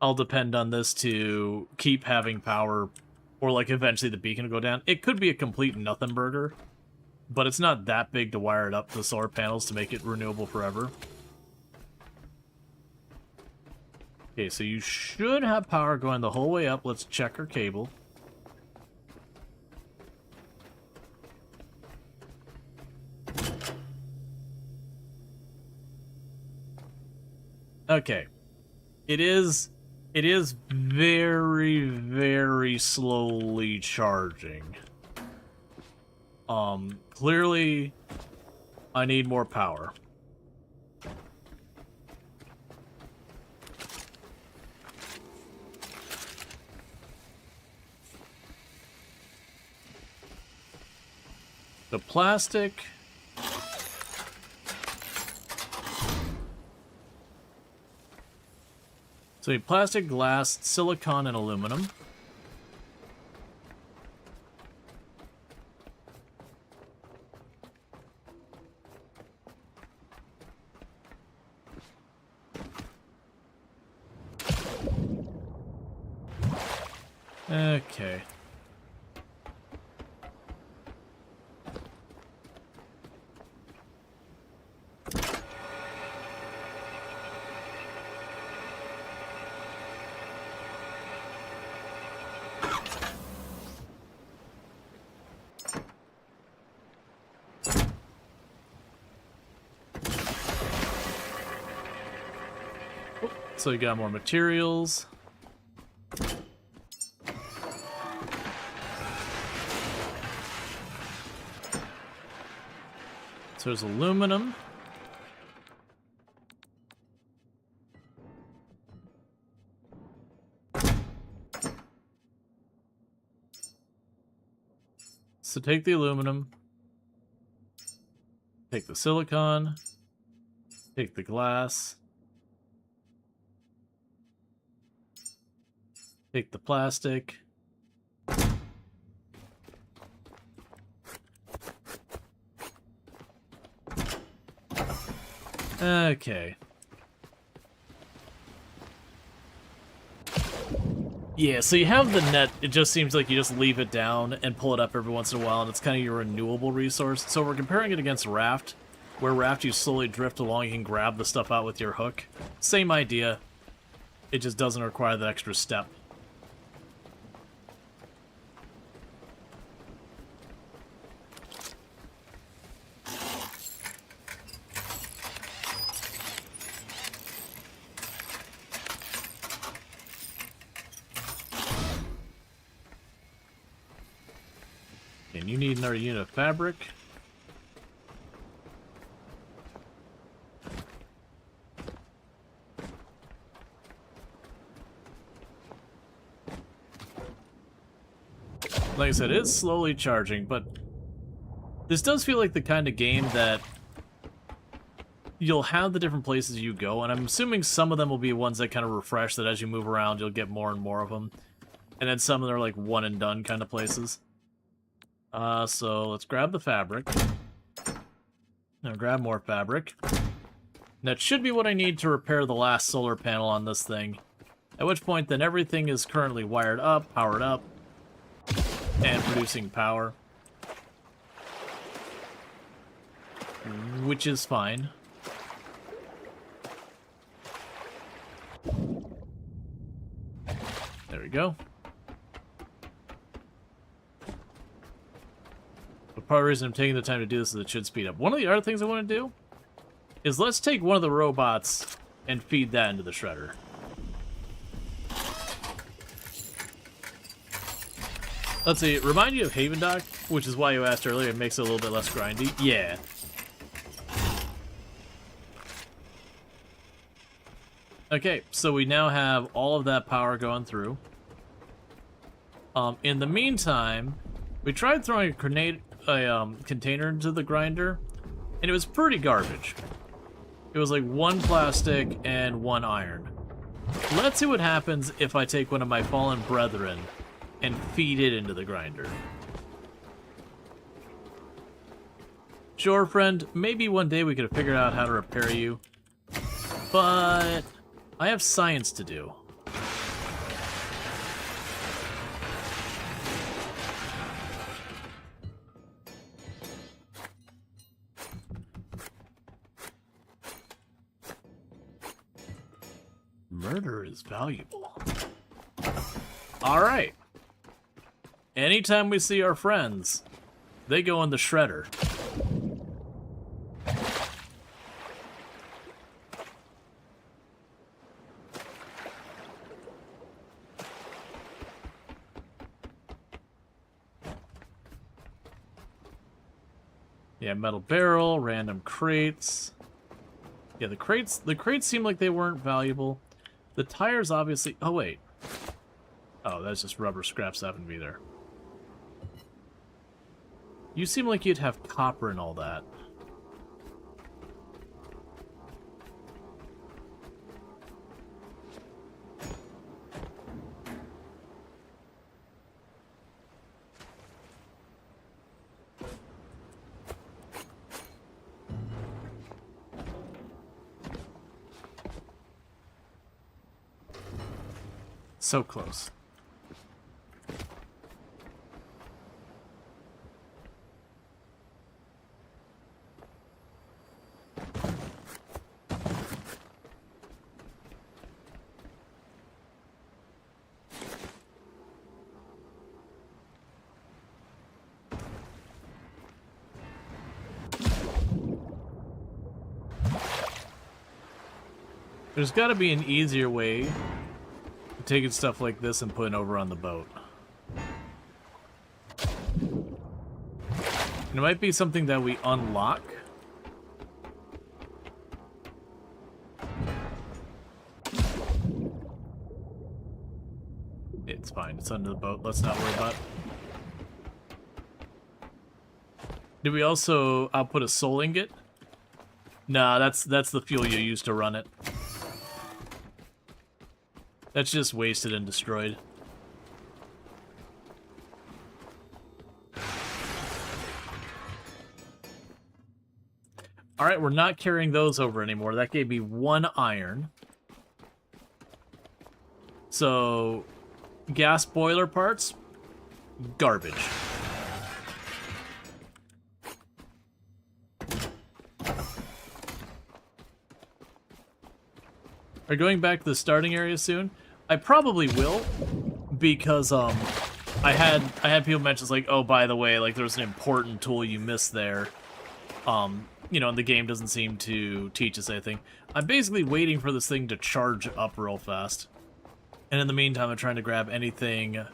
I'll depend on this to keep having power, or like eventually the beacon will go down. It could be a complete nothing burger, but it's not that big to wire it up to the solar panels to make it renewable forever. Okay, so you should have power going the whole way up. Let's check our cable. Okay. It is very, very slowly charging. Clearly I need more power. The plastic. So plastic, glass, silicon, and aluminum. Okay. So you got more materials. So there's aluminum. So take the aluminum. Take the silicon. Take the glass. Take the plastic. Okay. Yeah, so you have the net. It just seems like you just leave it down and pull it up every once in a while, and it's kind of your renewable resource. So we're comparing it against Raft, where Raft you slowly drift along, you can grab the stuff out with your hook. Same idea. It just doesn't require that extra step. And you need another unit of fabric. Like I said, it's slowly charging, but this does feel like the kind of game that you'll have the different places you go, and I'm assuming some of them will be ones that kind of refresh, that as you move around, you'll get more and more of them. And then some of them are like one and done kind of places. So let's grab the fabric. Now grab more fabric. That should be what I need to repair the last solar panel on this thing. At which point, then everything is currently wired up, powered up, and producing power. Which is fine. There we go. But part of the reason I'm taking the time to do this is it should speed up. One of the other things I want to do is let's take one of the robots and feed that into the shredder. Let's see, remind you of Haven Dock, which is why you asked earlier, it makes it a little bit less grindy. Yeah. Okay, so we now have all of that power going through. In the meantime, we tried throwing a container into the grinder, and it was pretty garbage. It was like 1 plastic and 1 iron. Let's see what happens if I take one of my fallen brethren and feed it into the grinder. Sure, friend, maybe one day we could have figured out how to repair you, but I have science to do. Murder is valuable. Alright. Anytime we see our friends, they go in the shredder. Yeah, metal barrel, random crates. Yeah, the crates seem like they weren't valuable. The tires obviously... Oh, wait. Oh, that's just rubber scraps happened to be there. You seem like you'd have copper and all that. So close. There's got to be an easier way to taking stuff like this and putting over on the boat. And it might be something that we unlock. It's fine. It's under the boat. Let's not worry about it. Did we also output a soul ingot? Nah, that's the fuel you use to run it. That's just wasted and destroyed. Alright, we're not carrying those over anymore. That gave me 1 iron. So, gas boiler parts, garbage. Are you going back to the starting area soon? I probably will, because I had people mention like, oh, by the way, like there's an important tool you missed there. You know, and the game doesn't seem to teach us anything. I'm basically waiting for this thing to charge up real fast. And in the meantime, I'm trying to grab anything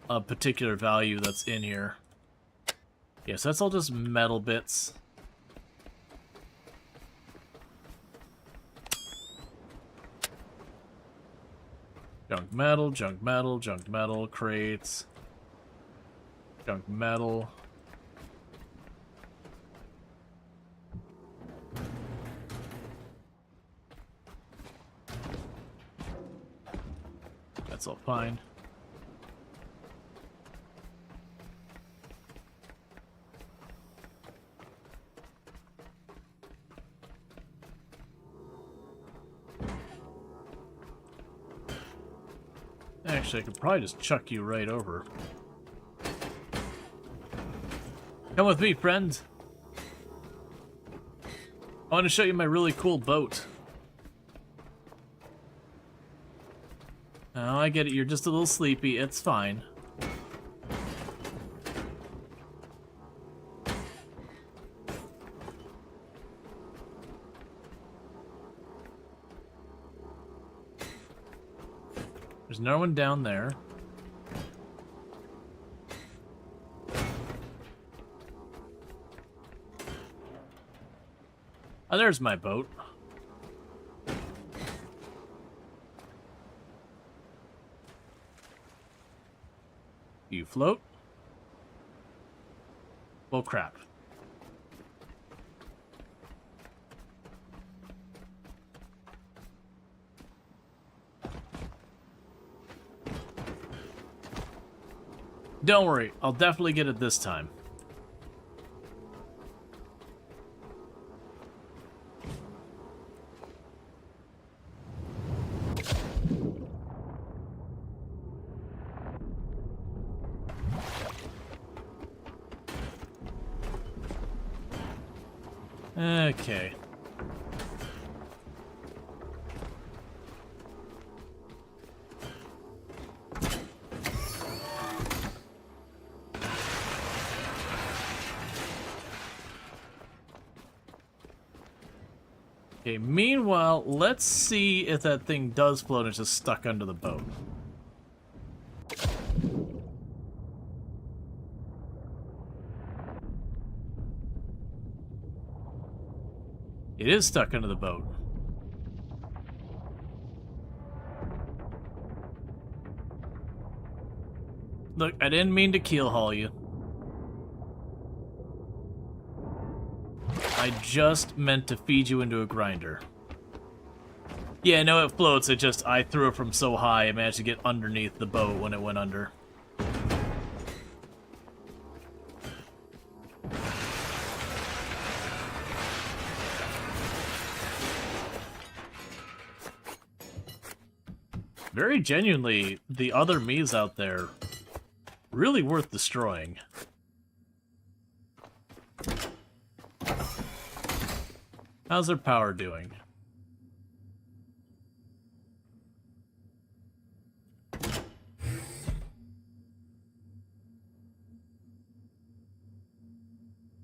of particular value that's in here. Yes, that's all just metal bits. Junk metal, junk metal, junk metal, crates. Junk metal. That's all fine. Actually, I could probably just chuck you right over. Come with me, friend. I want to show you my really cool boat. Oh, I get it. You're just a little sleepy. It's fine. There's no one down there. Oh, there's my boat. You float? Well, crap. Don't worry, I'll definitely get it this time. Okay. Okay, meanwhile, let's see if that thing does float and it's just stuck under the boat. It is stuck under the boat. Look, I didn't mean to keel haul you. I just meant to feed you into a grinder. Yeah, no, it floats. It just, I threw it from so high, I managed to get underneath the boat when it went under. Very genuinely, the other Mii's out there, really worth destroying. How's their power doing?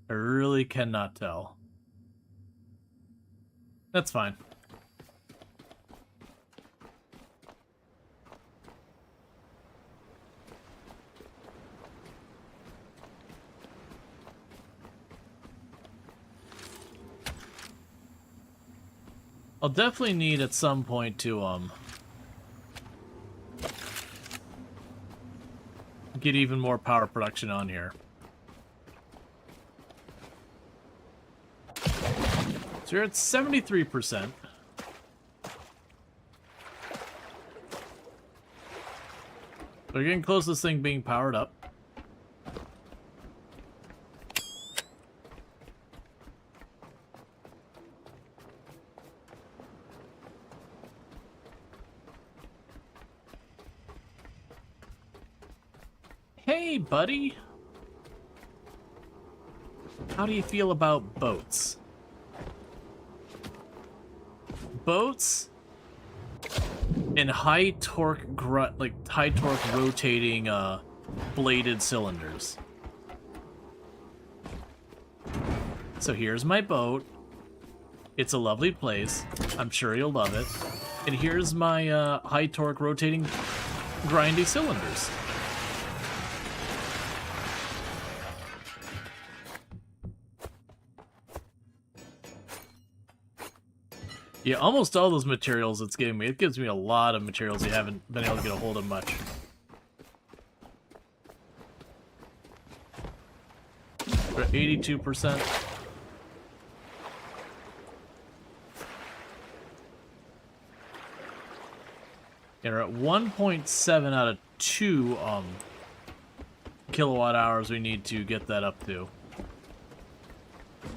I really cannot tell. That's fine. I'll definitely need at some point to get even more power production on here. So you're at 73%. We're getting close to this thing being powered up. Hey, buddy. How do you feel about boats? Boats and high torque rotating bladed cylinders. So here's my boat. It's a lovely place. I'm sure you'll love it. And here's my high torque rotating grindy cylinders. Yeah, almost all those materials it's giving me. It gives me a lot of materials you haven't been able to get a hold of much. We're at 82%. Yeah, we're at 1.7 out of 2 kilowatt hours we need to get that up to.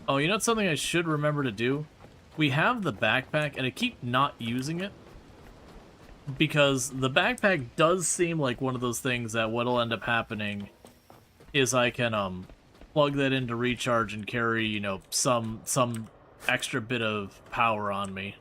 Oh, you know what's something I should remember to do? We have the backpack, and I keep not using it. because the backpack does seem like one of those things that what'll end up happening is I can plug that into recharge and carry, you know, some extra bit of power on me.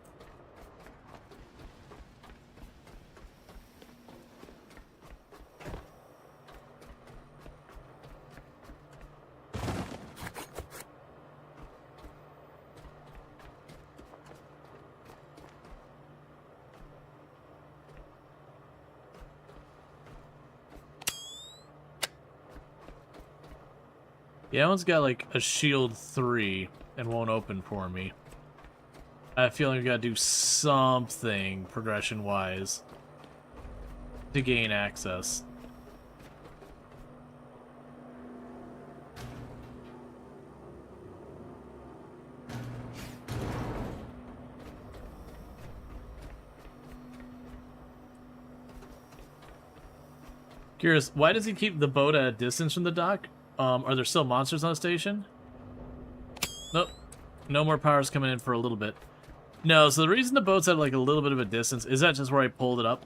Yeah, that one's got like a shield 3 and won't open for me. I have a feeling we gotta do something progression-wise to gain access. Curious, why does he keep the boat at a distance from the dock? Are there still monsters on the station? Nope. No more power's coming in for a little bit. No, so the reason the boat's at like a little bit of a distance is that just where I pulled it up.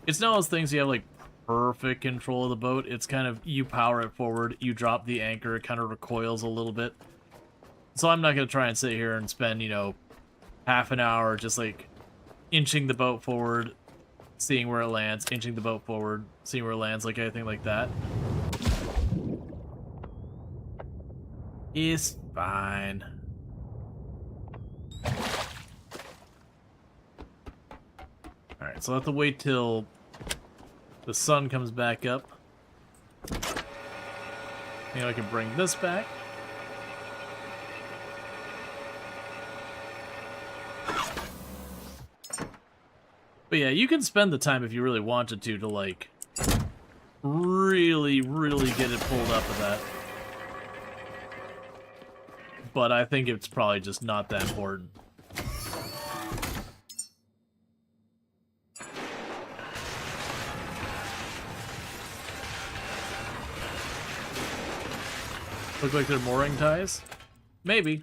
It's not those things you have like perfect control of the boat. It's kind of you power it forward, you drop the anchor, it kind of recoils a little bit. So I'm not going to try and sit here and spend, you know, half an hour just like inching the boat forward, seeing where it lands, inching the boat forward, seeing where it lands, like anything like that. It's fine. Alright, so I'll have to wait till the sun comes back up. Maybe I can bring this back. But yeah, you can spend the time if you really wanted to like really get it pulled up with that. But I think it's probably just not that important. Look like they're mooring ties? Maybe.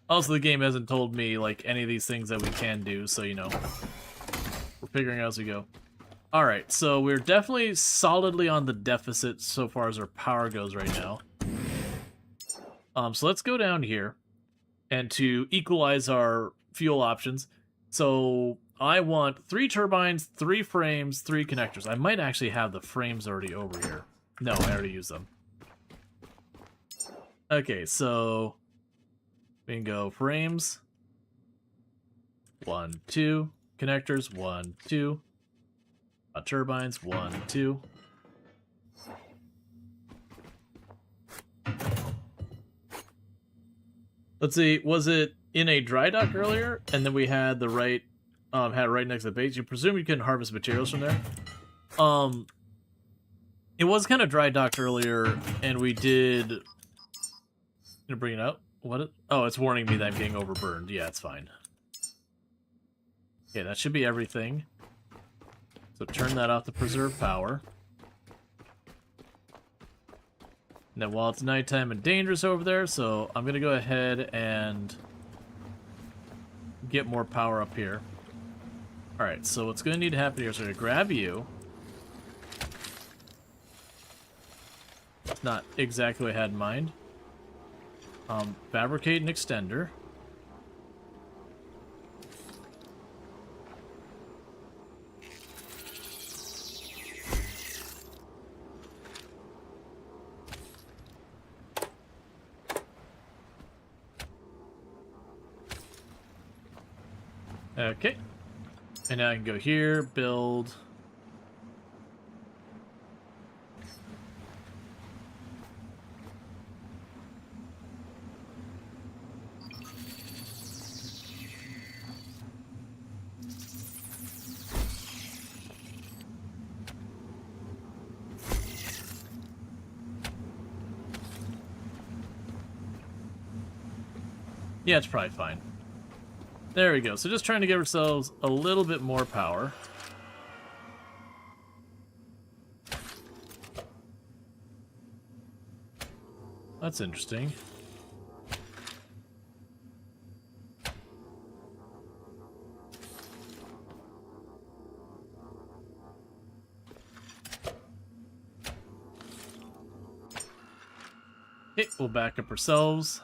Also, the game hasn't told me, like, any of these things that we can do, so, you know. We're figuring out as we go. Alright, so we're definitely solidly on the deficit so far as our power goes right now. So let's go down here, and to equalize our fuel options, so I want 3 turbines, 3 frames, 3 connectors. I might actually have the frames already over here. No, I already used them. Okay, so we can go frames, 1, 2, connectors, 1, 2, turbines, 1, 2. Let's see, was it in a dry dock earlier, and then we had the right, had it right next to the base? You presume you can harvest materials from there? It was kind of dry docked earlier, and we did... Gonna bring it out? What? Oh, it's warning me that I'm getting overburned. Yeah, it's fine. Okay, that should be everything. So turn that off to preserve power. And then while it's nighttime and dangerous over there, so I'm gonna go ahead and get more power up here. Alright, so what's gonna need to happen here is we're gonna grab you. It's not exactly what I had in mind. Fabricate an extender. Okay. And now I can go here, build. Yeah, it's probably fine. There we go. So just trying to give ourselves a little bit more power. That's interesting. Okay, we'll back up ourselves.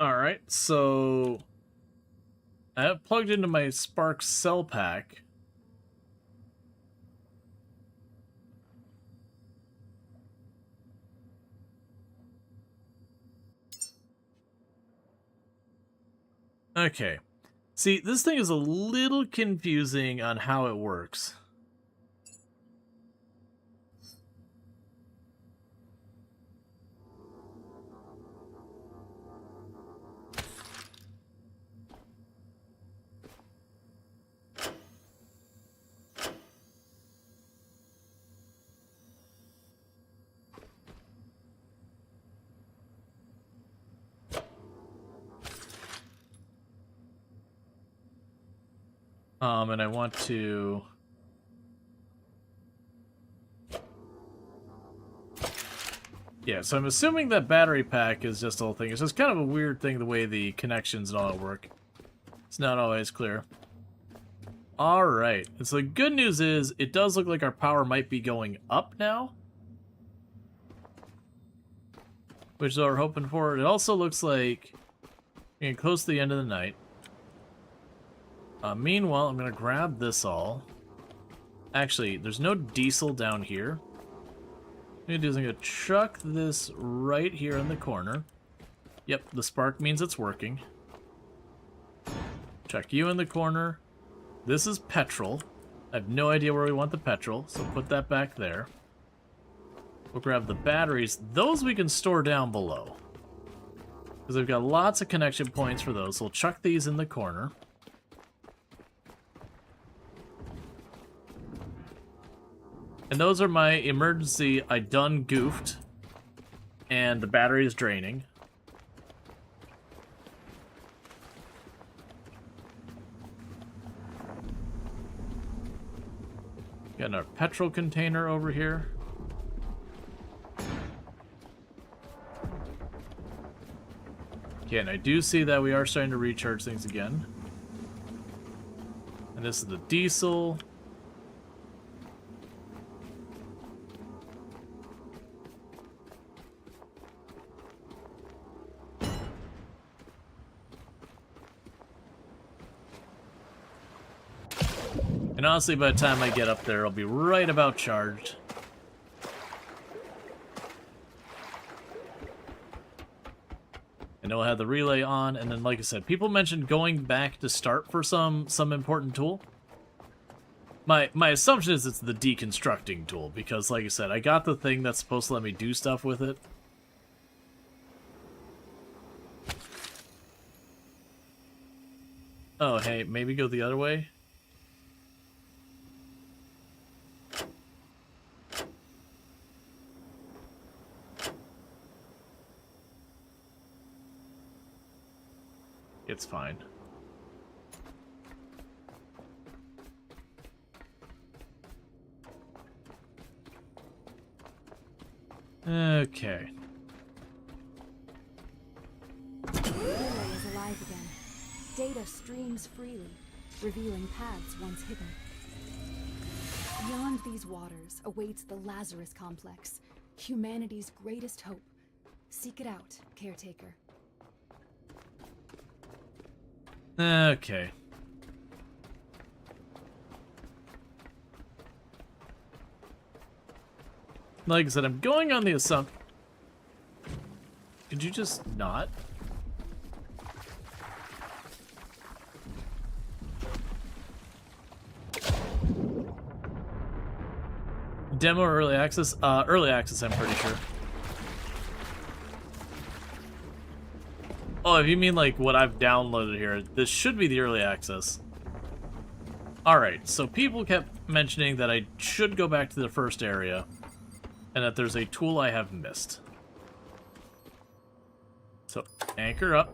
Alright, so I have plugged into my Spark cell pack. Okay. See, this thing is a little confusing on how it works. And I want to... Yeah, so I'm assuming that battery pack is just the whole thing. It's just kind of a weird thing the way the connections and all that work. It's not always clear. Alright, and so the good news is it does look like our power might be going up now. Which is what we're hoping for. It also looks like we're getting close to the end of the night. Meanwhile, I'm going to grab this all. Actually, there's no diesel down here. What I'm going to do is I'm going to chuck this right here in the corner. Yep, the spark means it's working. Chuck you in the corner. This is petrol. I have no idea where we want the petrol, so put that back there. We'll grab the batteries. Those we can store down below, because I've got lots of connection points for those. So we'll chuck these in the corner. And those are my emergency, I done goofed, and the battery is draining. Got our petrol container over here. Okay, and I do see that we are starting to recharge things again. And this is the diesel. And honestly, by the time I get up there, I'll be right about charged. And it'll have the relay on, and then, like I said, people mentioned going back to start for some important tool. My assumption is it's the deconstructing tool, because, like I said, I got the thing that's supposed to let me do stuff with it. Oh, hey, maybe go the other way? It's fine. Okay. The relay is alive again. Data streams freely, revealing paths once hidden. Beyond these waters awaits the Lazarus Complex, humanity's greatest hope. Seek it out, Caretaker. Okay. Like I said, I'm going on the assumption... Could you just not? Demo or early access? Early access, I'm pretty sure. Oh, if you mean like what I've downloaded here, this should be the early access. Alright, so people kept mentioning that I should go back to the first area, and that there's a tool I have missed. So, anchor up.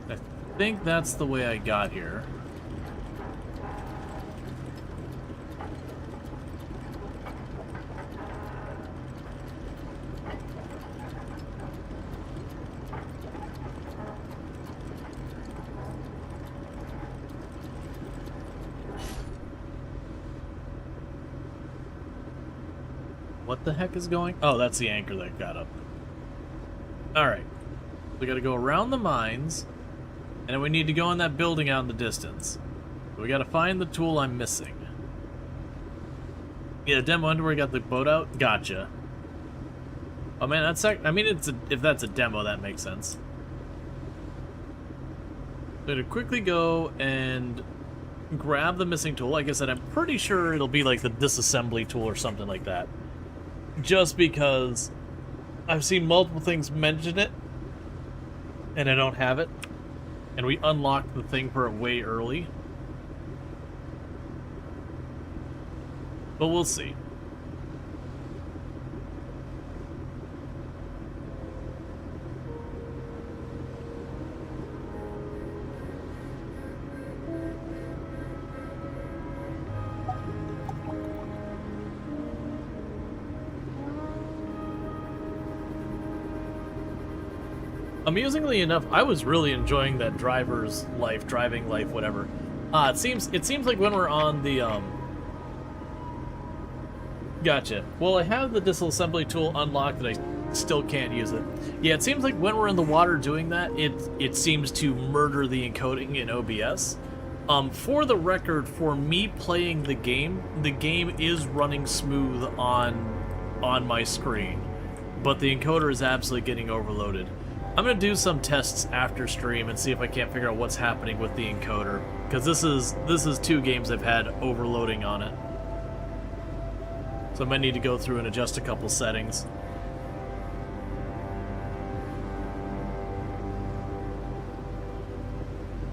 I think that's the way I got here. What the heck is going? Oh, that's the anchor that got up. Alright. We gotta go around the mines, and then we need to go in that building out in the distance. So we gotta find the tool I'm missing. Yeah, demo under where we got the boat out? Gotcha. Oh man, that's I mean, if that's a demo, that makes sense. So to quickly go and grab the missing tool. Like I said, I'm pretty sure it'll be like the disassembly tool or something like that. Just because I've seen multiple things mention it, and I don't have it, and we unlocked the thing for it way early. But we'll see. Amusingly enough, I was really enjoying that driver's life, driving life, whatever. It seems like when we're on the Gotcha. Well, I have the disassembly tool unlocked, and I still can't use it. Yeah, it seems like when we're in the water doing that, it seems to murder the encoding in OBS. For the record, for me playing the game is running smooth on my screen, but the encoder is absolutely getting overloaded. I'm gonna do some tests after stream and see if I can't figure out what's happening with the encoder, because this is 2 games I've had overloading on it. So I might need to go through and adjust a couple settings.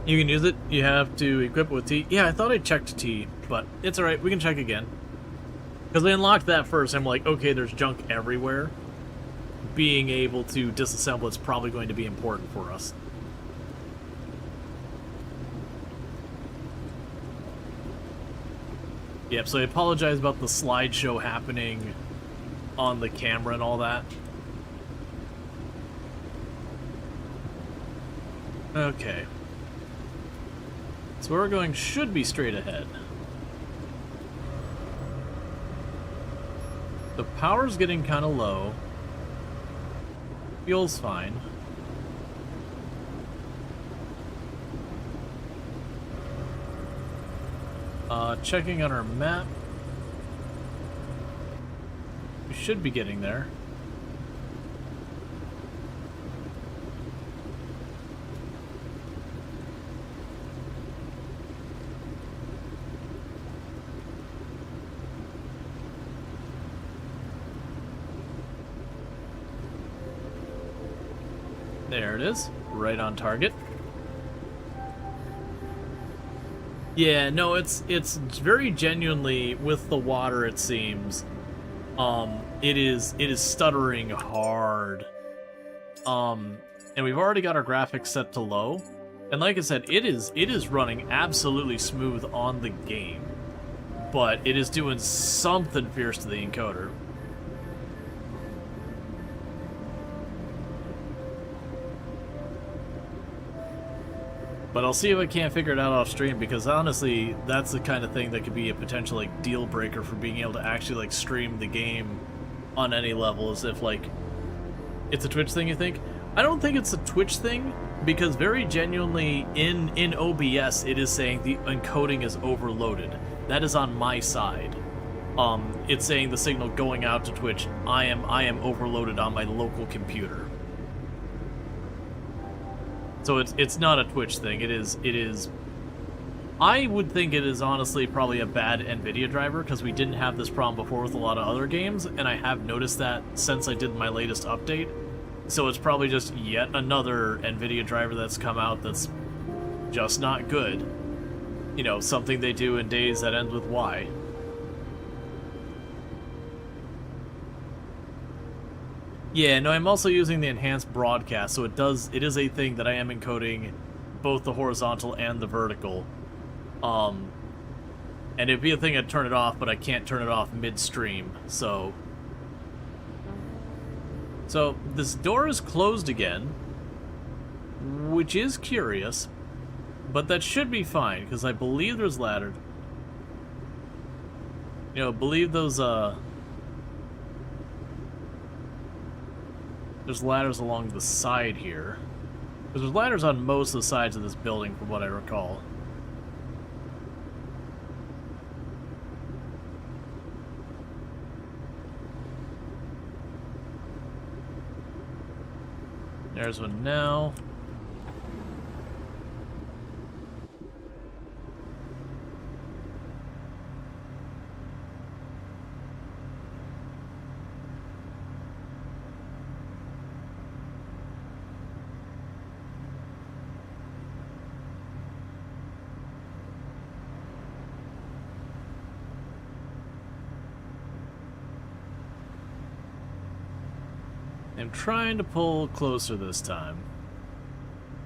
You can use it. You have to equip it with T. Yeah, I thought I checked T, but it's alright. We can check again. Because I unlocked that first. I'm like, okay, there's junk everywhere. Being able to disassemble is probably going to be important for us. Yep, so I apologize about the slideshow happening on the camera and all that. Okay. So where we're going should be straight ahead. The power's getting kind of low. Fuel's fine. Checking on our map. We should be getting there. There it is, right on target. Yeah, no, it's very genuinely with the water, it seems. It is stuttering hard. And we've already got our graphics set to low. And like I said, it is running absolutely smooth on the game. But it is doing something fierce to the encoder. But I'll see if I can't figure it out off stream, because honestly, that's the kind of thing that could be a potential like deal breaker for being able to actually like stream the game on any level. Is if like it's a Twitch thing, you think? I don't think it's a Twitch thing, because very genuinely in OBS it is saying the encoding is overloaded. That is on my side. It's saying the signal going out to Twitch, I am overloaded on my local computer. So it's not a Twitch thing. It is I would think it is honestly probably a bad NVIDIA driver, because we didn't have this problem before with a lot of other games, and I have noticed that since I did my latest update. So it's probably just yet another NVIDIA driver that's come out that's just not good. You know, something they do in days that end with Y. Yeah, no, I'm also using the enhanced broadcast, so it is a thing that I am encoding both the horizontal and the vertical. And it'd be a thing I'd turn it off, but I can't turn it off midstream, so... So, this door is closed again, which is curious, but that should be fine, because I believe there's ladder. You know, believe those, there's ladders along the side here. Because there's ladders on most of the sides of this building, from what I recall. There's one now. I'm trying to pull closer this time.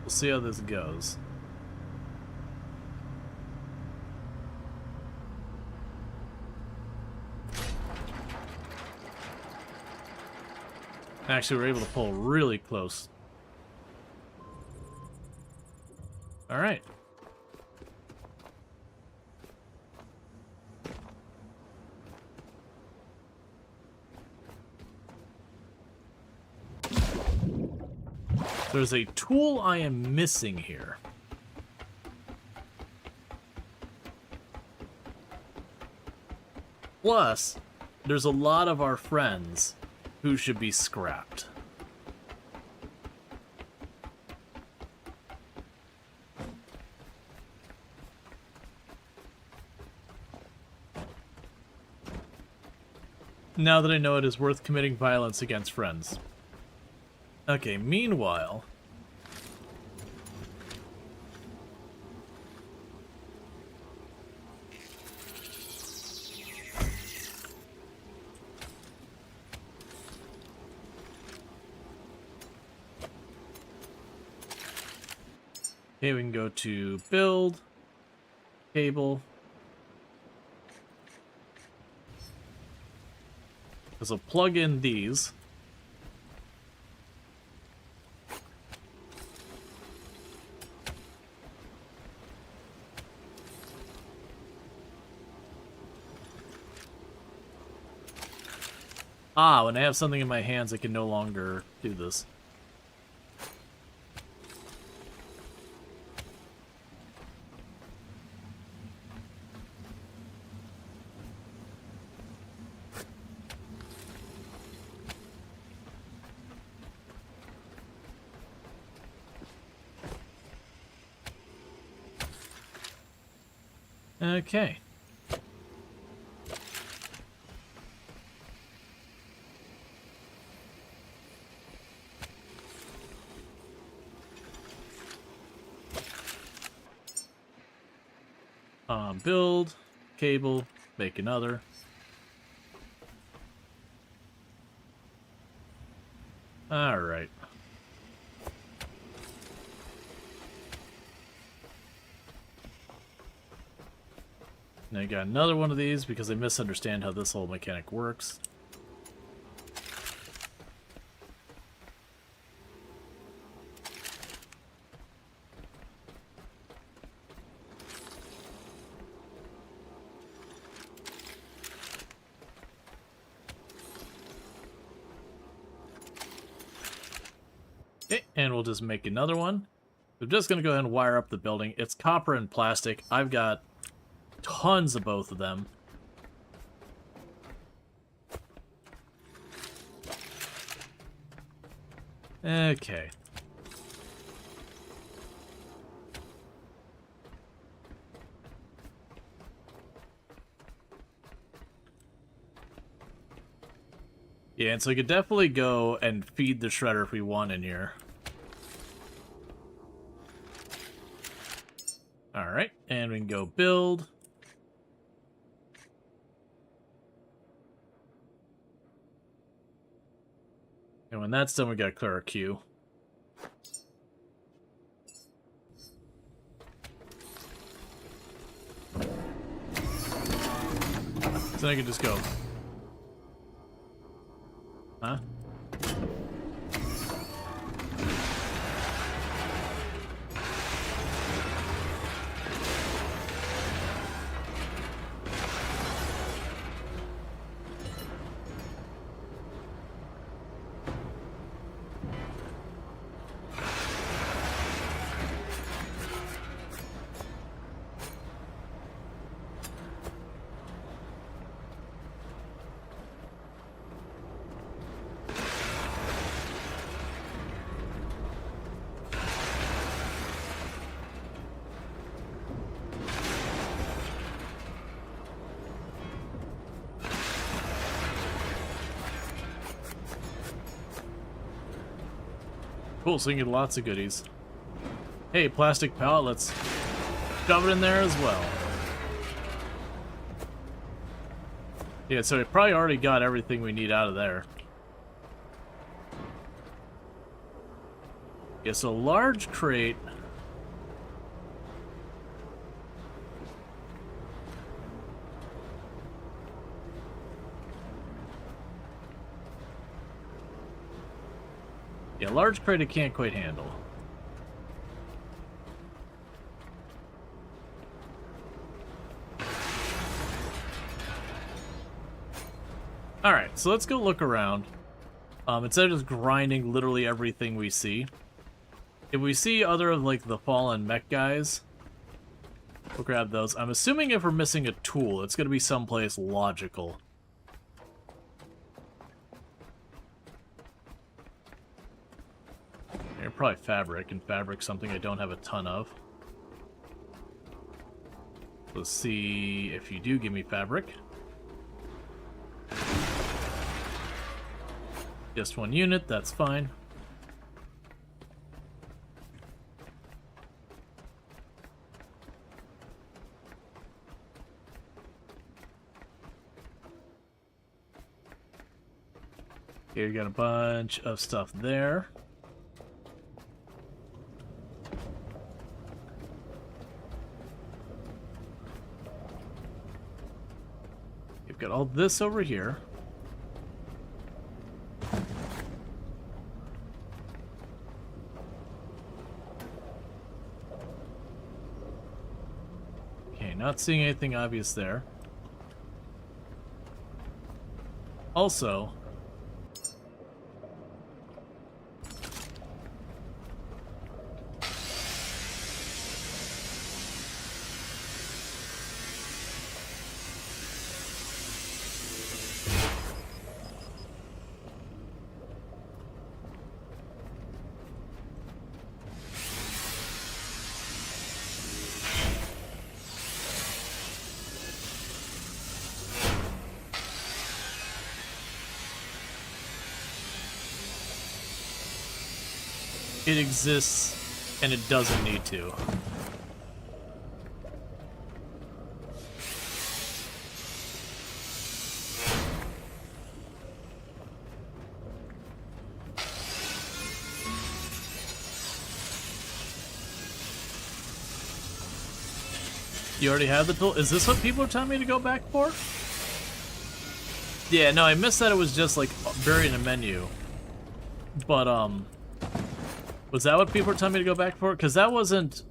We'll see how this goes. Actually, we're able to pull really close. Alright. There's a tool I am missing here. Plus, there's a lot of our friends who should be scrapped. Now that I know it is worth committing violence against friends. Okay, meanwhile... Okay, we can go to build, cable. So plug in these. Ah, when I have something in my hands, I can no longer do this. Okay. Build, cable, make another. All right. Now I got another one of these because I misunderstand how this whole mechanic works. Okay, and we'll just make another one. I'm just going to go ahead and wire up the building. It's copper and plastic. I've got tons of both of them. Okay. Yeah, and so we could definitely go and feed the shredder if we want in here. Alright, and we can go build. And when that's done, we gotta clear our queue. So I can just go. Huh? Cool, so you can get lots of goodies. Hey, plastic pallet, let's shove it in there as well. Yeah, so we probably already got everything we need out of there. Yeah, so large crate. Yeah, large crate I can't quite handle. Alright, so let's go look around. Instead of just grinding literally everything we see. If we see other of like the fallen mech guys, we'll grab those. I'm assuming if we're missing a tool, it's gonna be someplace logical. Here, probably fabric, and fabric's something I don't have a ton of. Let's see if you do give me fabric. Just one unit, that's fine. Okay, we got a bunch of stuff there. We've got all this over here. Okay, not seeing anything obvious there. Also, it exists and it doesn't need to. You already have the tool? Is this what people are telling me to go back for? Yeah, no, I missed that it was just like buried in a menu. But, was that what people were telling me to go back for? Because that wasn't...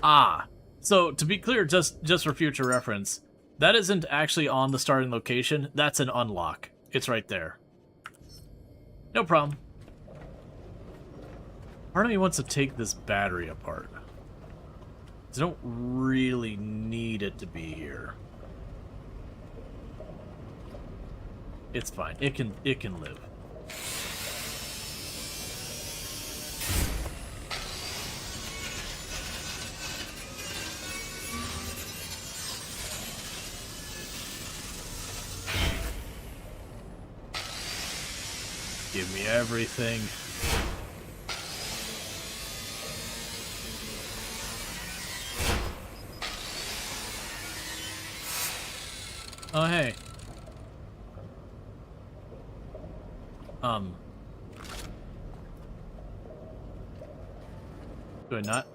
Ah. So, to be clear, just for future reference, that isn't actually on the starting location. That's an unlock. It's right there. No problem. Part of me wants to take this battery apart. I don't really need it to be here. It's fine. It can live. Give me everything. Oh, hey.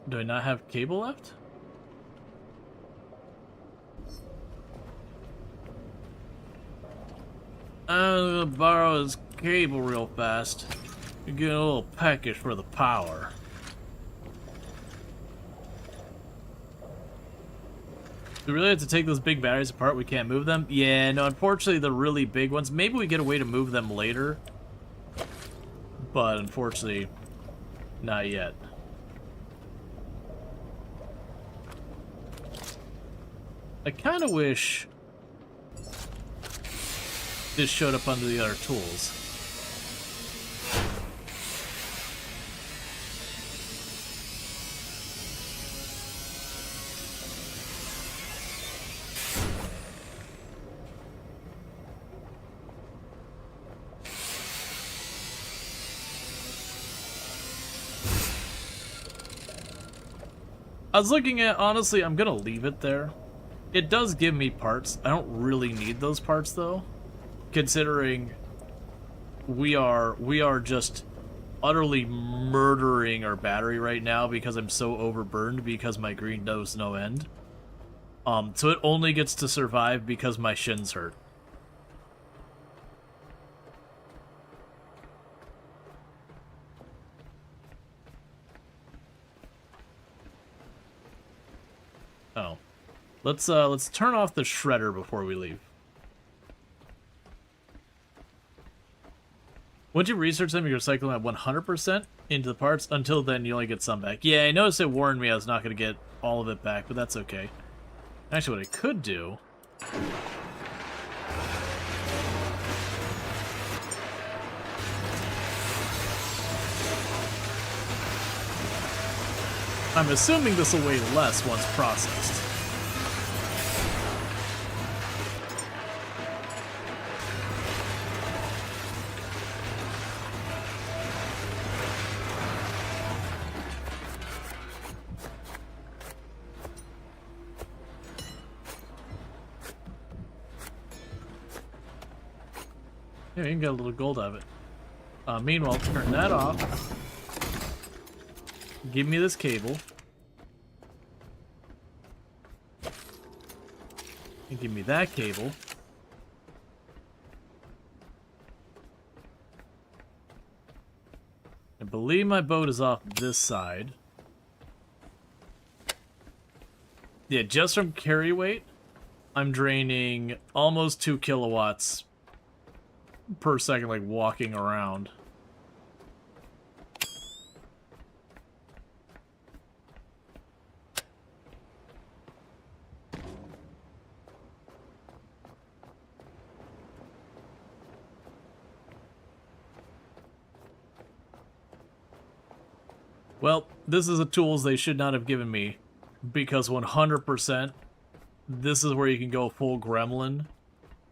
Do I not have cable left? I'm gonna borrow his cable real fast. You get a little package for the power. Do we really have to take those big batteries apart? We can't move them? Yeah, no, unfortunately the really big ones, maybe we get a way to move them later. But unfortunately, not yet. I kind of wish this showed up under the other tools. I was looking at, honestly, I'm gonna leave it there. It does give me parts. I don't really need those parts though, considering we are just utterly murdering our battery right now because I'm so overburned because my green knows no end. So it only gets to survive because my shins hurt. Oh. Let's turn off the shredder before we leave. Once you research them, you're cycling at 100% into the parts. Until then, you only get some back. Yeah, I noticed it warned me I was not going to get all of it back, but that's okay. Actually, what I could do... I'm assuming this will weigh less once processed. Yeah, you can get a little gold out of it. Meanwhile, turn that off. Give me this cable. And give me that cable. I believe my boat is off this side. Yeah, just from carry weight, I'm draining almost 2 kilowatts per second, like walking around. Well, this is the tools they should not have given me, because 100%, this is where you can go full gremlin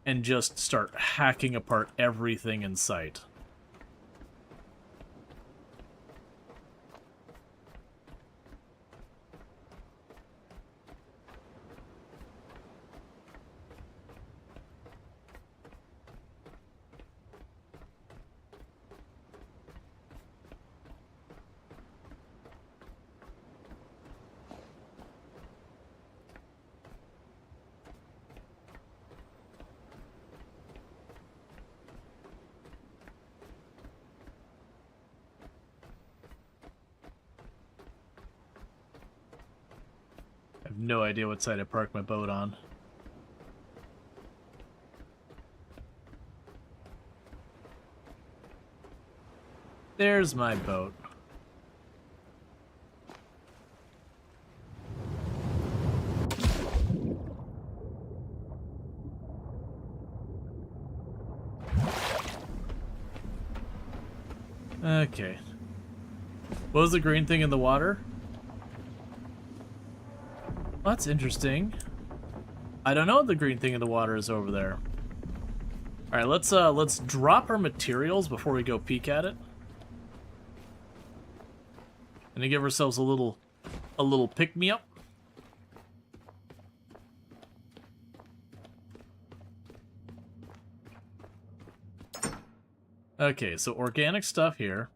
and just start hacking apart everything in sight. I have no idea what side I parked my boat on. There's my boat. Okay. What was the green thing in the water? Well, that's interesting. I don't know what the green thing in the water is over there. All right, let's drop our materials before we go peek at it, and to give ourselves a little pick me up. Okay, so organic stuff here.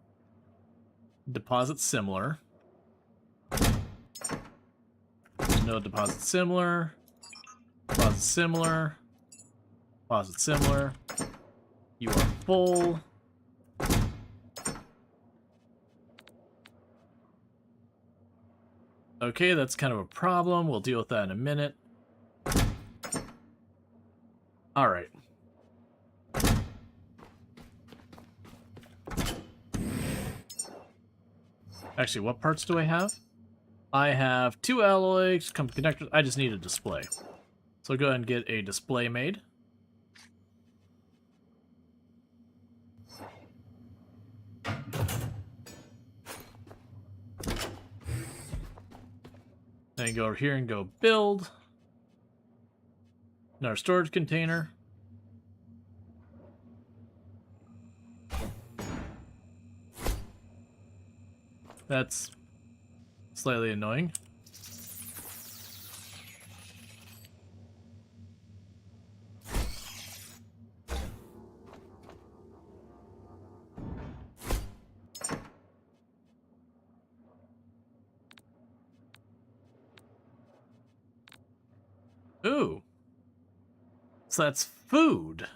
Deposit similar. No deposit similar. Deposit similar. Deposit similar. You are full. Okay, that's kind of a problem. We'll deal with that in a minute. Alright. Actually, what parts do I have? I have 2 alloys, connectors. I just need a display. So go ahead and get a display made. Then go over here and go build. Another storage container. That's slightly annoying. Ooh. So that's food.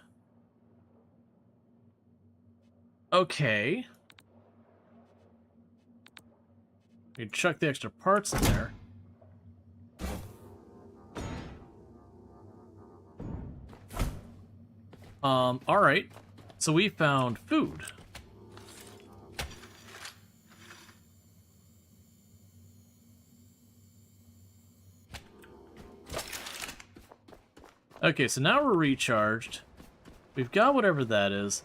Okay. You chuck the extra parts in there. Alright. So we found food. Okay, so now we're recharged. We've got whatever that is.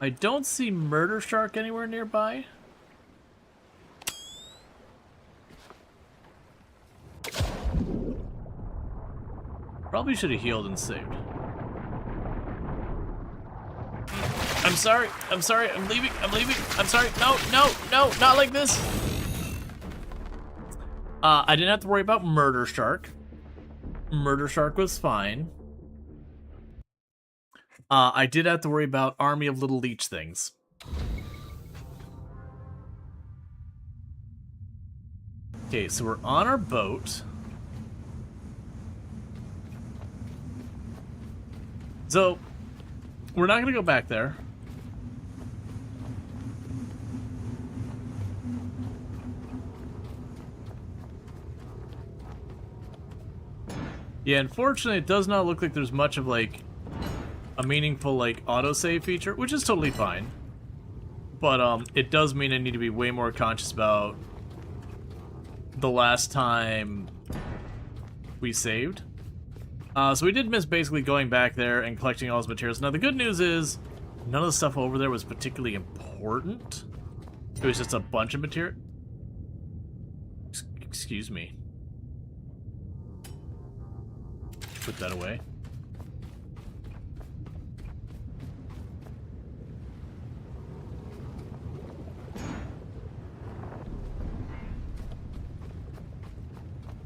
I don't see Murder Shark anywhere nearby. Probably should have healed and saved. I'm sorry, I'm leaving, I'm sorry, no, not like this! I didn't have to worry about Murder Shark. Murder Shark was fine. I did have to worry about Army of Little Leech things. Okay, so we're on our boat. So, we're not going to go back there. Yeah, unfortunately, it does not look like there's much of, like, a meaningful, like, autosave feature, which is totally fine. But, it does mean I need to be way more conscious about the last time we saved. So we did miss basically going back there and collecting all his materials. Now, the good news is none of the stuff over there was particularly important. It was just a bunch of material. Excuse me. Put that away.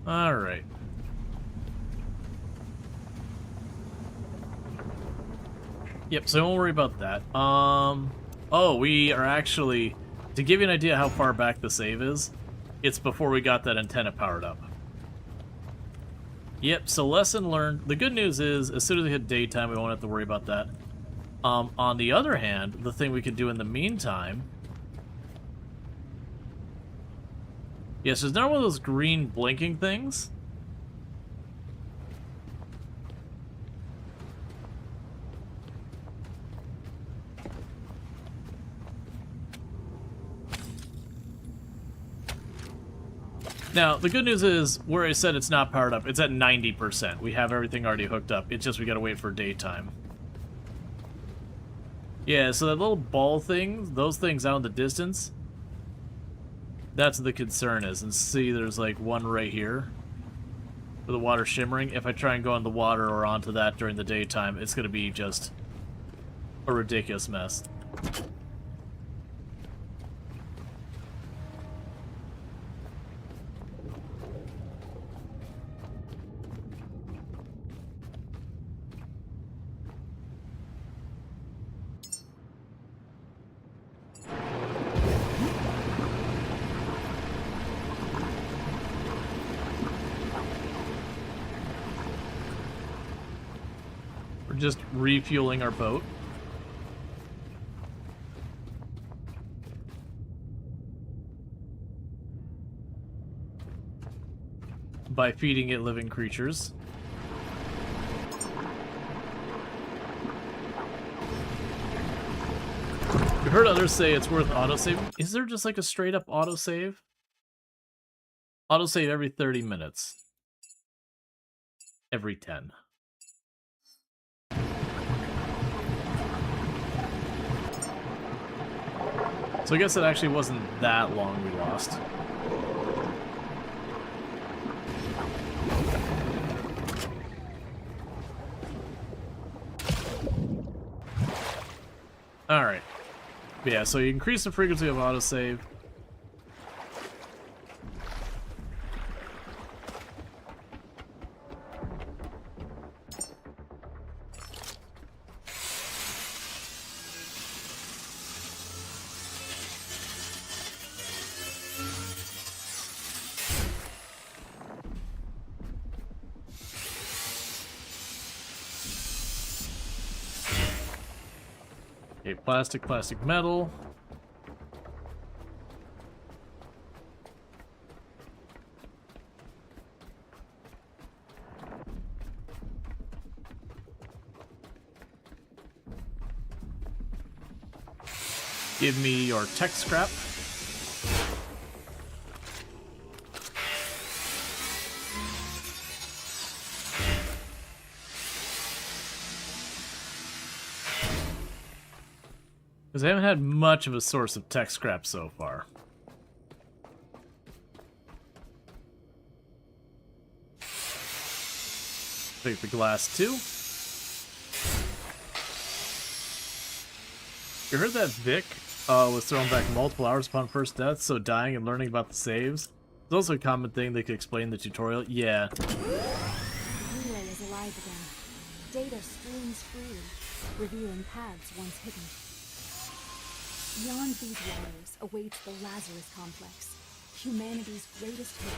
All right. Yep, so don't worry about that. Oh, we are actually, to give you an idea how far back the save is, it's before we got that antenna powered up. Yep, so lesson learned. The good news is, as soon as we hit daytime, we won't have to worry about that. On the other hand, the thing we could do in the meantime... Yes, there's not one of those green blinking things. Now, the good news is, where I said it's not powered up, it's at 90%. We have everything already hooked up. It's just we gotta wait for daytime. Yeah, so that little ball thing, those things out in the distance, that's what the concern is. And see, there's like one right here with the water shimmering. If I try and go in the water or onto that during the daytime, it's gonna be just a ridiculous mess. We're just refueling our boat. By feeding it living creatures. I've heard others say it's worth autosaving. Is there just like a straight up autosave? Autosave every 30 minutes. Every 10. So I guess it actually wasn't that long we lost. Alright. Yeah, so you increase the frequency of autosave. Okay, plastic, metal. Give me your tech scrap. Because I haven't had much of a source of tech scrap so far. Take the glass too. You heard that Vic was thrown back multiple hours upon first death, so dying and learning about the saves. There's also a common thing they could explain in the tutorial. Yeah. Rual is alive again. Data streams freely, revealing paths once hidden. Beyond these waters awaits the Lazarus Complex, humanity's greatest hope.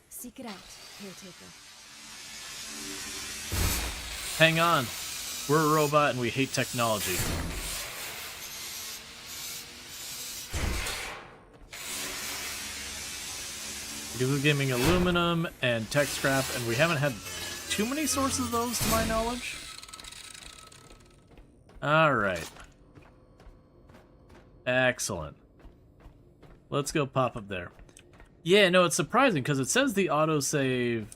Seek it out, Caretaker. Hang on. We're a robot and we hate technology. Because we're giving aluminum and tech scrap, and we haven't had too many sources of those to my knowledge. Alright. Excellent. Let's go pop up there. Yeah, no, it's surprising because it says the autosave,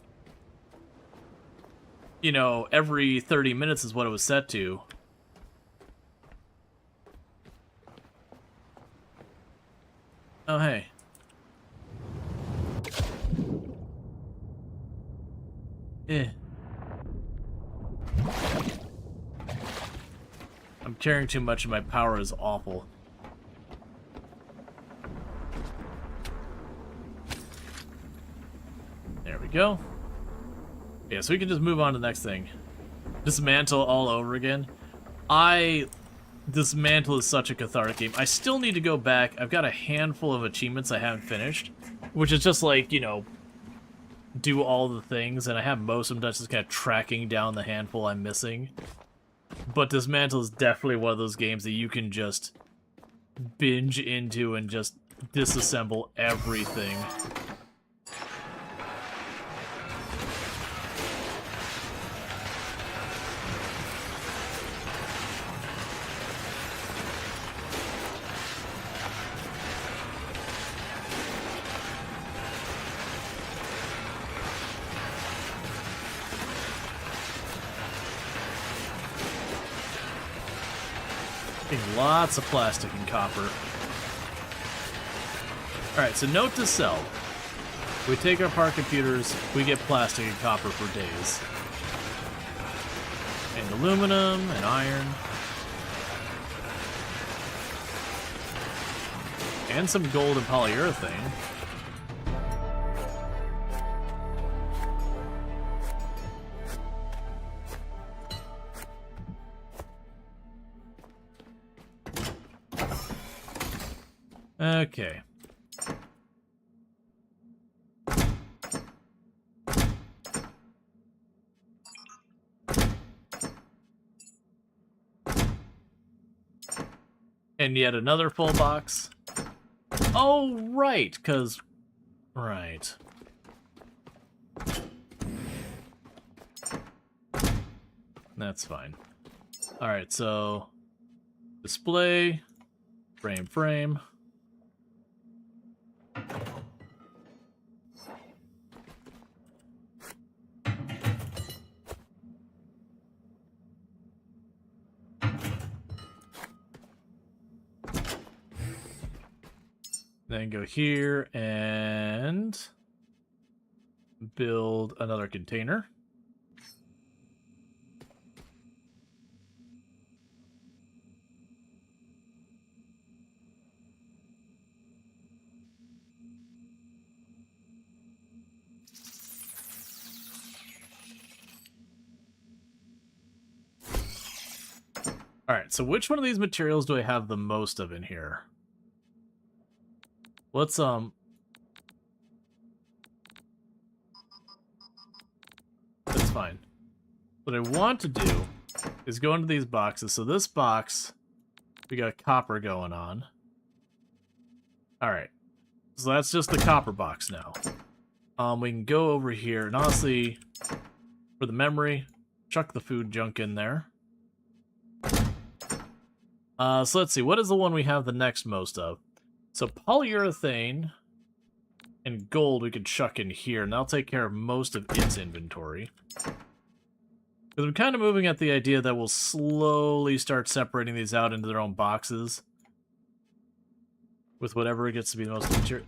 you know, every 30 minutes is what it was set to. Oh, hey. I'm carrying too much and my power is awful. There we go. Yeah, so we can just move on to the next thing. Dismantle all over again. Dismantle is such a cathartic game. I still need to go back. I've got a handful of achievements I haven't finished, which is just like, you know, do all the things, and I have most of them just kind of tracking down the handful I'm missing. But Dismantle is definitely one of those games that you can just binge into and just disassemble everything. Lots of plastic and copper. Alright, so note to self. We take apart computers, we get plastic and copper for days. And aluminum and iron. And some gold and polyurethane. Okay. And yet another full box. Oh, right, because... Right. That's fine. Alright, so... Display. Frame. Then go here and build another container. All right, so which one of these materials do I have the most of in here? Let's that's fine. What I want to do is go into these boxes. So this box, we got copper going on. All right, so that's just the copper box now. We can go over here, and honestly, for the memory, chuck the food junk in there. So let's see, what is the one we have the next most of? So polyurethane and gold we could chuck in here, and that'll take care of most of its inventory. Because I'm kind of moving at the idea that we'll slowly start separating these out into their own boxes. With whatever gets to be the most material.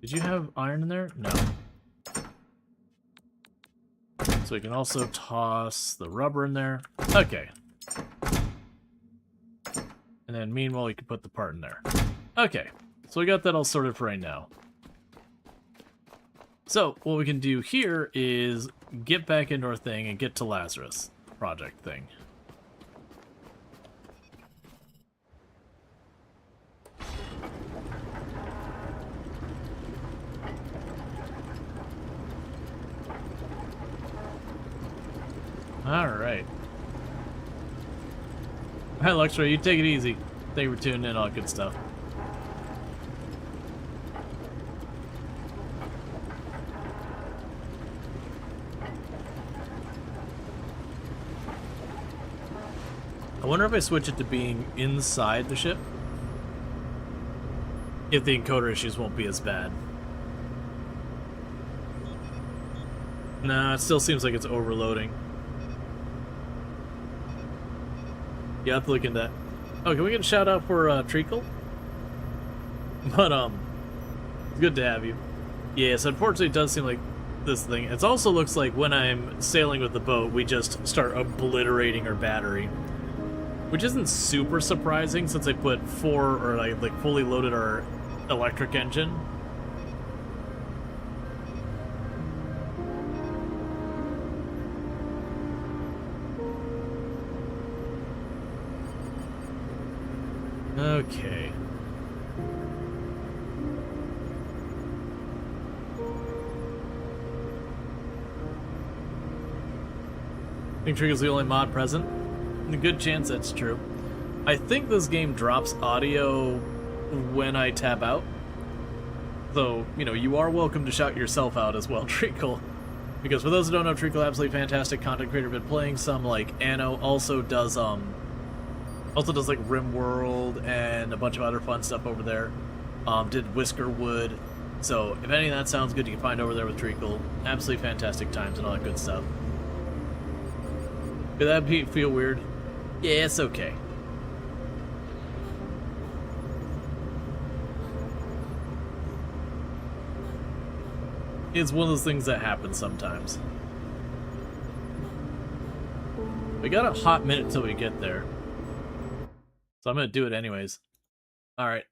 Did you have iron in there? No. So we can also toss the rubber in there. Okay. And then meanwhile, we can put the part in there. Okay, so we got that all sorted for right now. So what we can do here is get back into our thing and get to Lazarus project thing. All right. Alright, Luxray, you take it easy. Thank you for tuning in, all good stuff. I wonder if I switch it to being inside the ship, if the encoder issues won't be as bad. Nah, it still seems like it's overloading. You have to look into that. Oh, can we get a shout out for Treacle? But it's good to have you. Yes, unfortunately it does seem like this thing. It also looks like when I'm sailing with the boat, we just start obliterating our battery. Which isn't super surprising since I put like fully loaded our electric engine. Okay. I think Trickle's the only mod present. A good chance that's true. I think this game drops audio when I tab out. Though, you know, you are welcome to shout yourself out as well, Treacle. Because for those who don't know, Treacle, absolutely fantastic content creator, been playing some like Anno, also does like RimWorld and a bunch of other fun stuff over there. Did Whiskerwood. So if any of that sounds good, you can find over there with Treacle. Absolutely fantastic times and all that good stuff. Did that feel weird? Yeah, it's okay. It's one of those things that happens sometimes. We got a hot minute till we get there. So I'm gonna do it anyways. Alright.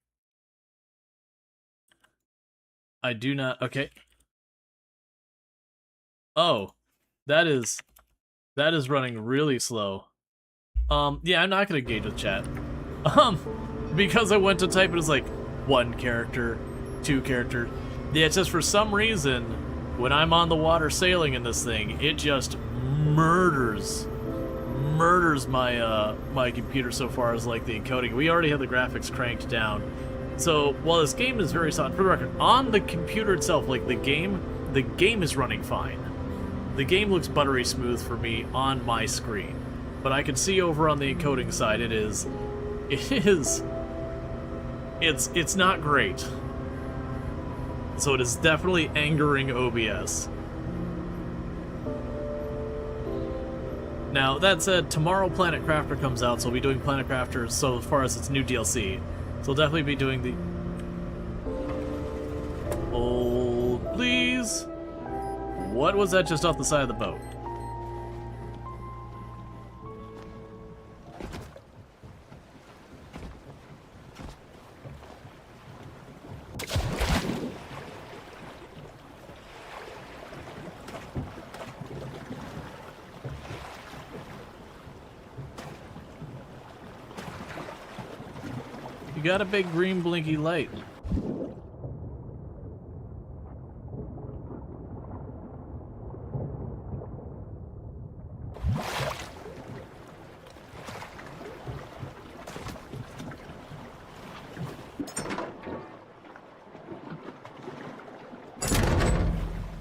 I do not... Okay. Oh. That is running really slow. Yeah, I'm not gonna engage with chat. Because I went to type it as like 1 character, 2 characters. Yeah, it's just for some reason, when I'm on the water sailing in this thing, it just murders my my computer so far as like the encoding. We already have the graphics cranked down. So while this game is very solid, for the record, on the computer itself, like the game is running fine. The game looks buttery smooth for me on my screen. But I can see over on the encoding side it's not great. So it is definitely angering OBS. Now, that said, tomorrow Planet Crafter comes out, so we'll be doing Planet Crafter so far as its new DLC. So we'll definitely be doing the... Hold, please. What was that just off the side of the boat? You got a big green blinky light.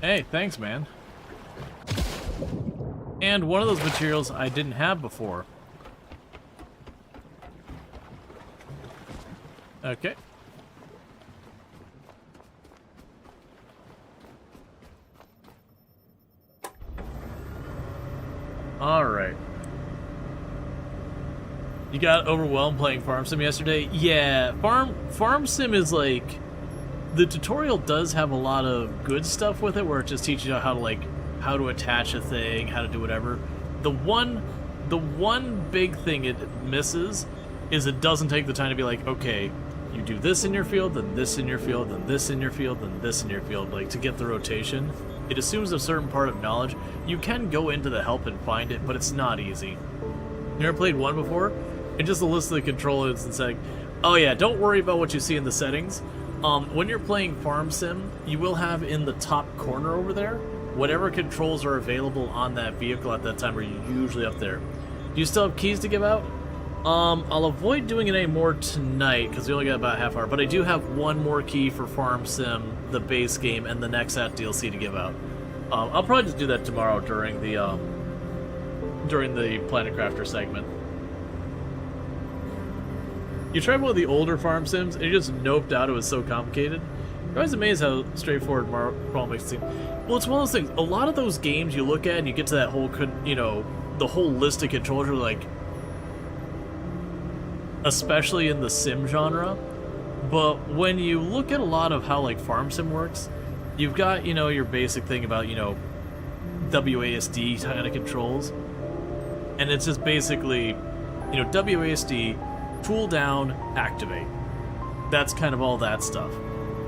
Hey, thanks, man. And one of those materials I didn't have before. Okay. Alright. You got overwhelmed playing Farm Sim yesterday? Yeah, Farm Sim is like... The tutorial does have a lot of good stuff with it, where it just teaches you how to attach a thing, how to do whatever. The one big thing it misses is it doesn't take the time to be like, okay, you do this in your field, then this in your field, then this in your field, then this in your field, like to get the rotation. It assumes a certain part of knowledge. You can go into the help and find it, but it's not easy. You ever played one before? And just a list of the controllers and saying, oh yeah, don't worry about what you see in the settings. When you're playing Farm Sim, you will have in the top corner over there, whatever controls are available on that vehicle at that time are usually up there. Do you still have keys to give out? I'll avoid doing it anymore tonight, because we only got about a half hour, but I do have one more key for Farm Sim, the base game, and the next DLC to give out. I'll probably just do that tomorrow during the Planet Crafter segment. You tried one of the older Farm Sims, and you just noped out it was so complicated. You're always amazed how straightforward problem makes it seem. Well, it's one of those things. A lot of those games you look at and you get to that whole, the whole list of controllers are like, especially in the sim genre. But when you look at a lot of how like Farm Sim works, you've got, your basic thing about, WASD kind of controls. And it's just basically, WASD, tool down, activate. That's kind of all that stuff.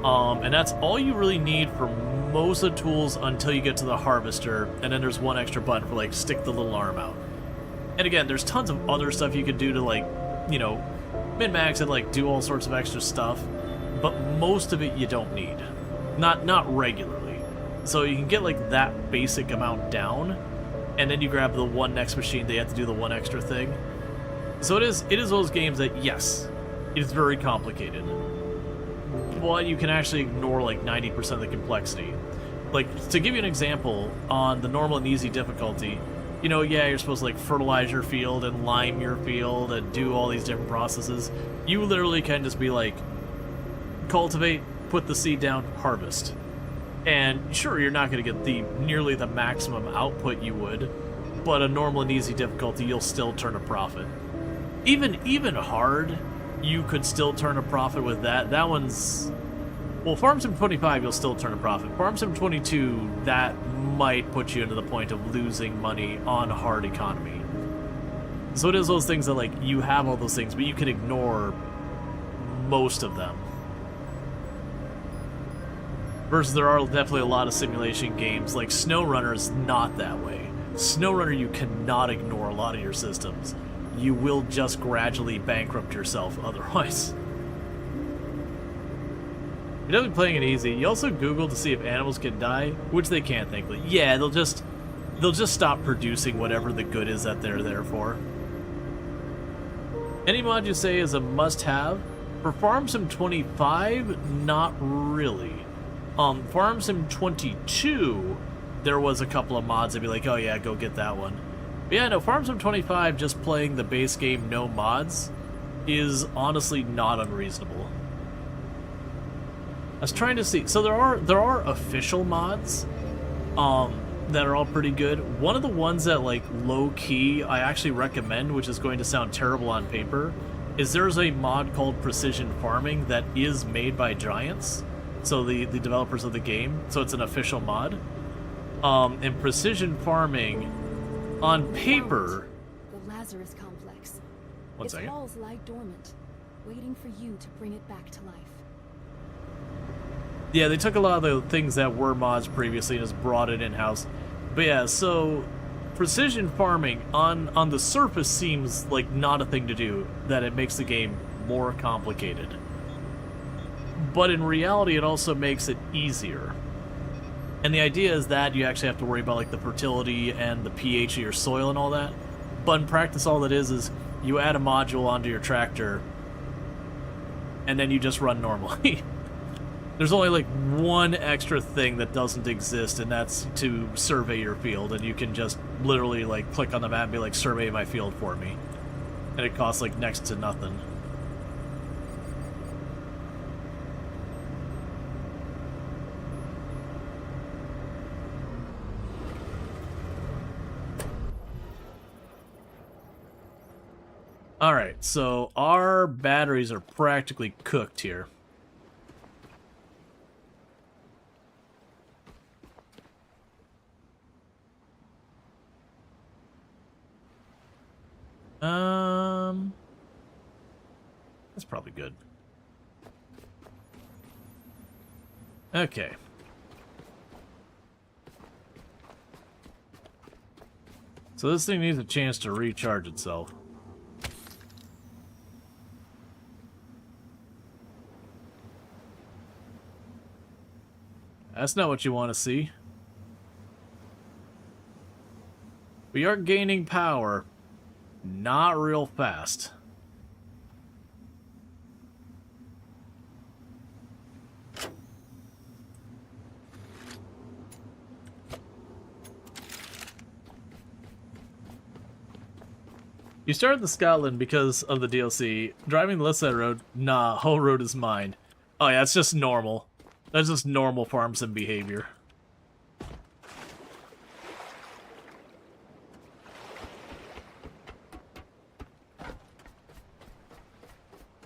And that's all you really need for most of the tools until you get to the harvester, and then there's one extra button for like stick the little arm out. And again, there's tons of other stuff you could do to like, min-max and like do all sorts of extra stuff, but most of it you don't need. Not regularly. So you can get like that basic amount down, and then you grab the one next machine, they have to do the one extra thing. So it is those games that, yes, it is very complicated, but you can actually ignore like 90% of the complexity. Like, to give you an example, on the normal and easy difficulty, yeah, you're supposed to like fertilize your field and lime your field and do all these different processes. You literally can just be like, cultivate, put the seed down, harvest. And sure, you're not going to get nearly the maximum output you would, but a normal and easy difficulty, you'll still turn a profit. Even hard, you could still turn a profit with that. That one's... Well, Farm Sim 25, you'll still turn a profit. Farm Sim 22, that might put you into the point of losing money on hard economy. So it is those things that, like, you have all those things, but you can ignore most of them. Versus there are definitely a lot of simulation games, like SnowRunner is not that way. SnowRunner, you cannot ignore a lot of your systems. You will just gradually bankrupt yourself otherwise. You're definitely playing it easy. You also Google to see if animals can die, which they can't, thankfully. Yeah, they'll just stop producing whatever the good is that they're there for. Any mod you say is a must-have? For Farm Sim 25, not really. Farm Sim 22, there was a couple of mods that'd be like, oh yeah, go get that one. But yeah, no, Farm Sim 25, just playing the base game, no mods, is honestly not unreasonable. I was trying to see, so there are official mods, that are all pretty good. One of the ones that, like, low-key I actually recommend, which is going to sound terrible on paper, is there's a mod called Precision Farming that is made by Giants, so the developers of the game, so it's an official mod. And Precision Farming, on paper... The Lazarus Complex. One second. Its walls lie dormant, waiting for you to bring it back to life. Yeah, they took a lot of the things that were mods previously and just brought it in-house. But yeah, so precision farming on the surface seems like not a thing to do, that it makes the game more complicated. But in reality, it also makes it easier. And the idea is that you actually have to worry about like the fertility and the pH of your soil and all that. But in practice, all that is you add a module onto your tractor, and then you just run normally. There's only like one extra thing that doesn't exist, and that's to survey your field, and you can just literally like click on the map and be like, survey my field for me. And it costs like next to nothing. Alright, so our batteries are practically cooked here. That's probably good. Okay. So this thing needs a chance to recharge itself. That's not what you want to see. We are gaining power. Not real fast. You started the Scotland because of the DLC. Driving the left side road? Nah, whole road is mine. Oh yeah, it's just normal. That's just normal farm sim behavior.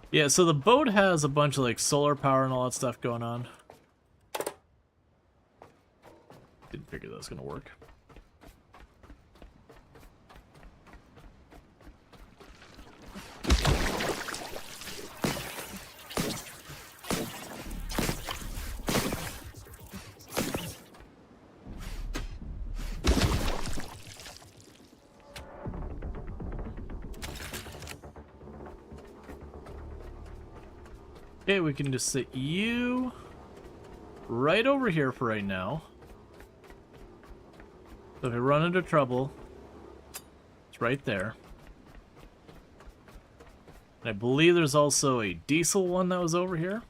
Yeah, so the boat has a bunch of like solar power and all that stuff going on. Didn't figure that was gonna work. Okay, we can just sit you right over here for right now. So if we run into trouble, it's right there. And I believe there's also a diesel one that was over here.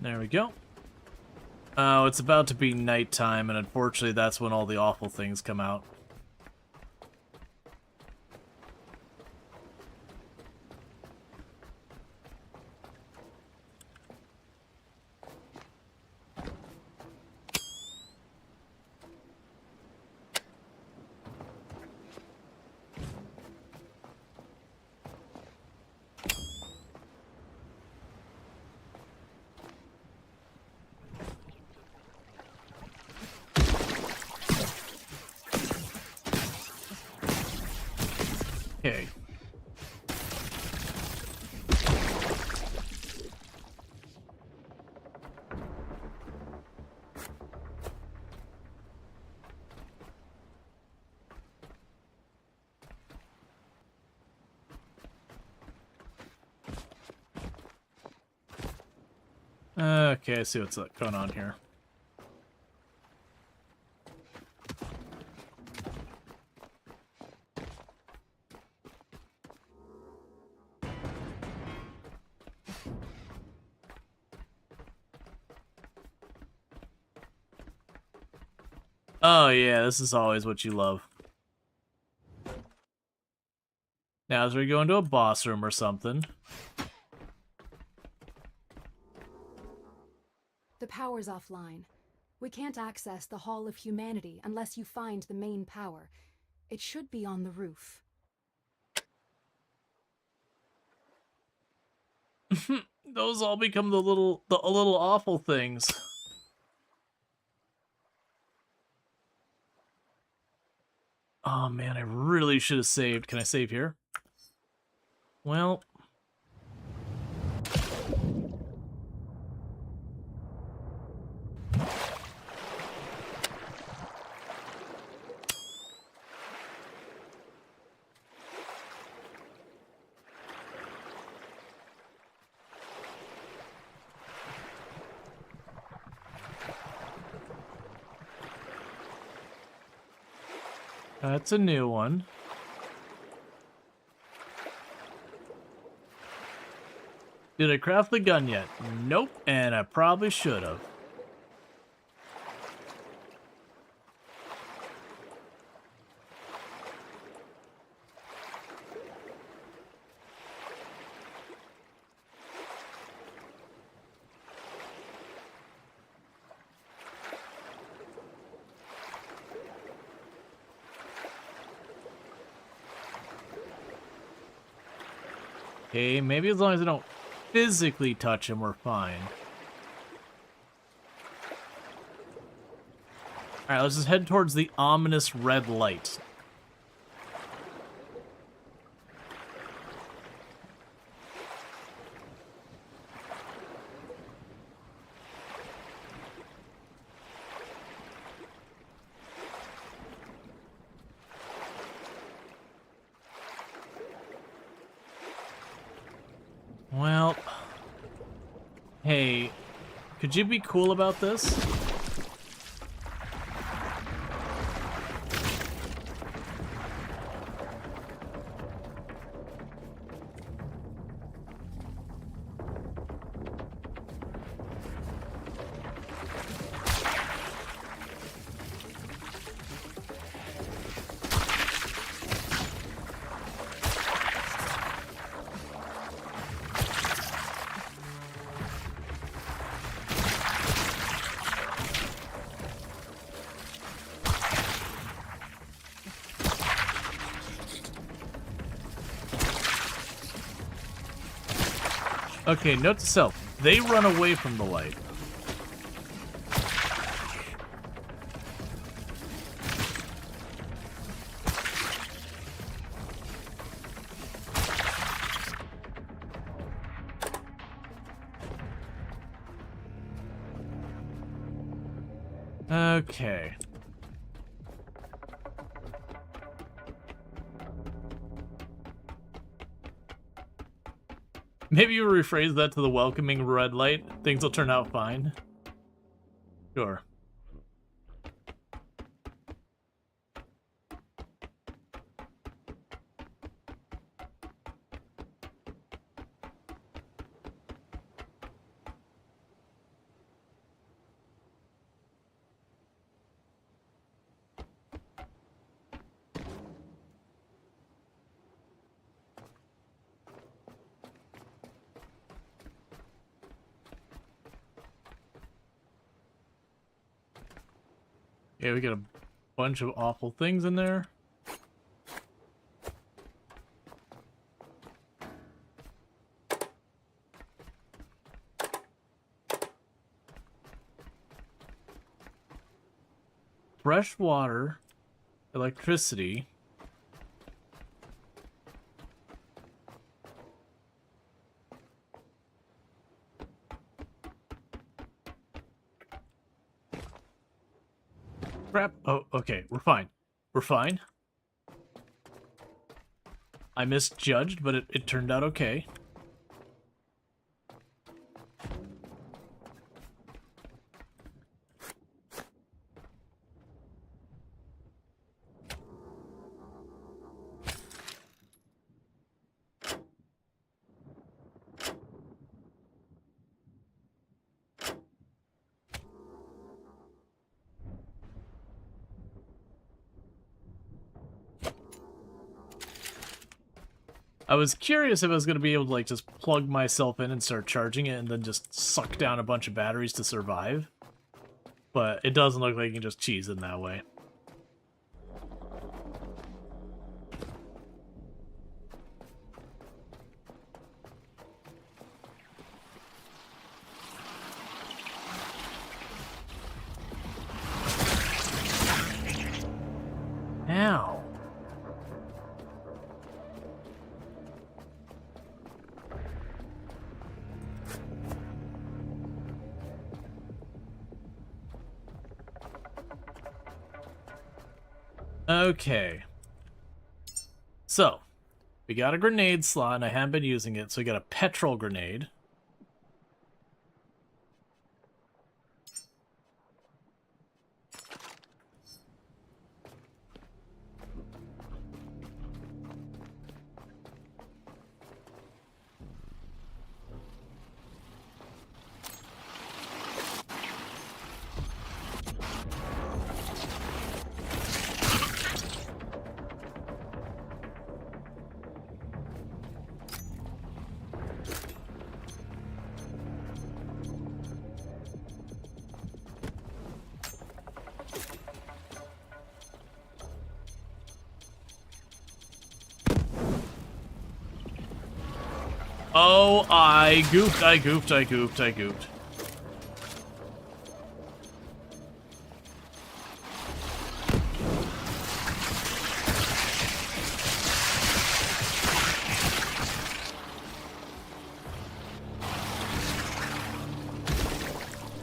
There we go. Oh, it's about to be nighttime, and unfortunately that's when all the awful things come out. Okay. Okay, I see what's going on here. Oh yeah, this is always what you love. Now as we go into a boss room or something. The power's offline. We can't access the Hall of Humanity unless you find the main power. It should be on the roof. Those all become the little awful things. Oh man, I really should have saved. Can I save here? Well, that's a new one. Did I craft the gun yet? Nope, and I probably should have. Okay, maybe as long as I don't physically touch him, we're fine. Alright, let's just head towards the ominous red light. Well, hey, could you be cool about this? Okay, note to self, they run away from the light. Okay. Maybe you rephrase that to the welcoming red light. Things will turn out fine. Sure. Yeah, we got a bunch of awful things in there. Fresh water, electricity. crap. Oh, okay. We're fine. We're fine. I misjudged, but it turned out okay. I was curious if I was going to be able to, like, just plug myself in and start charging it and then just suck down a bunch of batteries to survive. But it doesn't look like you can just cheese in that way. Ow. Okay. So, we got a grenade slot, and I haven't been using it, so we got a petrol grenade. Oh, I goofed. I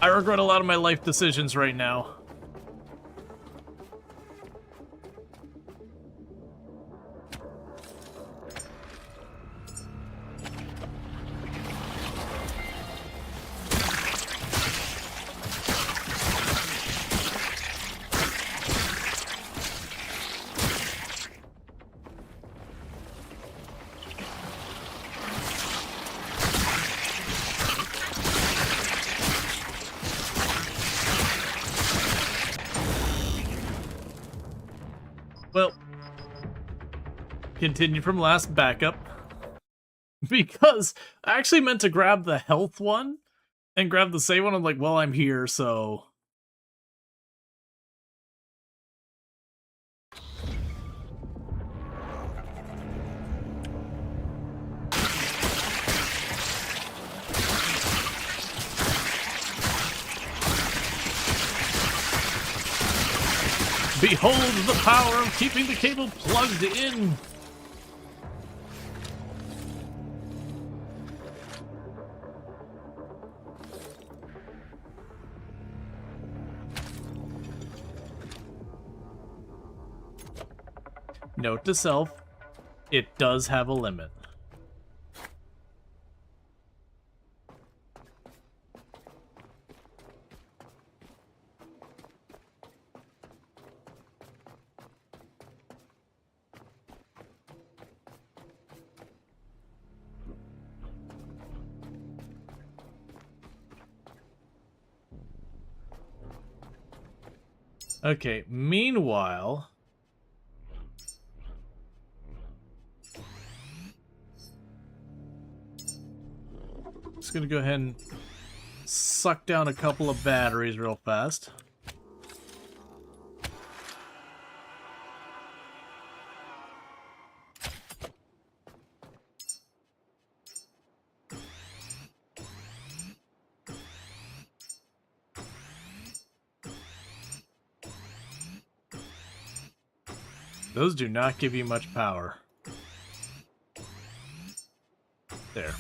regret a lot of my life decisions right now. Well, continue from last backup. Because I actually meant to grab the health one and grab the save one. I'm like, well, I'm here, so... Behold the power of keeping the cable plugged in! Note to self, it does have a limit. Okay, meanwhile... Just gonna go ahead and suck down a couple of batteries real fast. Those do not give you much power. There.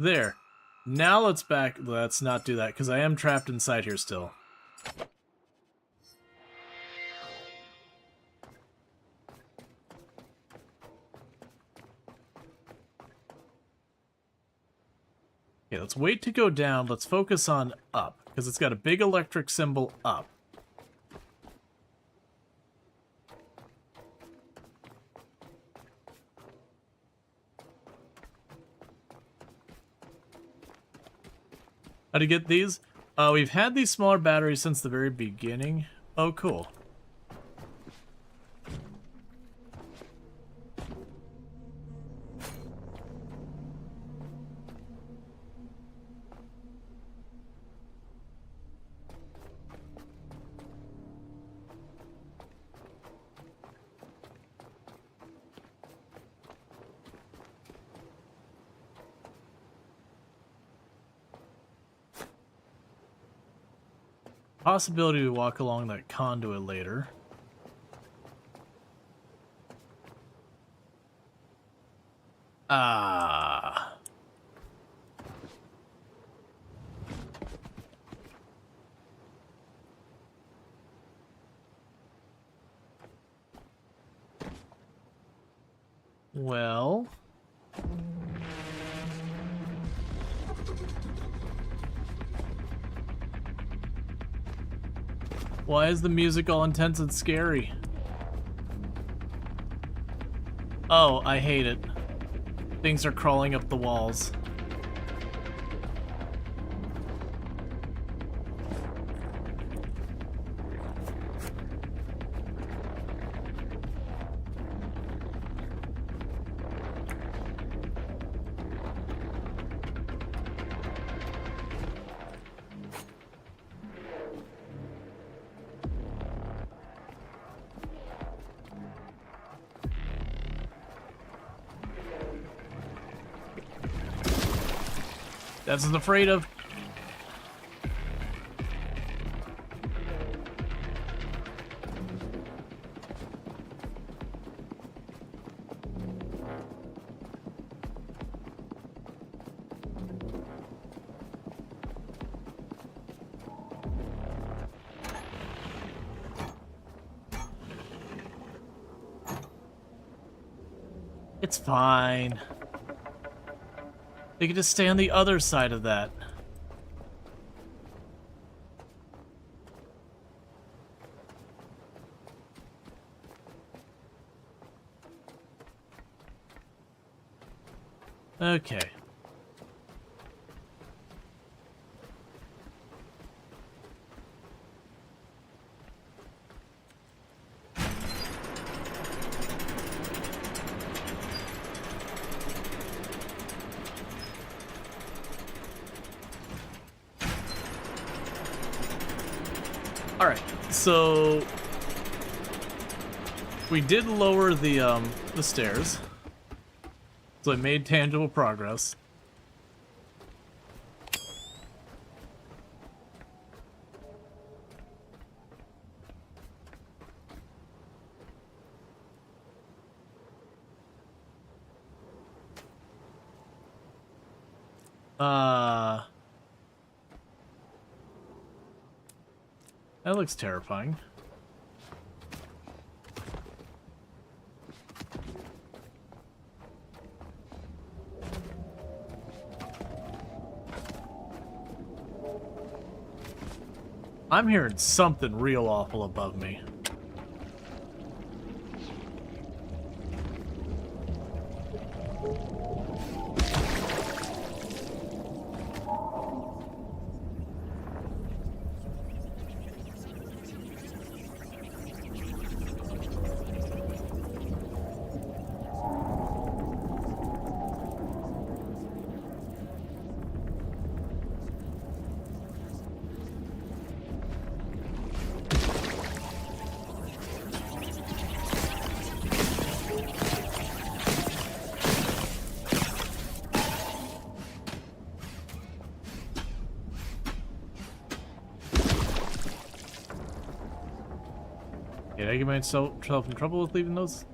There. Now let's not do that, because I am trapped inside here still. Okay, let's wait to go down. Let's focus on up, because it's got a big electric symbol up. How to get these? We've had these smaller batteries since the very beginning. Oh, cool. Possibility to walk along that conduit later. Ah. Well. Why is the music all intense and scary? Oh, I hate it. Things are crawling up the walls. That's what I'm afraid of. It's fine. They could just stay on the other side of that. Okay. Alright, so we did lower the stairs. So I made tangible progress. That looks terrifying. I'm hearing something real awful above me. Did I get myself in trouble with leaving those?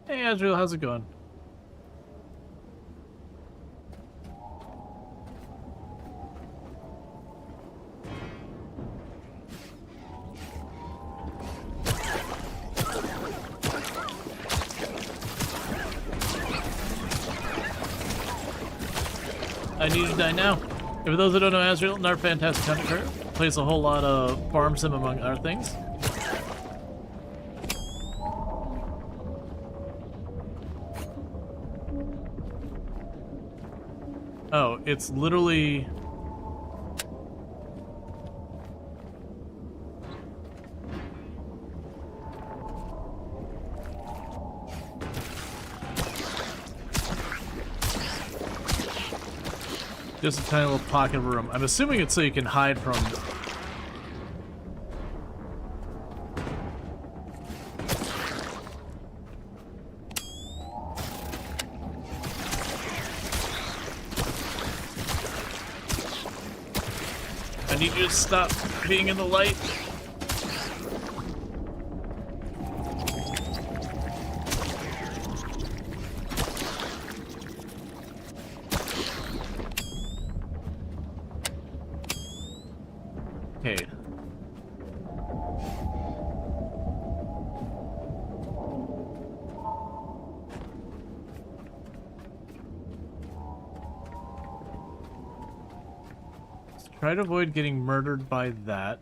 Hey, Azrael, how's it going? need you to die now. And for those that don't know, Azrael, our fantastic hunter, plays a whole lot of farm sim among other things. Oh, it's literally... just a tiny little pocket of room. I'm assuming it's so you can hide from... I need you to stop being in the light. Okay. Let's try to avoid getting murdered by that.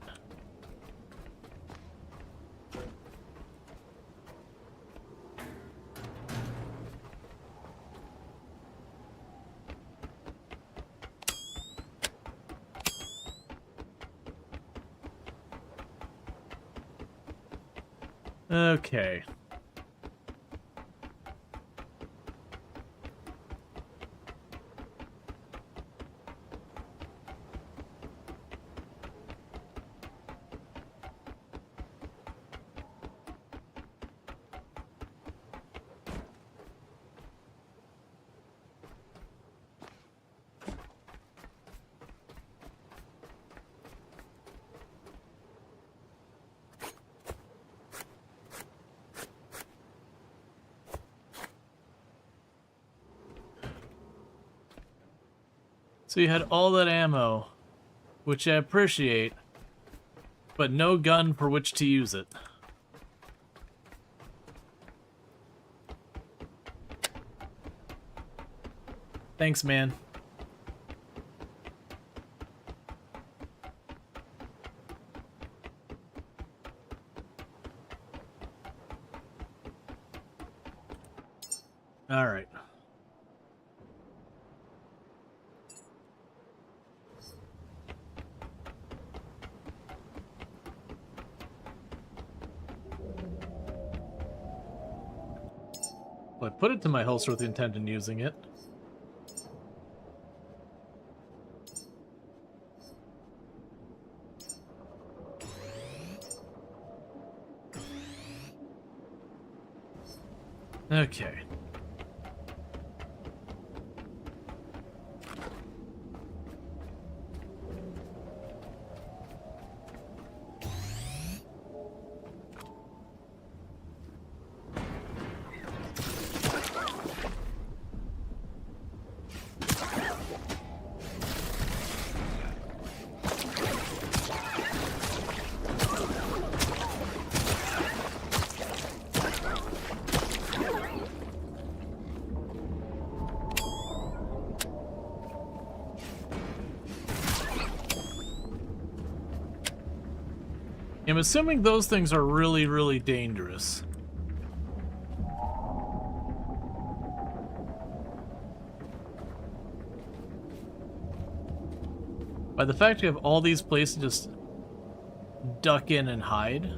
Okay. So you had all that ammo, which I appreciate, but no gun for which to use it. Thanks, man. All right. Well, I put it to my holster with the intent in using it. Okay. I'm assuming those things are really, really dangerous. By the fact you have all these places to just duck in and hide.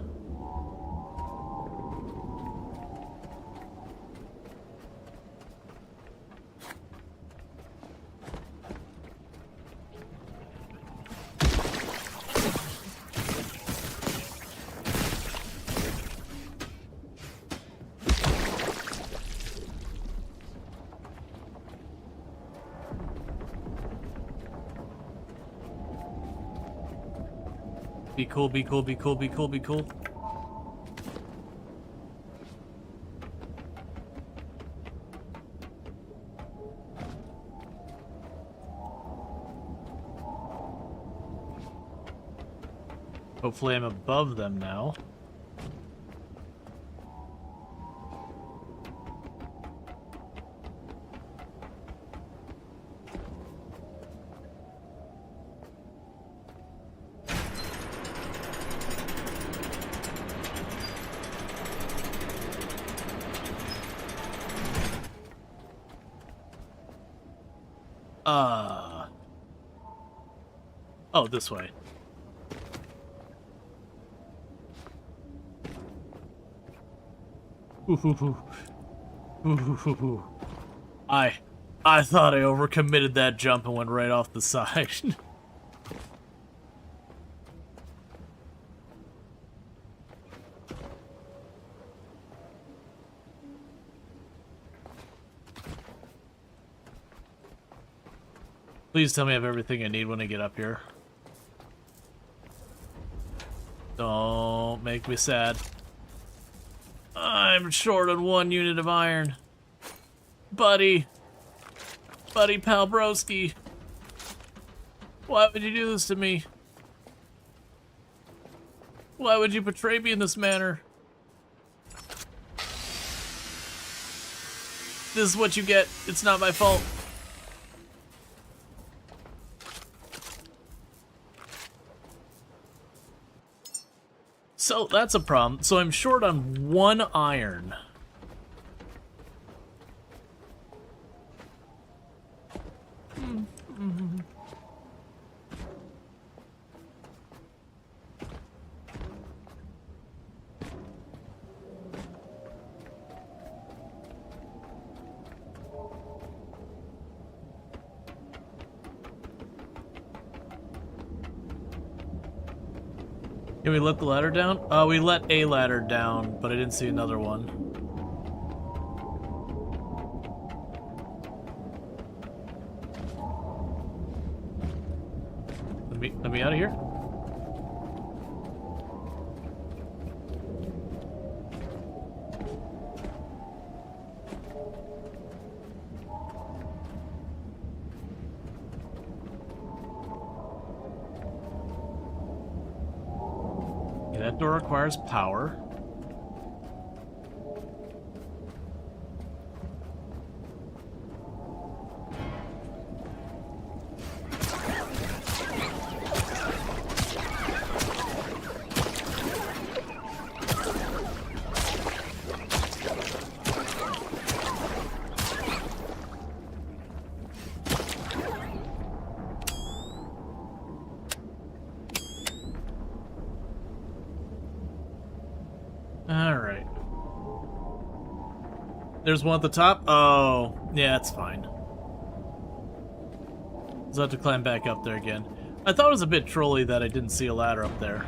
Be cool, be cool, be cool, be cool, be cool. Hopefully I'm above them now. Oh, this way. I thought I overcommitted that jump and went right off the side. Please tell me I have everything I need when I get up here. Don't make me sad. I'm short on 1 unit of iron. Buddy. Buddy Palbrowski. Why would you do this to me? Why would you betray me in this manner? This is what you get. It's not my fault. So that's a problem. So I'm short on 1 iron. Can we let the ladder down? We let a ladder down, but I didn't see another one. Let me out of here. That door requires power. Alright. There's one at the top? Oh, yeah, it's fine. I'll have to climb back up there again. I thought it was a bit trolly that I didn't see a ladder up there.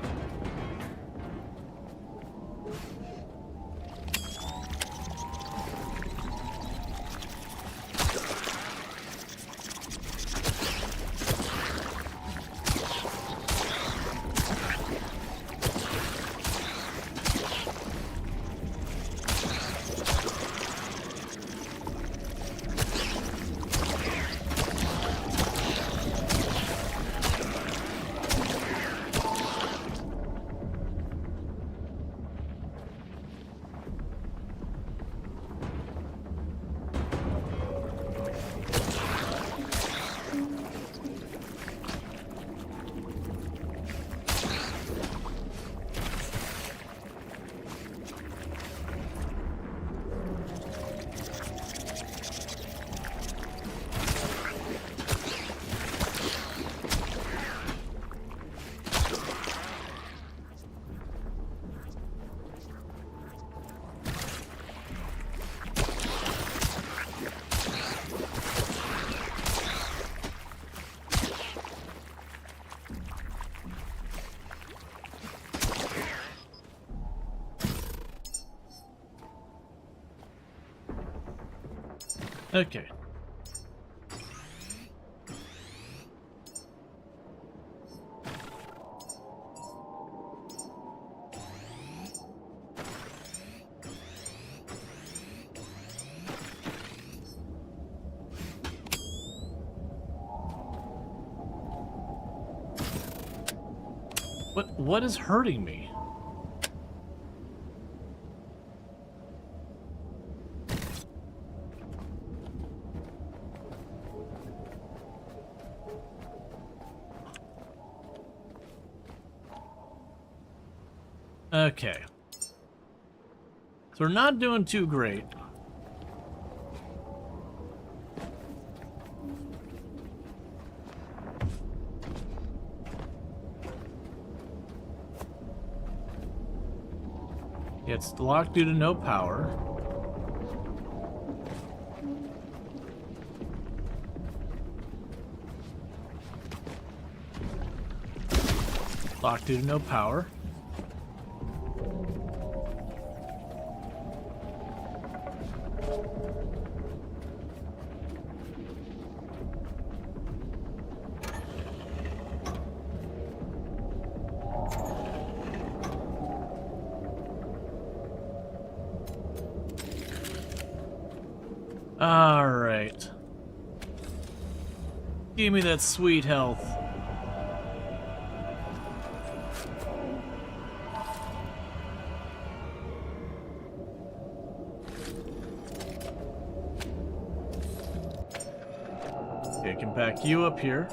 Okay. What is hurting me? Okay. So we're not doing too great. It's locked due to no power. Locked due to no power. All right. Give me that sweet health. Okay, I can back you up here.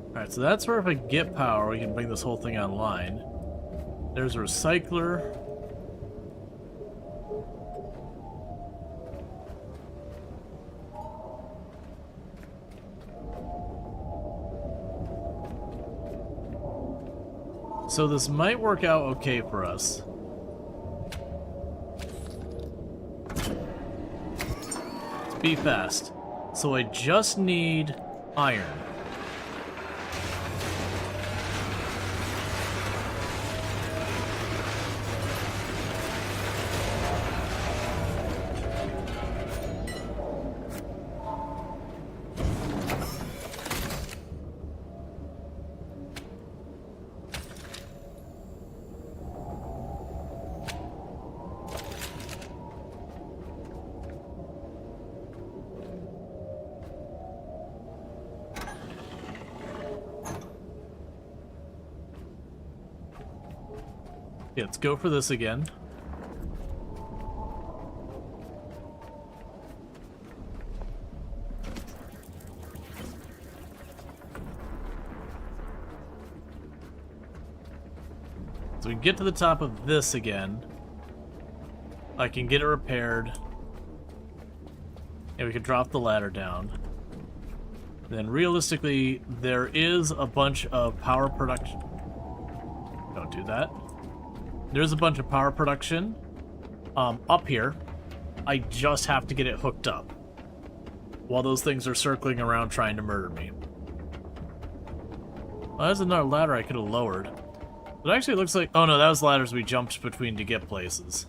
Alright, so that's where if I get power, we can bring this whole thing online. There's a recycler. So this might work out okay for us. Let's be fast. So I just need iron. Yeah, let's go for this again. So we can get to the top of this again. I can get it repaired. And we can drop the ladder down. Then realistically, there is a bunch of power production. Don't do that. There's a bunch of power production up here. I just have to get it hooked up while those things are circling around trying to murder me. Well, there's another ladder I could have lowered. It actually looks like... Oh no, that was ladders we jumped between to get places.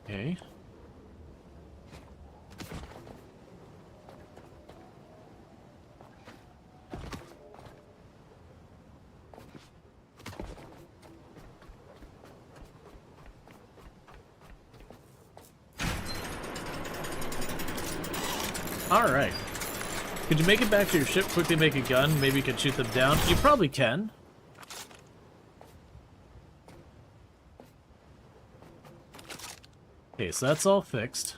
Okay. Alright. Could you make it back to your ship, quickly make a gun, maybe you can shoot them down? You probably can. Okay, so that's all fixed.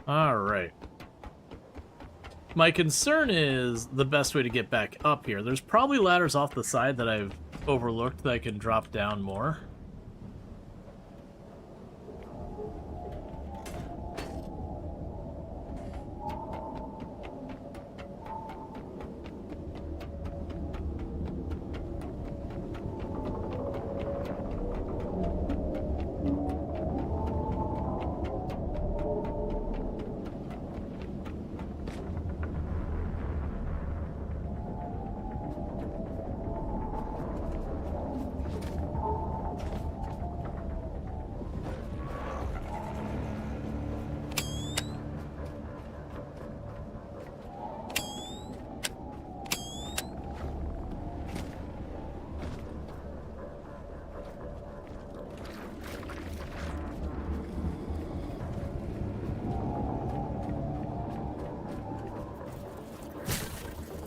Alright. My concern is the best way to get back up here. There's probably ladders off the side that I've overlooked that I can drop down more.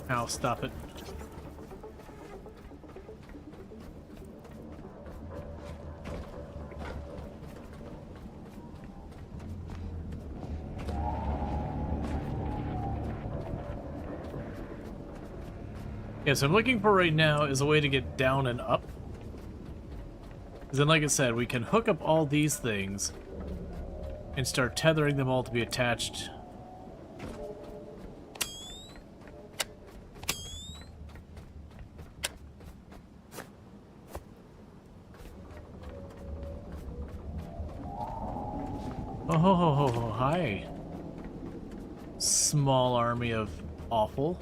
Ow, stop it. Yeah, so I'm looking for right now is a way to get down and up. Because then, like I said, we can hook up all these things and start tethering them all to be attached. Oh, ho, ho, ho, ho, hi. Small army of awful.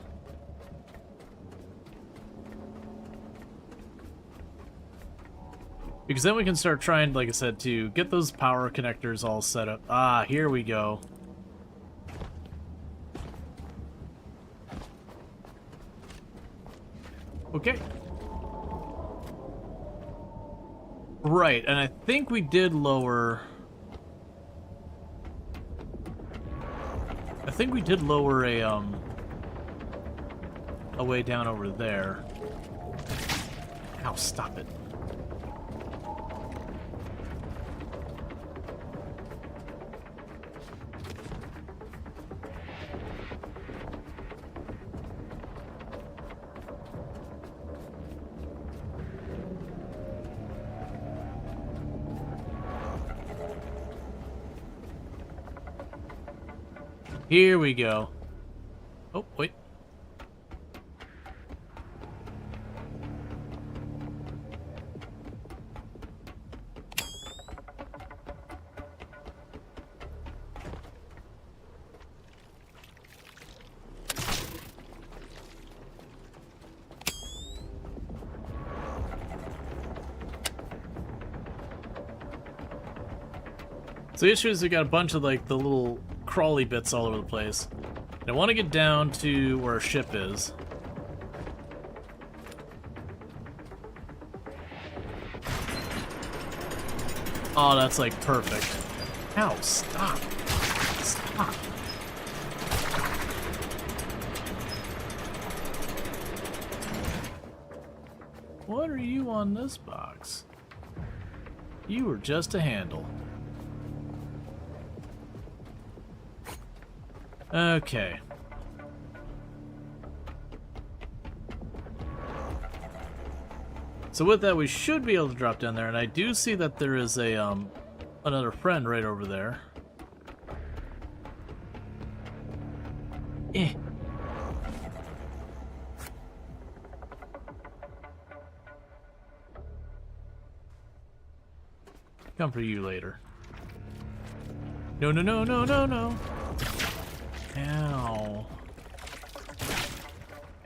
Because then we can start trying, like I said, to get those power connectors all set up. Ah, here we go. Okay. Right, and I think we did lower... I think we did lower a way down over there. Ow, stop it. Here we go. Oh, wait. So the issue is we got a bunch of like the little crawly bits all over the place. And I want to get down to where our ship is. Oh, that's like perfect. Ow, stop. Stop. What are you on this box? You were just a handle. Okay. So with that, we should be able to drop down there, and I do see that there is a another friend right over there. Eh. Come for you later. No, no, no, no, no, no. Ow.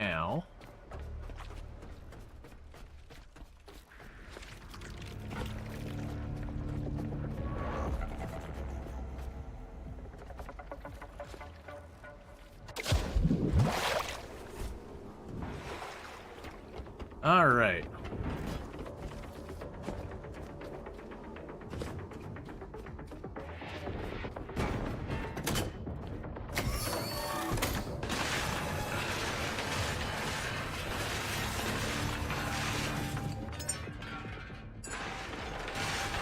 Ow. All right.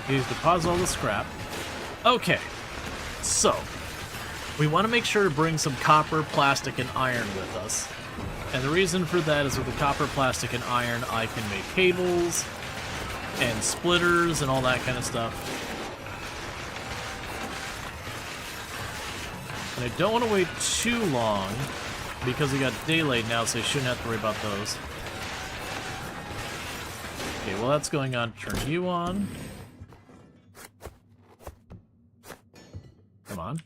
Use deposit all the scrap. Okay, so we want to make sure to bring some copper, plastic, and iron with us. And the reason for that is with the copper, plastic, and iron, I can make cables and splitters and all that kind of stuff. And I don't want to wait too long because we got daylight now, so you shouldn't have to worry about those. Okay, well that's going on. Turn you on. Come on.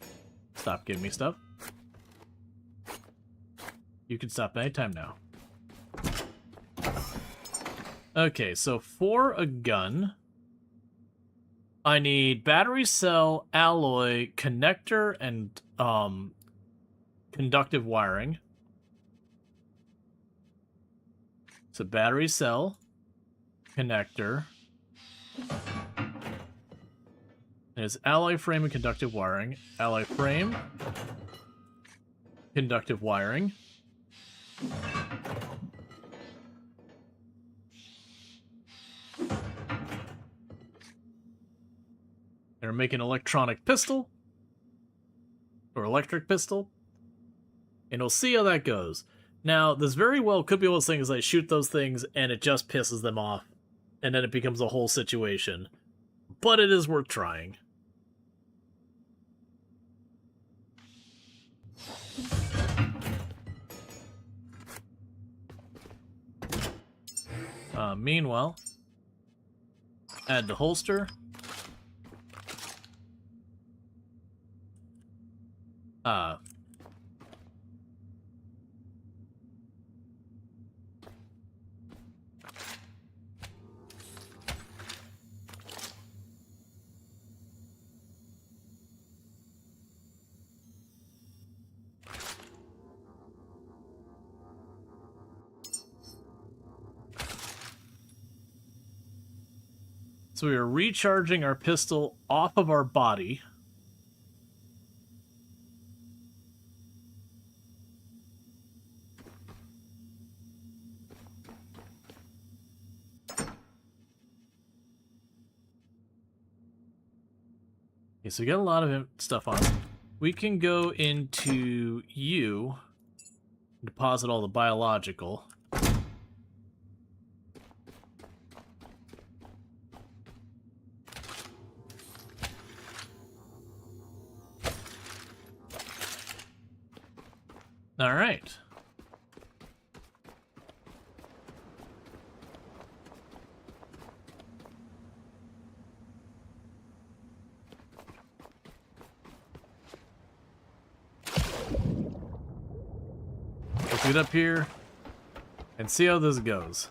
Stop giving me stuff. You can stop anytime now. Okay, so for a gun, I need battery cell, alloy, connector, and conductive wiring. So battery cell, connector. It's alloy frame and conductive wiring. Alloy frame. Conductive wiring. They're making electronic pistol. Or electric pistol. And we'll see how that goes. Now, this very well could be one of those things I shoot those things and it just pisses them off, and then it becomes a whole situation. But it is worth trying. Meanwhile, add the holster. So we are recharging our pistol off of our body. Okay, so we got a lot of stuff on. We can go into you, deposit all the biological. All right. Let's get up here and see how this goes.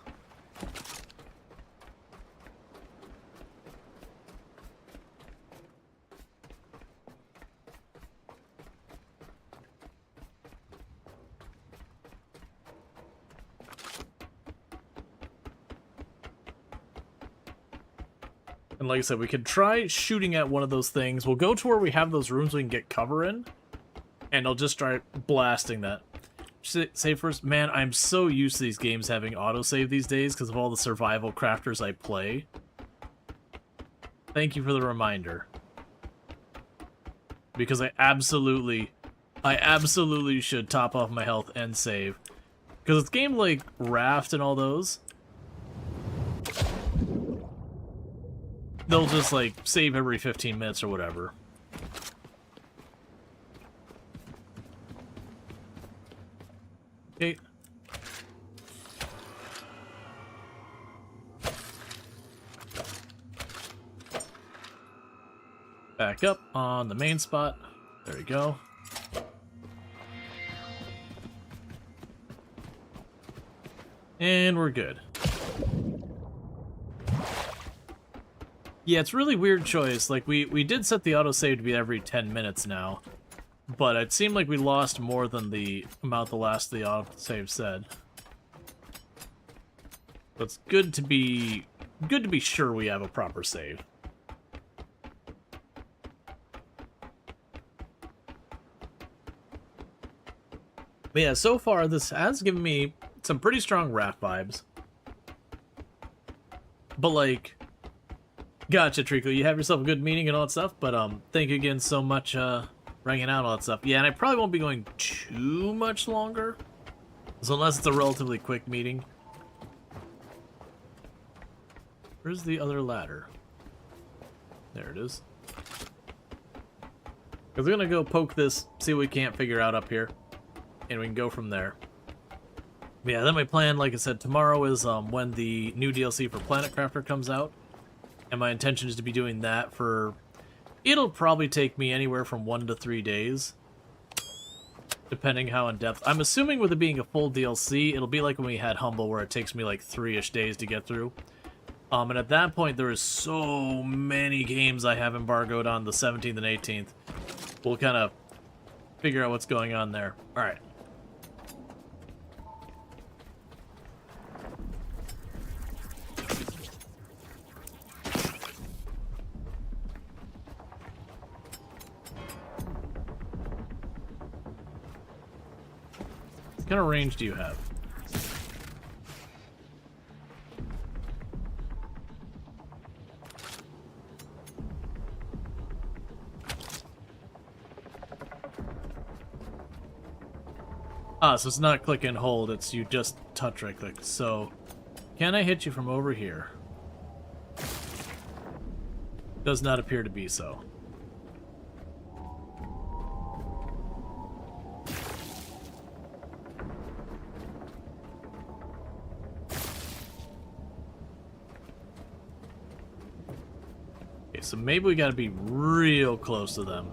And like I said, we could try shooting at one of those things. We'll go to where we have those rooms we can get cover in, and I'll just try blasting that. Say first, man, I'm so used to these games having autosave these days because of all the survival crafters I play. Thank you for the reminder. Because I absolutely should top off my health and save. Because it's a game like Raft and all those, they'll just, like, save every 15 minutes or whatever. Okay. Back up on the main spot. There we go. And we're good. Yeah, it's a really weird choice. Like, we did set the autosave to be every 10 minutes now, but it seemed like we lost more than the amount the last of the autosave said. But it's good to be sure we have a proper save. But yeah, so far this has given me some pretty strong Raft vibes. But like, gotcha, Trico. You have yourself a good meeting and all that stuff, but thank you again so much for hanging out and all that stuff. Yeah, and I probably won't be going too much longer. So unless it's a relatively quick meeting. Where's the other ladder? There it is. Because we're gonna go poke this, see what we can't figure out up here. And we can go from there. But yeah, then my plan, like I said, tomorrow is when the new DLC for Planet Crafter comes out. And my intention is to be doing that for... It'll probably take me anywhere from 1 to 3 days. Depending how in-depth. I'm assuming with it being a full DLC, it'll be like when we had Humble, where it takes me like 3-ish days to get through. And at that point, there is so many games I have embargoed on the 17th and 18th. We'll kind of figure out what's going on there. Alright. What kind of range do you have? So it's not click and hold, it's you just touch right click. So, can I hit you from over here? Does not appear to be so. Okay, so maybe we gotta be real close to them.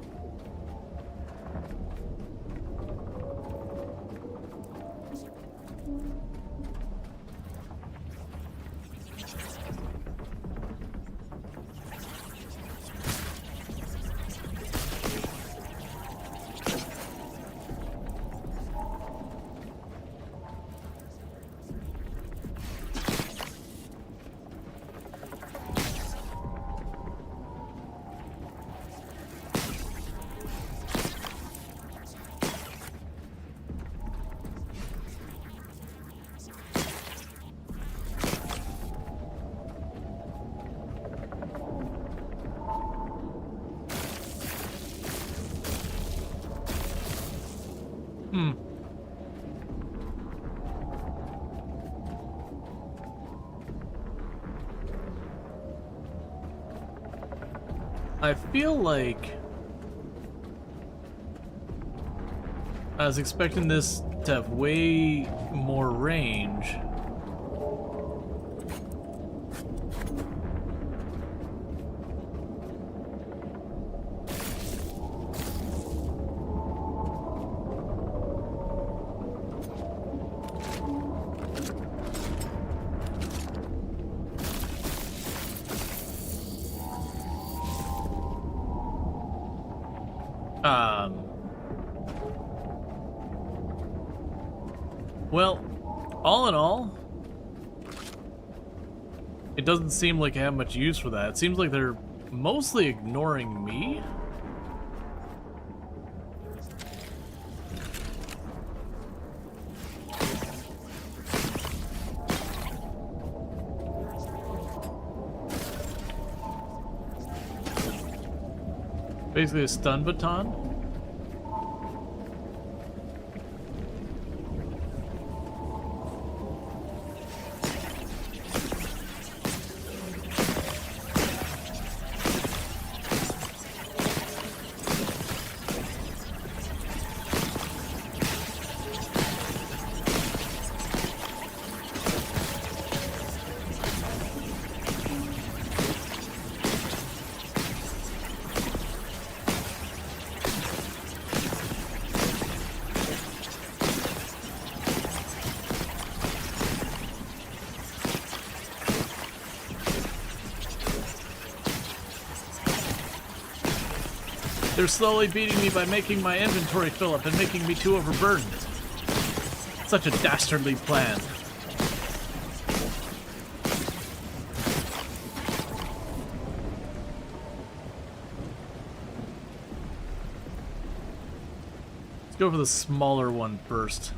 I feel like I was expecting this to have way more range. Well, all in all, it doesn't seem like I have much use for that. It seems like they're mostly ignoring me. Basically a stun baton. They're slowly beating me by making my inventory fill up and making me too overburdened. Such a dastardly plan. Let's go for the smaller one first.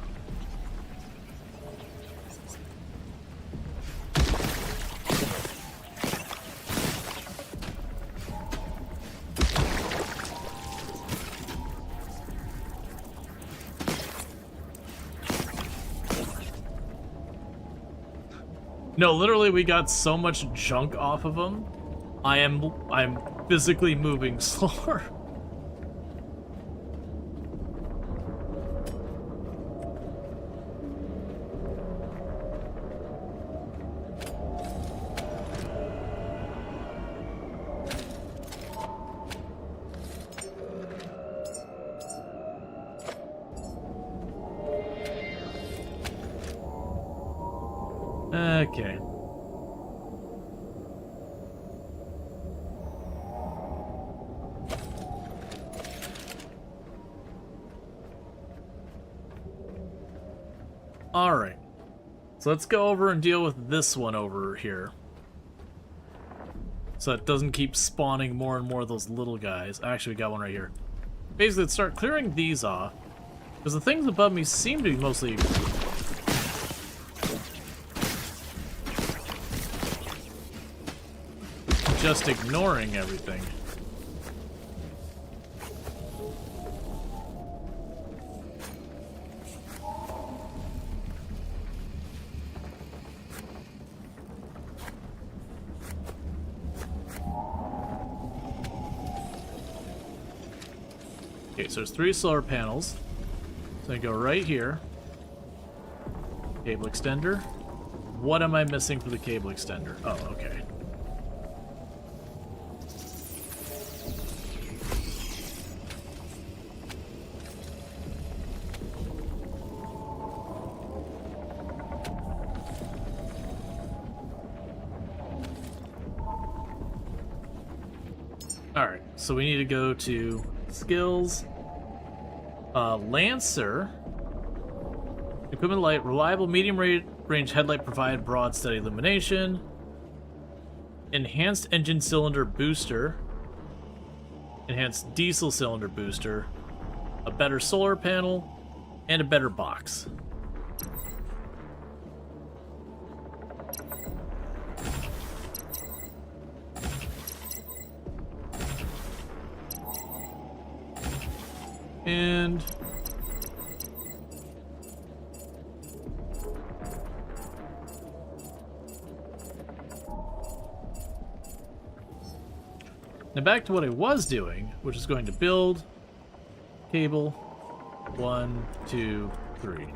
No, literally we got so much junk off of them. I'm physically moving slower. Okay. Alright. So let's go over and deal with this one over here. So it doesn't keep spawning more and more of those little guys. Actually, we got one right here. Basically, let's start clearing these off. Because the things above me seem to be mostly... just ignoring everything. Okay, so there's 3 solar panels. So I go right here. Cable extender. What am I missing for the cable extender? Oh, okay. Alright, so we need to go to skills. Lancer. Equipment light, reliable medium range headlight provide broad steady illumination. Enhanced engine cylinder booster. Enhanced diesel cylinder booster. A better solar panel. And a better box. And now back to what I was doing, which is going to build cable 1, 2, 3.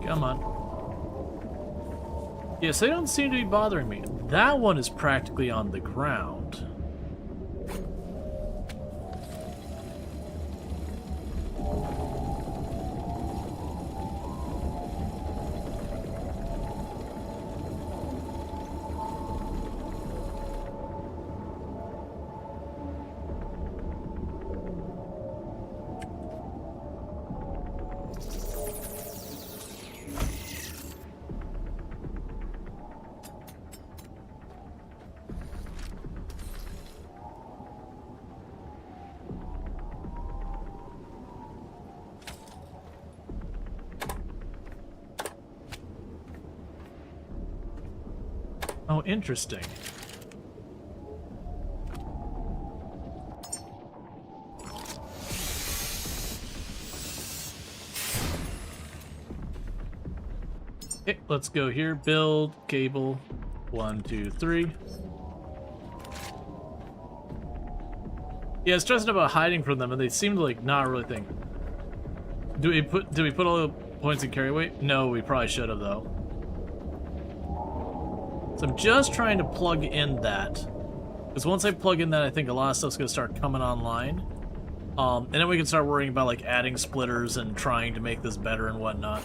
Come on. Yes, they don't seem to be bothering me. That one is practically on the ground. Oh, interesting. Okay, let's go here. Build cable 1, 2, 3. Yeah, it's stressing about hiding from them, and they seem to like not really think. Did we put all the points in carry weight? No, we probably should have though. So I'm just trying to plug in that. Because once I plug in that, I think a lot of stuff's going to start coming online. And then we can start worrying about like adding splitters and trying to make this better and whatnot.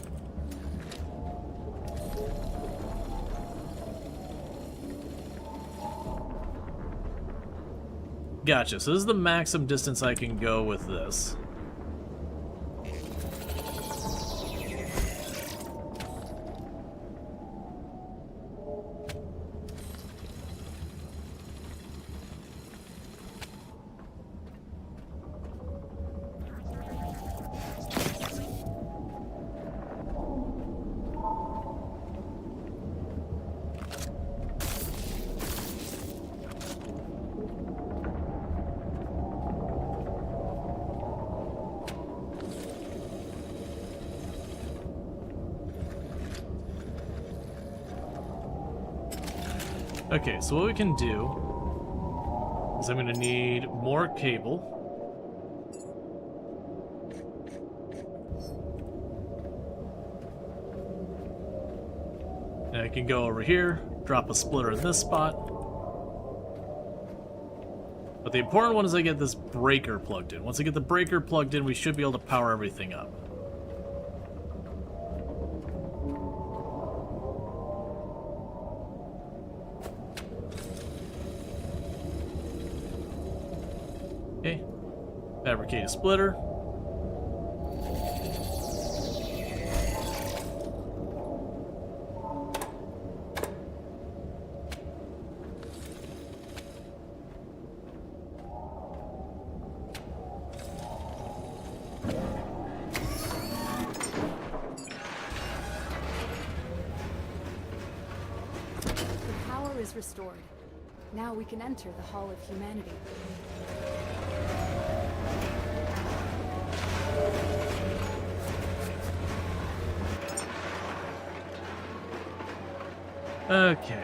Gotcha, so this is the maximum distance I can go with this. Okay, so what we can do is I'm going to need more cable. And I can go over here, drop a splitter in this spot. But the important one is I get this breaker plugged in. Once I get the breaker plugged in, we should be able to power everything up. Okay, fabricate a splitter. The power is restored. Now we can enter the Hall of Humanity. Okay.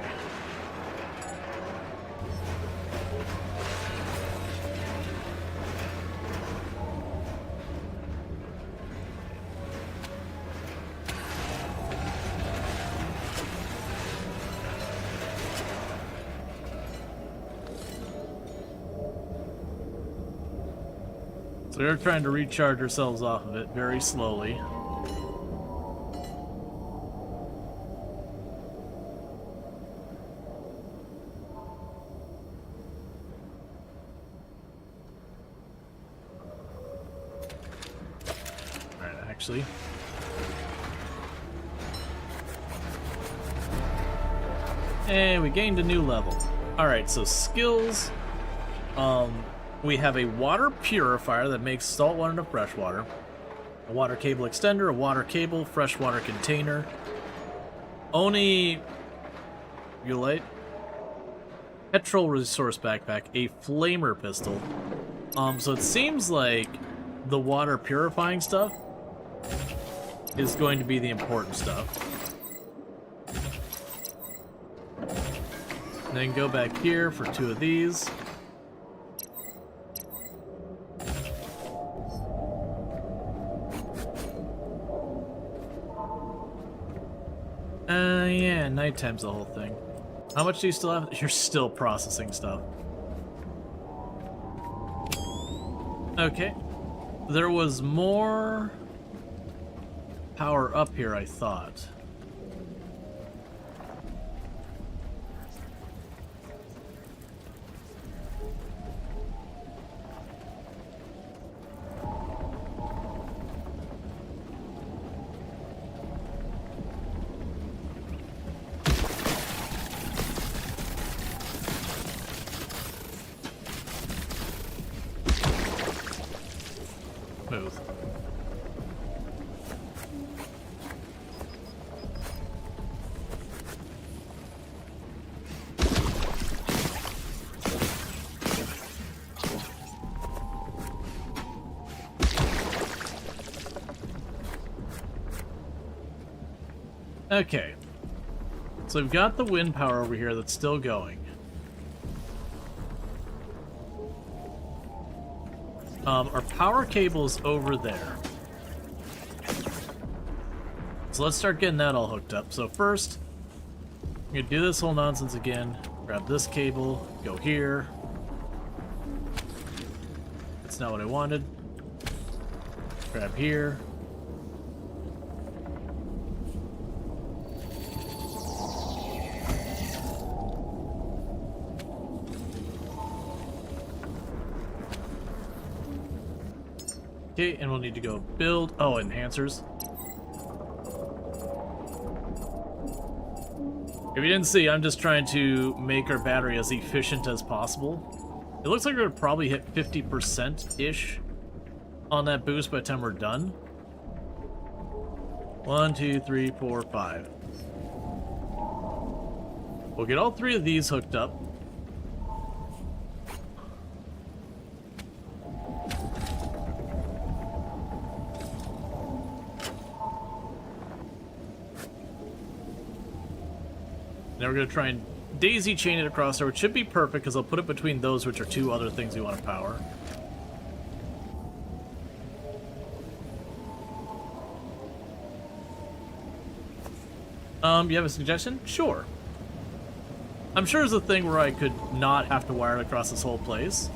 So we're trying to recharge ourselves off of it very slowly. Alright, actually. And we gained a new level. Alright, so skills. We have a water purifier that makes salt water into fresh water. A water cable extender, a water cable, freshwater container. Oni Ulite. Petrol resource backpack, a flamer pistol. So it seems like the water purifying stuff is going to be the important stuff. And then go back here for 2 of these. Yeah, nighttime's the whole thing. How much do you still have? You're still processing stuff. Okay. There was more power up here, I thought. Move. Okay. So we've got the wind power over here that's still going. Our power cable's over there. So let's start getting that all hooked up. So first, I'm gonna do this whole nonsense again. Grab this cable, go here. That's not what I wanted. Grab here. Okay, and we'll need to go build. Oh, enhancers. If you didn't see, I'm just trying to make our battery as efficient as possible. It looks like we're gonna probably hit 50%-ish on that boost by the time we're done. 1, 2, 3, 4, 5. We'll get all 3 of these hooked up. Now we're going to try and daisy chain it across there, which should be perfect because I'll put it between those, which are 2 other things we want to power. You have a suggestion? Sure. I'm sure there's a thing where I could not have to wire it across this whole place.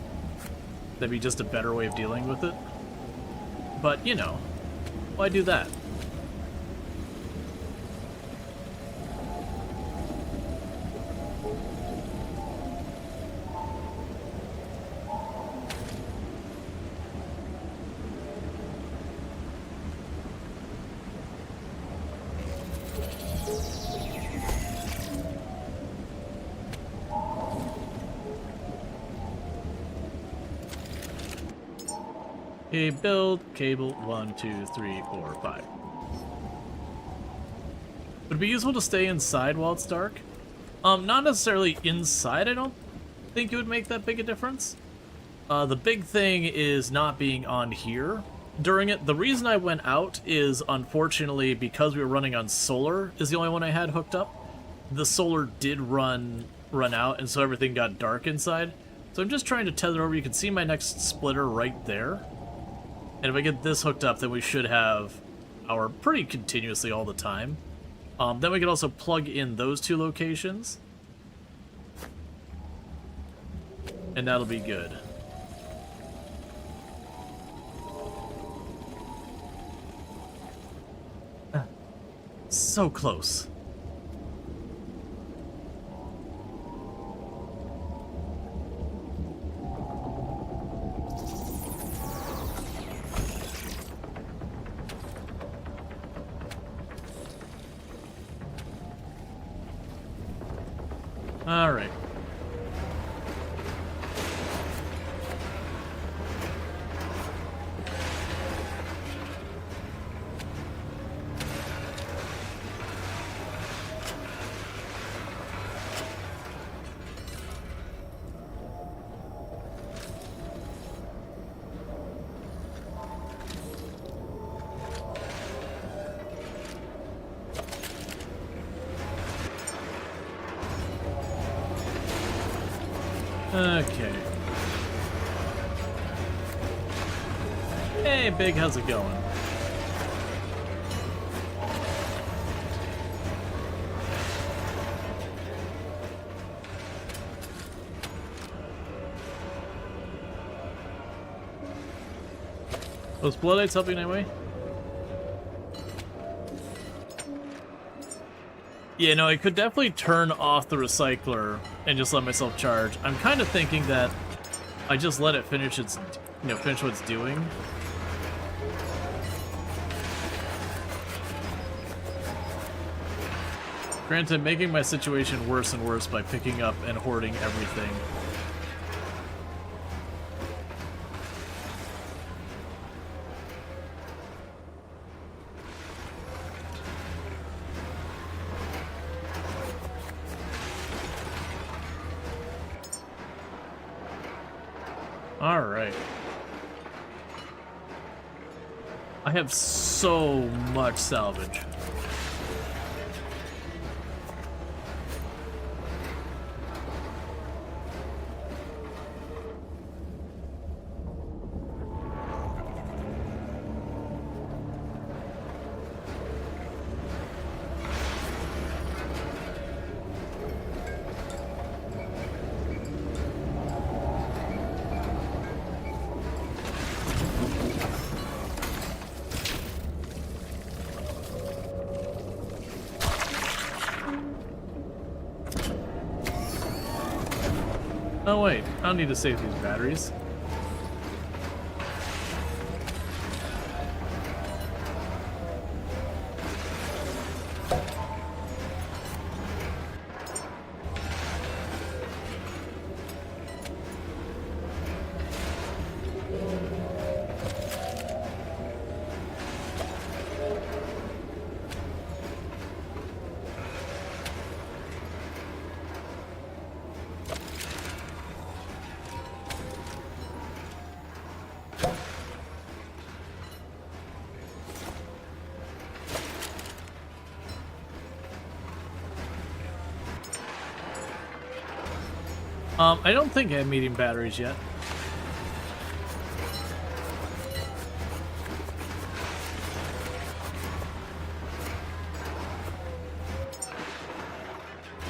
That'd be just a better way of dealing with it. But, you know, why do that? Okay, build cable 1, 2, 3, 4, 5. Would it be useful to stay inside while it's dark? Not necessarily inside, I don't think it would make that big a difference. The big thing is not being on here during it. The reason I went out is, unfortunately, because we were running on solar is the only one I had hooked up. the solar did run out, and so everything got dark inside. So I'm just trying to tether over. You can see my next splitter right there. And if I get this hooked up, then we should have power pretty continuously all the time. Then we can also plug in those two locations. And that'll be good. So close. All right. Okay. Hey, Big, how's it going? Those bloodlights helping anyway? Yeah, no, I could definitely turn off the recycler and just let myself charge. I'm kind of thinking that I just let it finish its, finish what it's doing. Granted, making my situation worse and worse by picking up and hoarding everything. Alright. I have so much salvage. Oh wait, I don't need to save these batteries. I don't think I have medium batteries yet.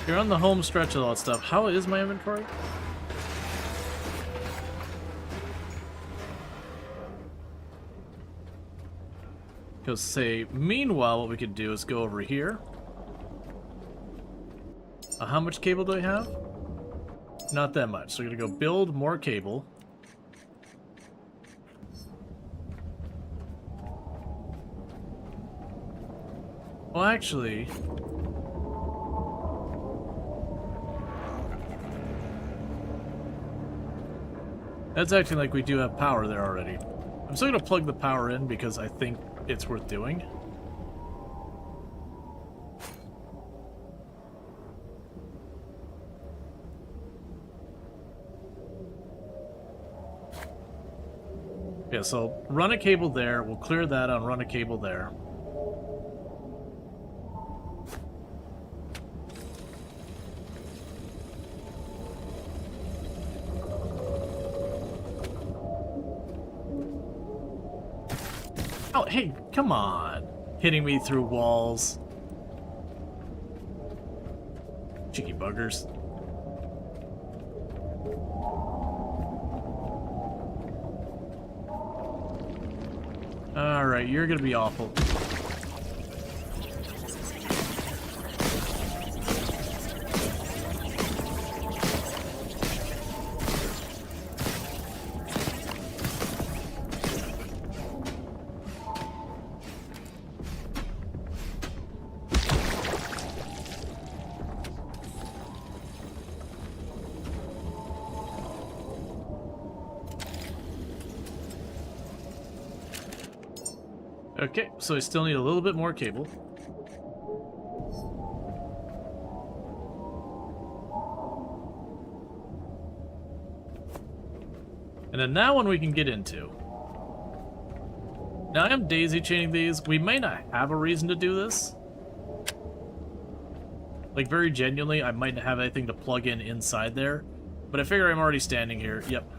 You're on the home stretch of all that stuff. How is my inventory? Because say, meanwhile, what we could do is go over here. How much cable do I have? Not that much. So we're gonna go build more cable. Well, actually, that's acting like we do have power there already. I'm still gonna plug the power in because I think it's worth doing. Yeah, so run a cable there, we'll clear that on, run a cable there. Oh, hey, come on. Hitting me through walls. Cheeky buggers. Alright, you're gonna be awful. Okay, so I still need a little bit more cable. And then that one we can get into. Now I am daisy chaining these. We may not have a reason to do this. Like, very genuinely, I might not have anything to plug in inside there. But I figure I'm already standing here. Yep.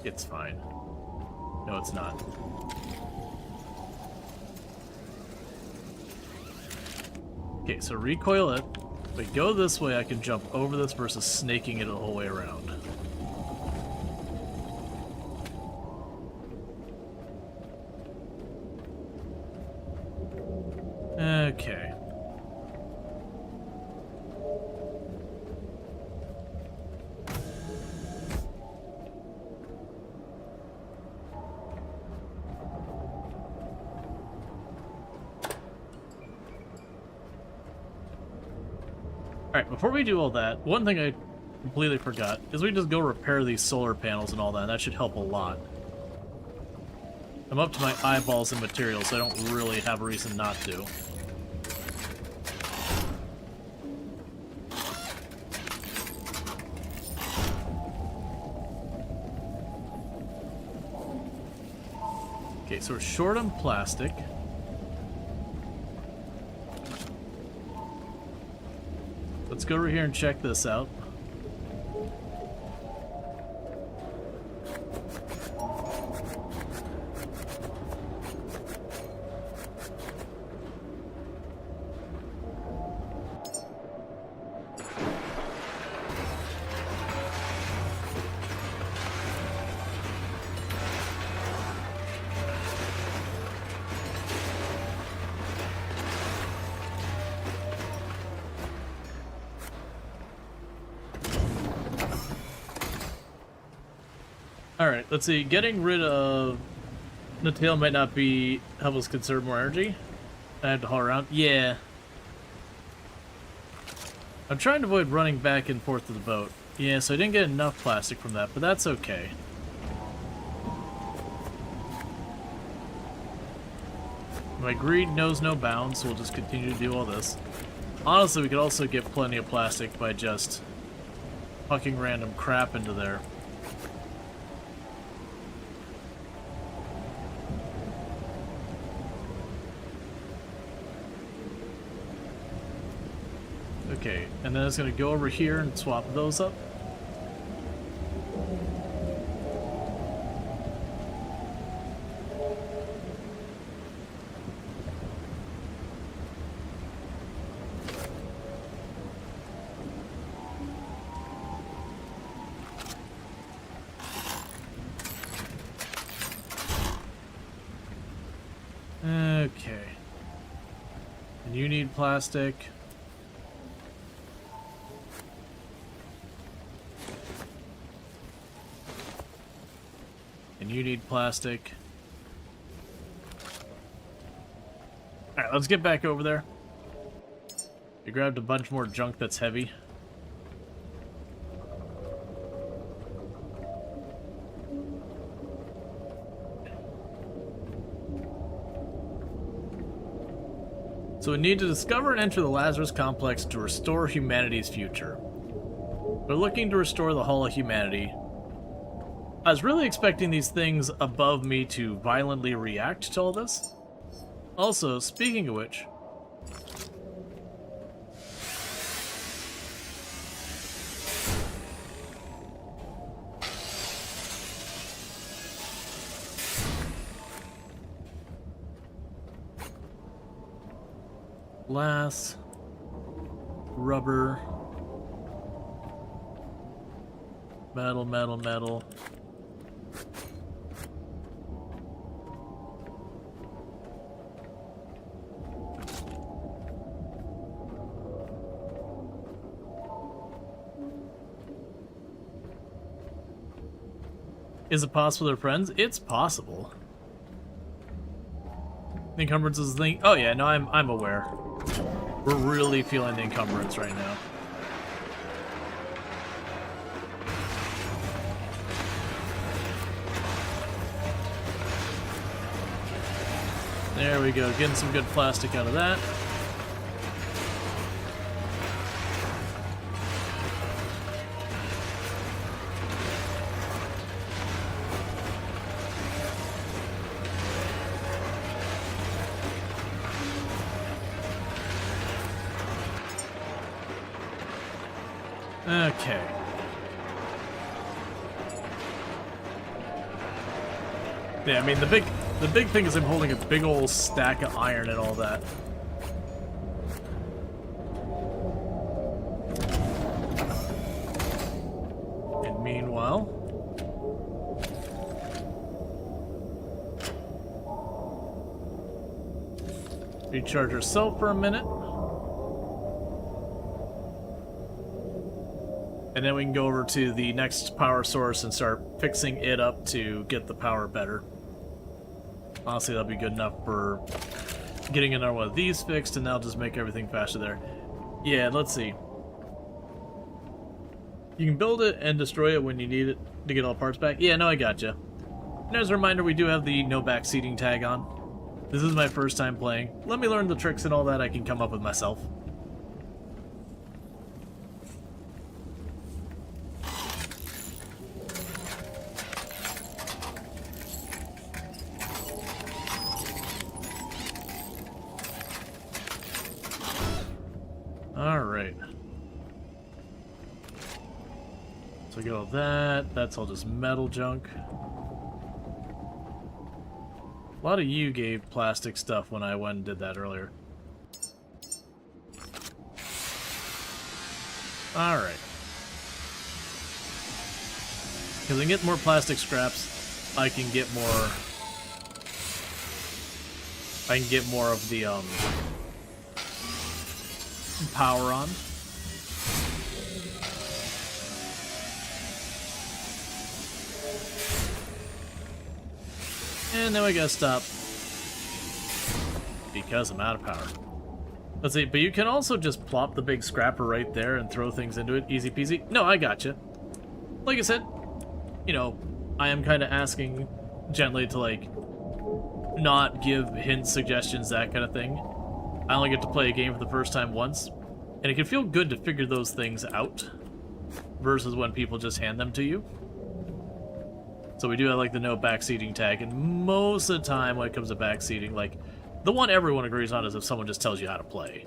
It's fine. No, it's not. Okay, so recoil it. If we go this way, I can jump over this versus snaking it the whole way around. Okay. Alright, before we do all that, one thing I completely forgot is we just go repair these solar panels and all that, and that should help a lot. I'm up to my eyeballs in materials, so I don't really have a reason not to. Okay, so we're short on plastic. Let's go over here and check this out. Alright, let's see. Getting rid of the tail might not be help us conserve more energy. I have to haul around. Yeah. I'm trying to avoid running back and forth to the boat. Yeah, so I didn't get enough plastic from that, but that's okay. My greed knows no bounds, so we'll just continue to do all this. Honestly, we could also get plenty of plastic by just fucking random crap into there. Okay, and then it's going to go over here and swap those up. Okay. And you need plastic. And you need plastic. Alright, let's get back over there. We grabbed a bunch more junk that's heavy. So we need to discover and enter the Lazarus Complex to restore humanity's future. We're looking to restore the Hall of Humanity. I was really expecting these things above me to violently react to all this. Also, speaking of which... glass, rubber, metal, metal, metal. Is it possible they're friends? It's possible. The encumbrance is the thing. Oh yeah, no, I'm aware. We're really feeling the encumbrance right now. There we go, getting some good plastic out of that. Okay. Yeah, I mean the big thing is I'm holding a big old stack of iron and all that. And meanwhile, recharge yourself for a minute. And then we can go over to the next power source and start fixing it up to get the power better. Honestly, that'll be good enough for getting another one of these fixed, and that'll just make everything faster there. Yeah, let's see. You can build it and destroy it when you need it to get all parts back. Yeah, no, I gotcha. And as a reminder, we do have the no backseating tag on. This is my first time playing. Let me learn the tricks and all that I can come up with myself. Alright. So we got that. That's all just metal junk. A lot of you gave plastic stuff when I went and did that earlier. Alright. Because I can get more plastic scraps, I can get more... I can get more of the, power on. And then we gotta stop because I'm out of power. Let's see, but you can also just plop the big scrapper right there and throw things into it, easy peasy. No, I gotcha. Like I said, you know, I am kind of asking gently to, like, not give hints, suggestions, that kind of thing. I only get to play a game for the first time once, and it can feel good to figure those things out versus when people just hand them to you. So we do have, like, the no backseating tag, and most of the time when it comes to backseating, like, the one everyone agrees on is if someone just tells you how to play.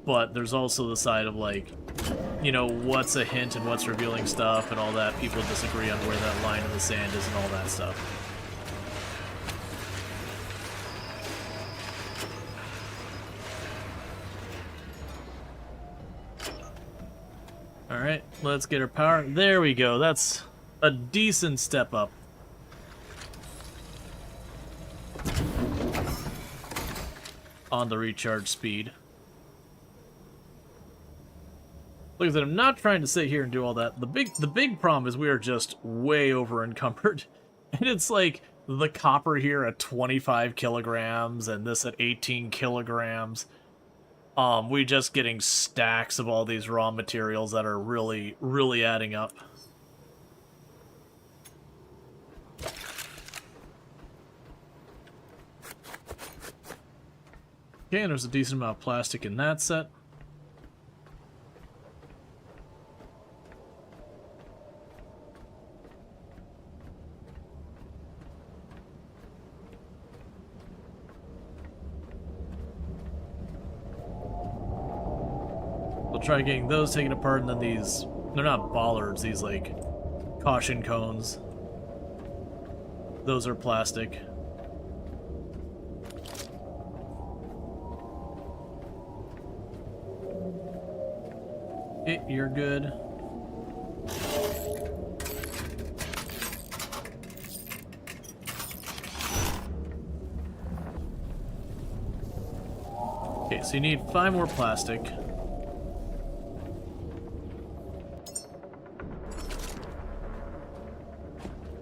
But there's also the side of, like, you know, what's a hint and what's revealing stuff and all that. People disagree on where that line in the sand is and all that stuff. Alright, let's get our power. There we go. That's a decent step up. On the recharge speed. Like I said, I'm not trying to sit here and do all that. The big problem is we are just way over encumbered. And it's like the copper here at 25 kilograms and this at 18 kilograms. We just getting stacks of all these raw materials that are really, really adding up. Okay, and there's a decent amount of plastic in that set. try getting those taken apart, and then these, they're not bollards, these like caution cones. Those are plastic. Okay, you're good. Okay, so you need 5 more plastic.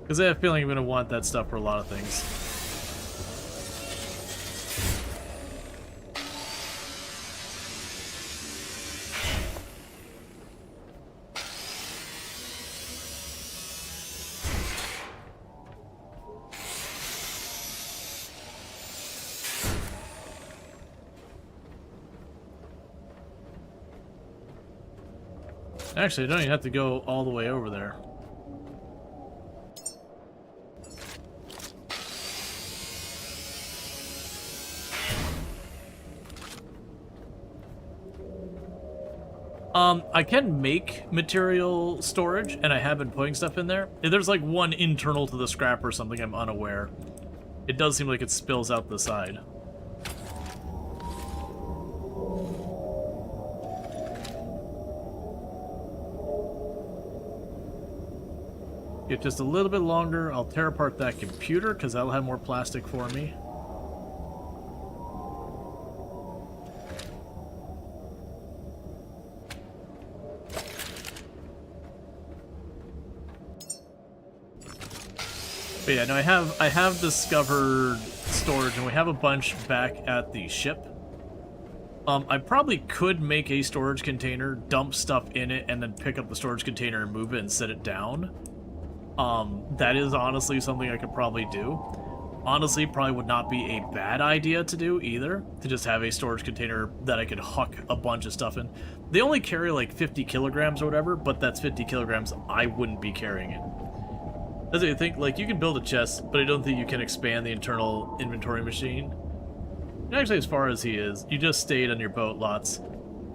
Because I have a feeling I'm going to want that stuff for a lot of things. Actually, I don't even have to go all the way over there. I can make material storage, and I have been putting stuff in there. There's like one internal to the scrap or something, I'm unaware. It does seem like it spills out the side. Get just a little bit longer, I'll tear apart that computer, because that'll have more plastic for me. But yeah, no, I have discovered storage, and we have a bunch back at the ship. I probably could make a storage container, dump stuff in it, and then pick up the storage container and move it and set it down. That is honestly something I could probably do. Honestly, probably would not be a bad idea to do either, to just have a storage container that I could huck a bunch of stuff in. They only carry like 50 kilograms or whatever, but that's 50 kilograms I wouldn't be carrying it. That's what you think, like, you can build a chest, but I don't think you can expand the internal inventory machine. And actually, as far as he is, you just stayed on your boat lots.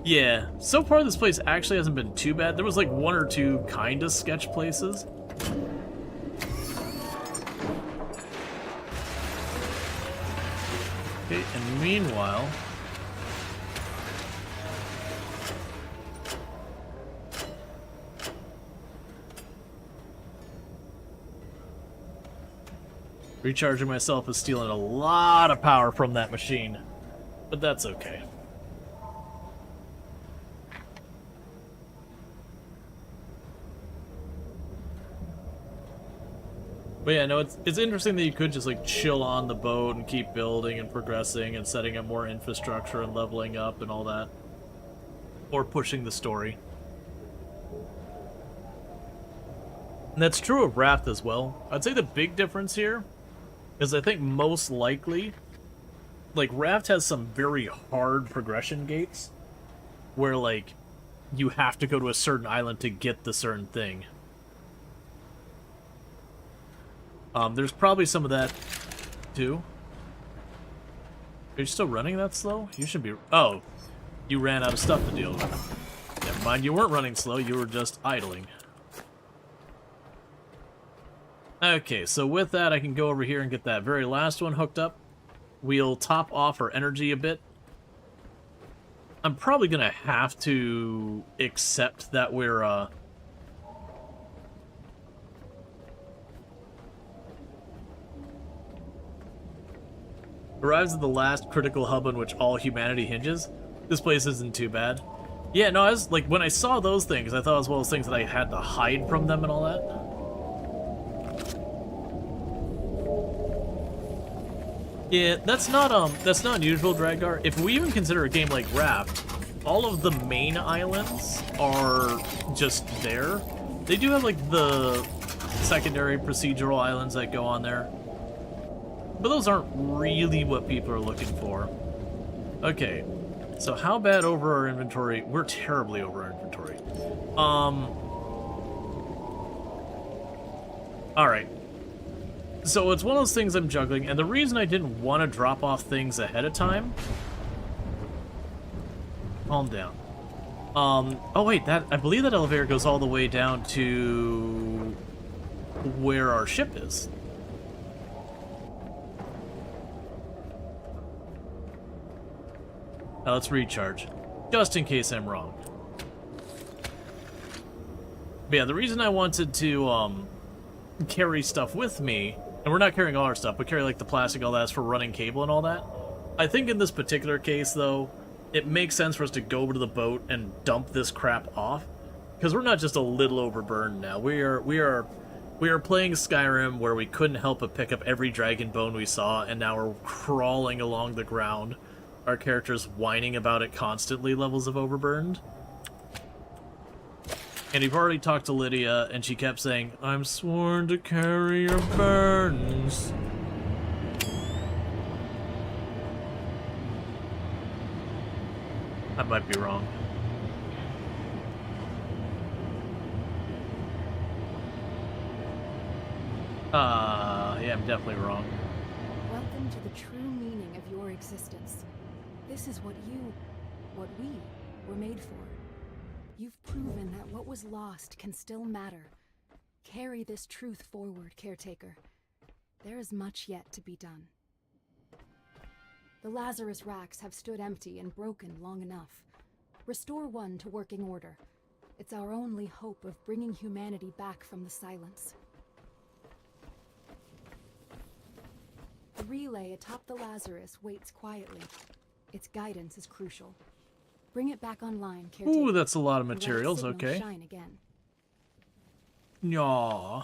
Yeah, so far this place actually hasn't been too bad. There was like 1 or 2 kind of sketch places. Okay, and meanwhile... recharging myself is stealing a lot of power from that machine, but that's okay. But yeah, no, it's interesting that you could just like chill on the boat and keep building and progressing and setting up more infrastructure and leveling up and all that. Or pushing the story. And that's true of Raft as well. I'd say the big difference here is I think most likely, like, Raft has some very hard progression gates where, like, you have to go to a certain island to get the certain thing. There's probably some of that, too. Are you still running that slow? You should be... Oh, you ran out of stuff to deal with. Never mind, you weren't running slow, you were just idling. Okay, so with that, I can go over here and get that very last one hooked up. We'll top off our energy a bit. I'm probably going to have to accept that we're, arrives at the last critical hub on which all humanity hinges. This place isn't too bad. Yeah, no, I was, like, when I saw those things, I thought it was one of those things that I had to hide from them and all that. Yeah, that's not unusual, Dragar. If we even consider a game like Raft, all of the main islands are just there. They do have, like, the secondary procedural islands that go on there. But those aren't really what people are looking for. Okay, so how bad over our inventory? We're terribly over our inventory. Alright. So it's one of those things I'm juggling, and the reason I didn't want to drop off things ahead of time... Calm down. Oh wait, I believe that elevator goes all the way down to where our ship is. Now let's recharge, just in case I'm wrong. But yeah, the reason I wanted to carry stuff with me, and we're not carrying all our stuff, but carry like the plastic, all that's for running cable and all that. I think in this particular case, though, it makes sense for us to go over to the boat and dump this crap off, because we're not just a little overburned now. We are playing Skyrim where we couldn't help but pick up every dragon bone we saw, and now we're crawling along the ground. Our character's whining about it constantly, levels of overburned. And we've already talked to Lydia, and she kept saying, "I'm sworn to carry your burdens." I might be wrong. Yeah, I'm definitely wrong. Welcome to the true meaning of your existence. This is what we were made for. You've proven that what was lost can still matter. Carry this truth forward, Caretaker. There is much yet to be done. The Lazarus racks have stood empty and broken long enough. Restore one to working order. It's our only hope of bringing humanity back from the silence. The relay atop the Lazarus waits quietly. Its guidance is crucial. Bring it back online, Caretaker. Ooh, that's a lot of and let its materials, signal okay. shine again. Yaw.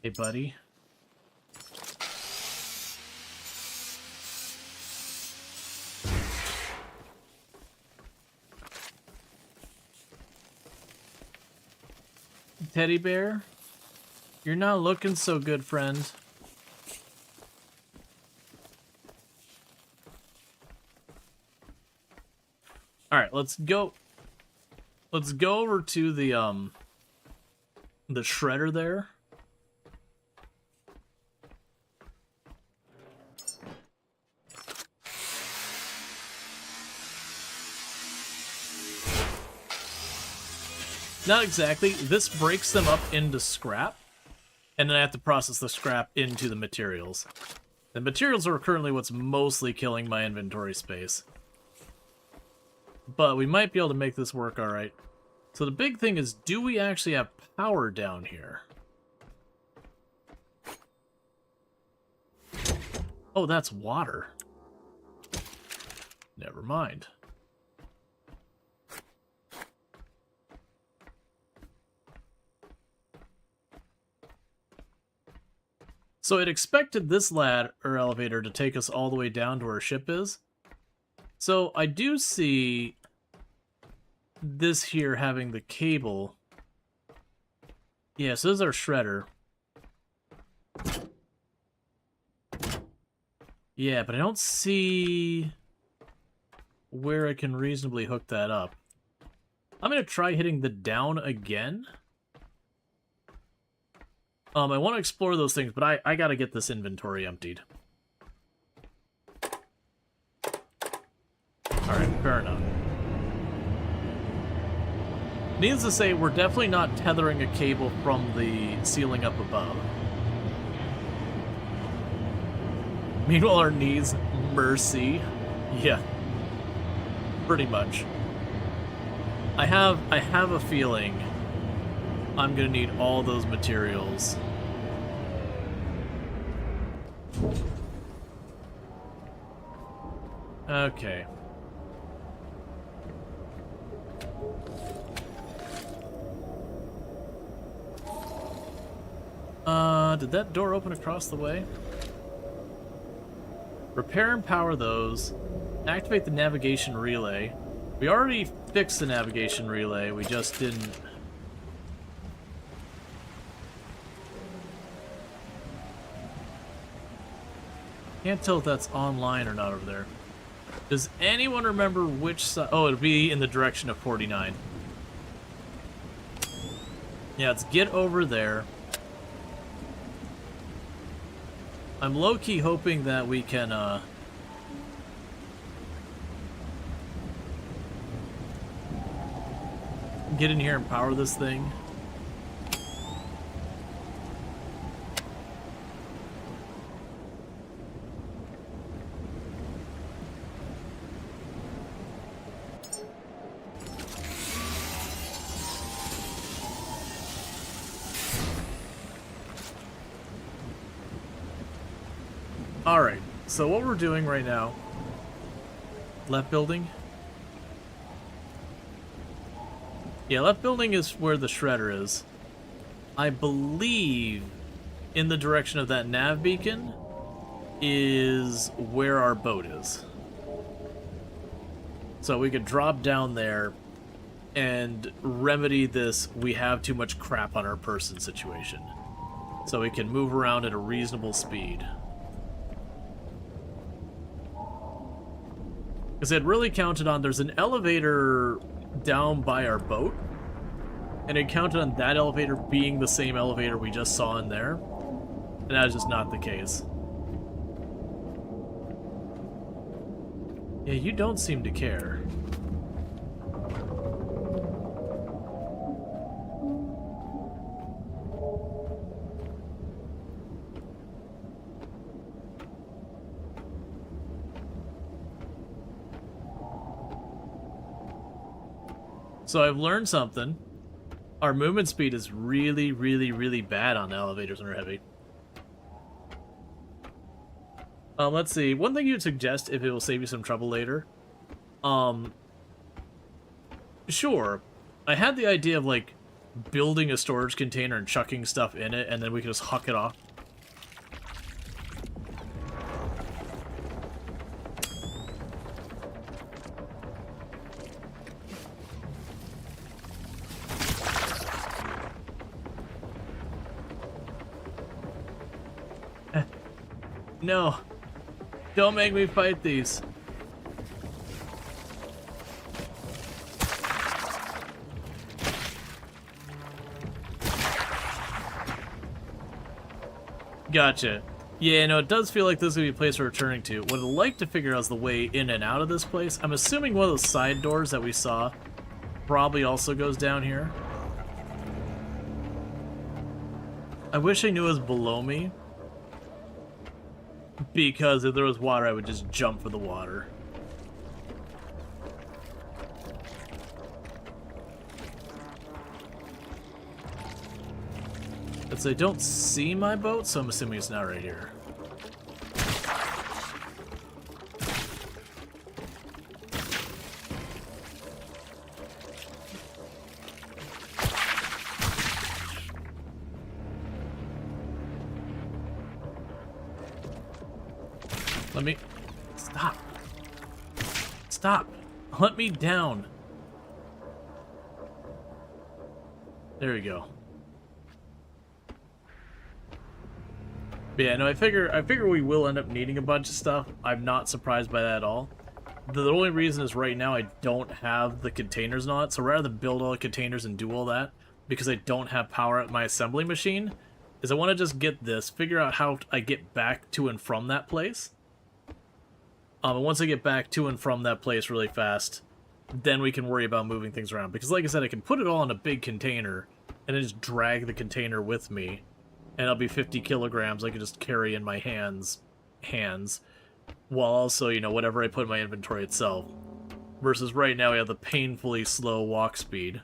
Hey, buddy. Teddy bear? You're not looking so good, friend. Alright, let's go. Let's go over to the shredder there. Not exactly. This breaks them up into scrap, and then I have to process the scrap into the materials. The materials are currently what's mostly killing my inventory space. But we might be able to make this work alright. So the big thing is, do we actually have power down here? Oh, that's water. Never mind. So it expected this elevator to take us all the way down to where our ship is. So I do see this here having the cable. Yeah, so this is our shredder. Yeah, but I don't see where I can reasonably hook that up. I'm going to try hitting the down again. I want to explore those things, but I gotta get this inventory emptied. Alright, fair enough. Needless to say, we're definitely not tethering a cable from the ceiling up above. Meanwhile, our knees, mercy. Yeah. Pretty much. I have a feeling I'm gonna need all those materials. Okay. Did that door open across the way? Repair and power those. Activate the navigation relay. We already fixed the navigation relay, we just didn't... Can't tell if that's online or not over there. Does anyone remember which side? Oh, it'll be in the direction of 49. Yeah, let's get over there. I'm low-key hoping that we can, get in here and power this thing. Alright, so what we're doing right now... Left building? Yeah, left building is where the shredder is. I believe in the direction of that nav beacon is where our boat is. So we could drop down there and remedy this we have too much crap on our person situation. So we can move around at a reasonable speed. Because it really counted on, there's an elevator down by our boat, and it counted on that elevator being the same elevator we just saw in there, and that is just not the case. Yeah, you don't seem to care. So I've learned something. Our movement speed is really, really, really bad on the elevators when they're heavy. Let's see. One thing you'd suggest if it will save you some trouble later. Sure. I had the idea of, like, building a storage container and chucking stuff in it, and then we could just huck it off. No. Don't make me fight these. Gotcha. Yeah, no, it does feel like this is going to be a place we're returning to. What I'd like to figure out is the way in and out of this place. I'm assuming one of those side doors that we saw probably also goes down here. I wish I knew it was below me. Because if there was water, I would just jump for the water. But I don't see my boat, so I'm assuming it's not right here. Let me... Stop. Stop. Let me down. There we go. But yeah, no, I figure we will end up needing a bunch of stuff. I'm not surprised by that at all. The only reason is right now I don't have the containers on it, so rather than build all the containers and do all that, because I don't have power at my assembly machine, is I want to just get this, figure out how I get back to and from that place. And once I get back to and from that place really fast, then we can worry about moving things around. Because like I said, I can put it all in a big container, and then just drag the container with me. And it'll be 50 kilograms I can just carry in my hands, while also, you know, whatever I put in my inventory itself. Versus right now we have the painfully slow walk speed,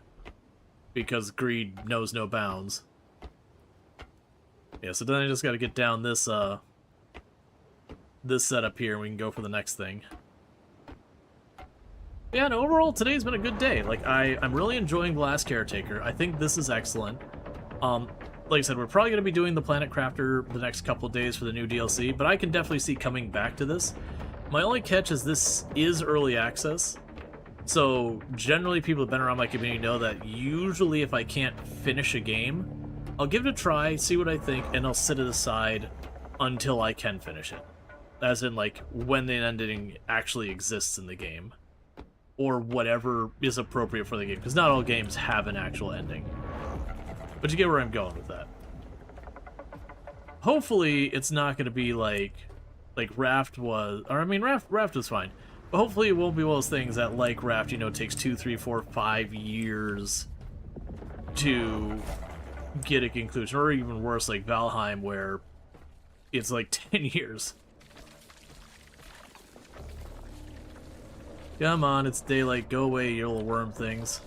because greed knows no bounds. Yeah, so then I just gotta get down this, this setup here, and we can go for the next thing. Yeah, no, overall, today's been a good day. Like, I'm really enjoying the last Caretaker. I think this is excellent. Like I said, we're probably going to be doing the Planet Crafter the next couple of days for the new DLC, but I can definitely see coming back to this. My only catch is this is early access, So generally people who've been around my community know that usually if I can't finish a game, I'll give it a try, see what I think, and I'll set it aside until I can finish it. As in, like, when the ending actually exists in the game. Or whatever is appropriate for the game, because not all games have an actual ending. But you get where I'm going with that. Hopefully, it's not going to be like Raft was, or I mean, Raft was fine. But hopefully it won't be one of those things that, like Raft, you know, takes 2, 3, 4, 5 years to get a conclusion. Or even worse, like Valheim, where it's like 10 years. Come on, it's daylight. Go away, you little worm things.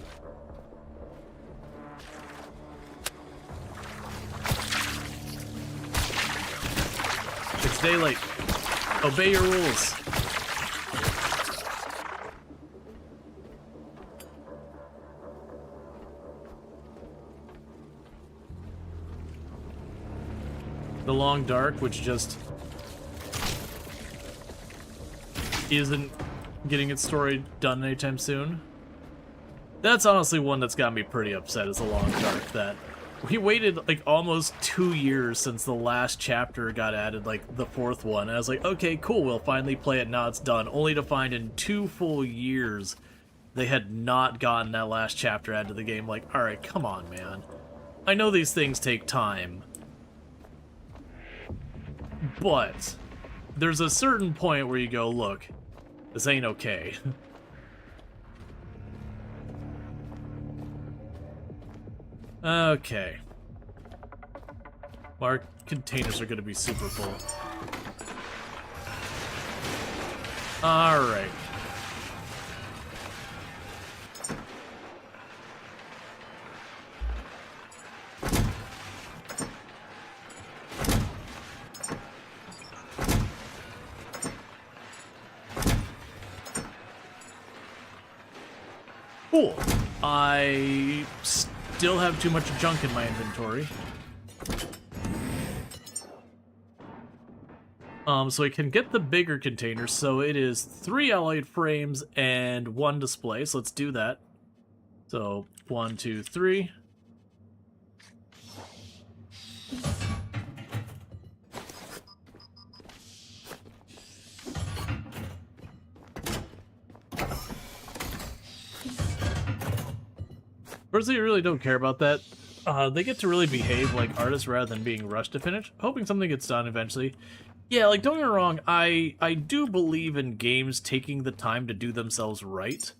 It's daylight. Obey your rules. The Long Dark, which just isn't getting its story done anytime soon. That's honestly one that's got me pretty upset, is The Long Dark, that we waited like almost 2 years since the last chapter got added, like the 4th one, and I was like, okay, cool, we'll finally play it, now it's done, only to find in 2 full years they had not gotten that last chapter added to the game. Like, alright, come on, man. I know these things take time, but there's a certain point where you go, look, this ain't okay. Okay. Our containers are going to be super full. Alright. Cool. I still have too much junk in my inventory. So I can get the bigger container, so it is 3 alloyed frames and 1 display, so let's do that. So, 1, 2, 3. Personally, I really don't care about that. They get to really behave like artists rather than being rushed to finish. Hoping something gets done eventually. Yeah, like, don't get me wrong, I do believe in games taking the time to do themselves right.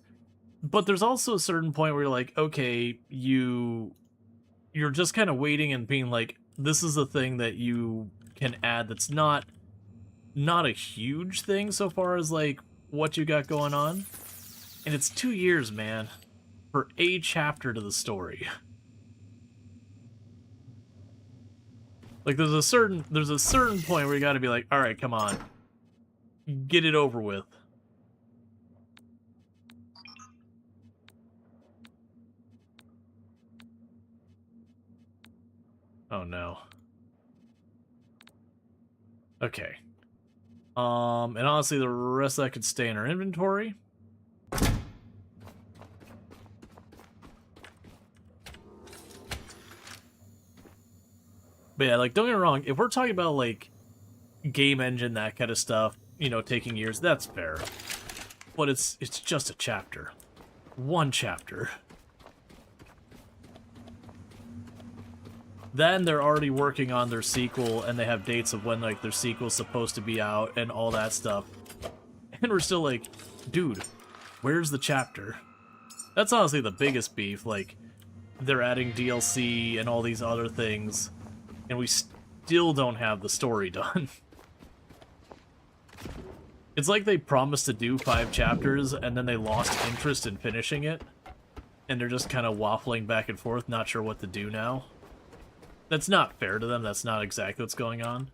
But there's also a certain point where you're like, okay, you're just kind of waiting and being like, this is a thing that you can add that's not a huge thing so far as, like, what you got going on. And it's 2 years, man, for a chapter to the story. Like, there's a certain point where you gotta be like, alright, come on. Get it over with. Oh no. Okay. And honestly, the rest of that could stay in our inventory. But yeah, like, don't get me wrong, if we're talking about, like, game engine, that kind of stuff, you know, taking years, that's fair. But it's just a chapter. 1 chapter. Then they're already working on their sequel, and they have dates of when, like, their sequel's supposed to be out, and all that stuff. And we're still like, dude, where's the chapter? That's honestly the biggest beef, like, they're adding DLC and all these other things, and we still don't have the story done. It's like they promised to do 5 chapters, and then they lost interest in finishing it, and they're just kind of waffling back and forth, not sure what to do now. That's not fair to them, that's not exactly what's going on.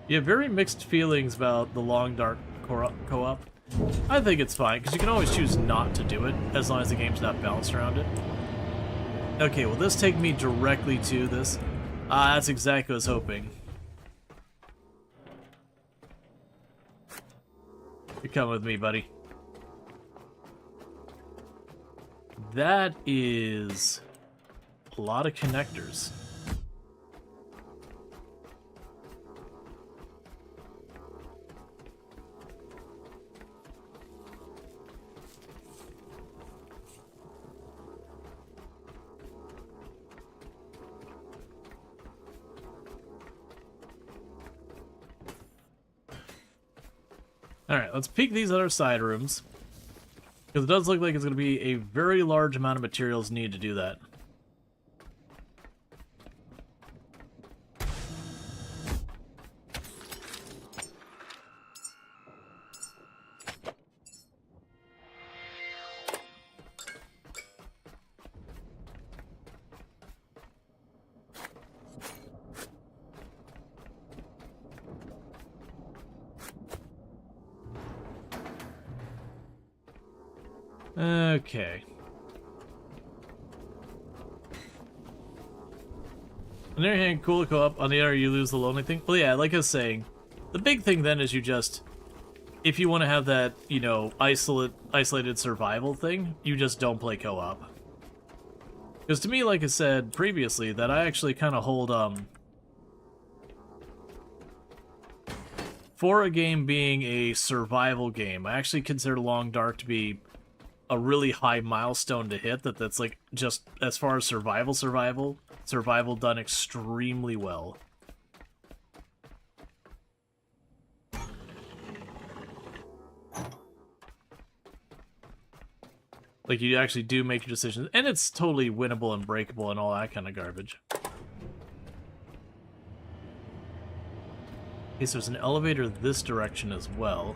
You have very mixed feelings about the Long Dark co-op. I think it's fine, because you can always choose not to do it, as long as the game's not balanced around it. Okay, will this take me directly to this? That's exactly what I was hoping. You're coming with me, buddy. That is a lot of connectors. Alright, let's peek these other side rooms. Because it does look like it's going to be a very large amount of materials needed to do that. Okay. On the other hand, cool to go up. On the other, you lose the lonely thing. Well, yeah, like I was saying, the big thing then is you just, if you want to have that, you know, isolated survival thing, you just don't play co-op. Because to me, like I said previously, that I actually kind of hold, for a game being a survival game, I actually consider Long Dark to be a really high milestone to hit. That's like, just as far as survival done extremely well. Like, you actually do make your decisions, and it's totally winnable and breakable and all that kind of garbage. Okay, so there's an elevator this direction as well.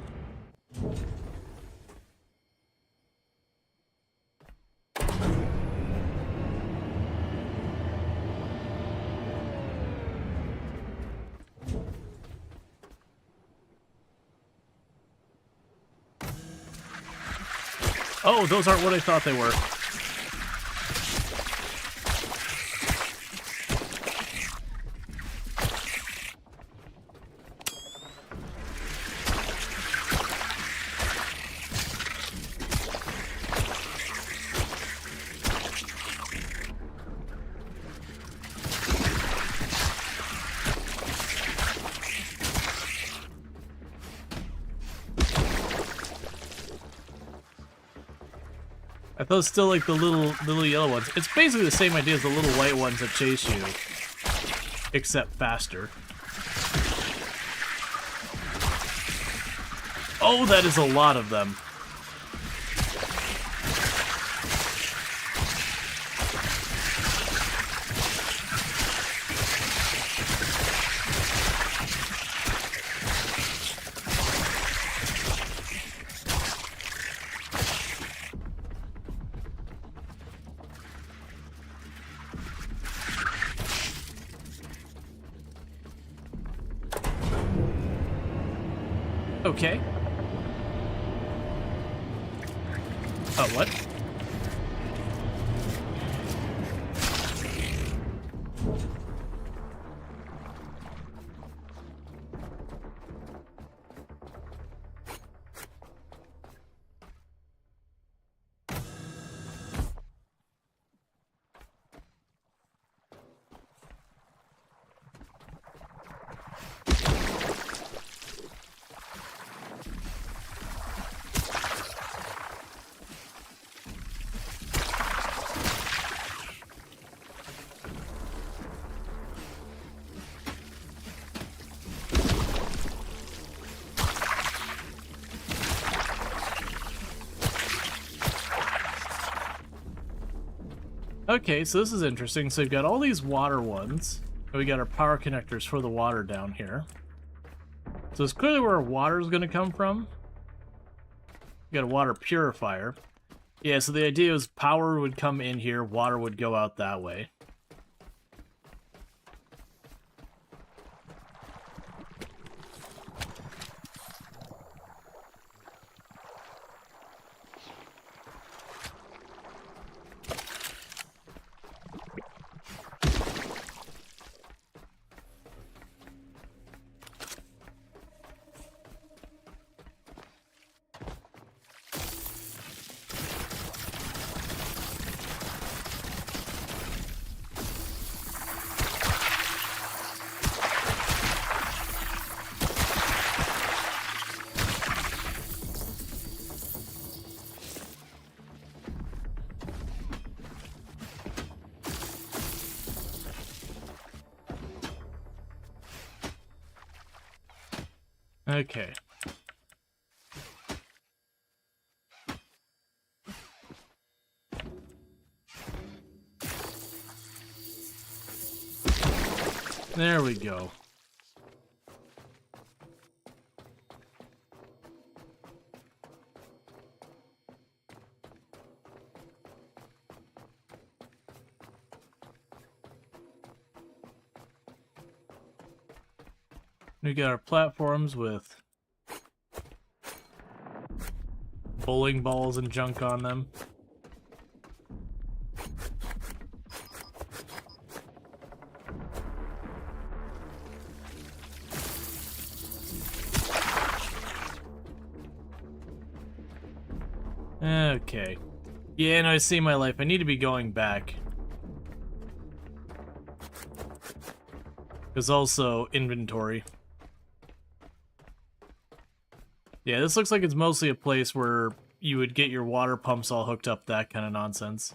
Oh, those aren't what I thought they were. I thought it was still like the little yellow ones. It's basically the same idea as the little white ones that chase you, except faster. Oh, that is a lot of them. Okay. Oh, what? Okay, so this is interesting. So we've got all these water ones, and we got our power connectors for the water down here. So it's clearly where our water is going to come from. We got a water purifier. Yeah, so the idea is power would come in here, water would go out that way. Okay. There we go. We got our platforms with bowling balls and junk on them. Okay. Yeah, no, I see my life. I need to be going back. There's also inventory. Yeah, this looks like it's mostly a place where you would get your water pumps all hooked up, that kind of nonsense.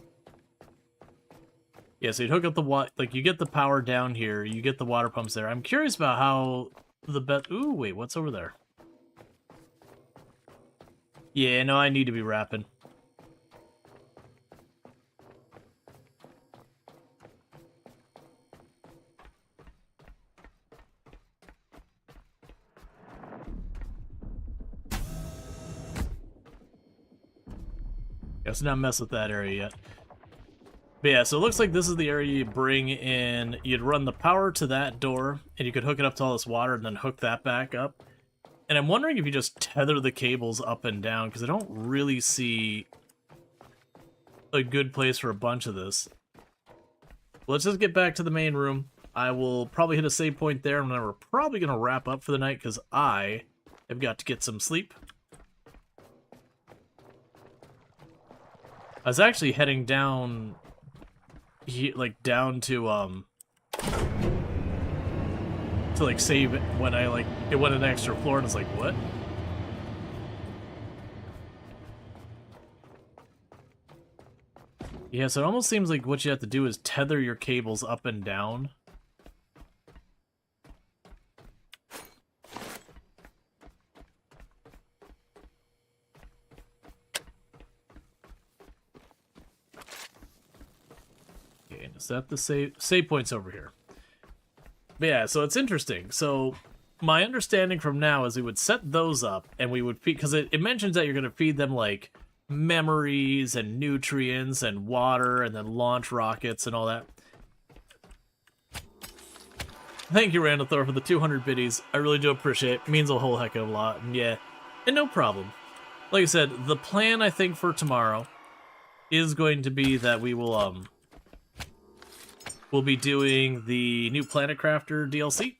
Yeah, so you'd hook up the like you get the power down here, you get the water pumps there. I'm curious about how the ooh, wait, what's over there? Yeah, no, I need to be rapping. Let's not mess with that area yet. But yeah, so it looks like this is the area you bring in. You'd run the power to that door, and you could hook it up to all this water and then hook that back up. And I'm wondering if you just tether the cables up and down, because I don't really see a good place for a bunch of this. Let's just get back to the main room. I will probably hit a save point there, and then we're probably going to wrap up for the night, because I have got to get some sleep. I was actually heading down, down to like save it when I it went an extra floor, and it's like, what? Yeah, so it almost seems like what you have to do is tether your cables up and down. Okay, and is that the save points over here? But yeah, so it's interesting. So my understanding from now is we would set those up, and we would feed, because it mentions that you're going to feed them like memories and nutrients and water and then launch rockets and all that. Thank you, Randall Thor, for the 200 biddies. I really do appreciate it. It means a whole heck of a lot. And yeah, and no problem. Like I said, the plan I think for tomorrow is going to be that we will we'll be doing the new Planet Crafter DLC,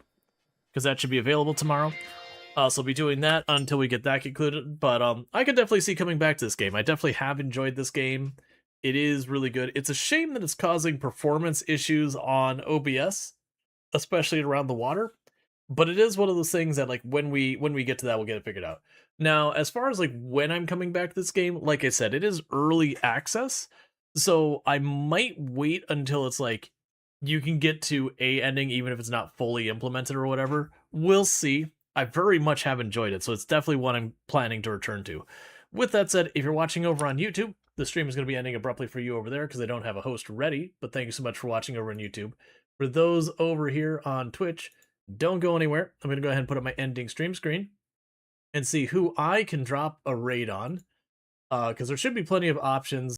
because that should be available tomorrow. So we'll be doing that until we get that concluded. But I could definitely see coming back to this game. I definitely have enjoyed this game. It is really good. It's a shame that it's causing performance issues on OBS, especially around the water. But it is one of those things that, like, when we get to that, we'll get it figured out. Now, as far as like when I'm coming back to this game, like I said, it is early access, so I might wait until it's like you can get to a ending, even if it's not fully implemented or whatever. We'll see. I very much have enjoyed it, so it's definitely what I'm planning to return to. With that said, if you're watching over on YouTube, the stream is going to be ending abruptly for you over there because I don't have a host ready, but thank you so much for watching over on YouTube. For those over here on Twitch, don't go anywhere. I'm going to go ahead and put up my ending stream screen and see who I can drop a raid on, because there should be plenty of options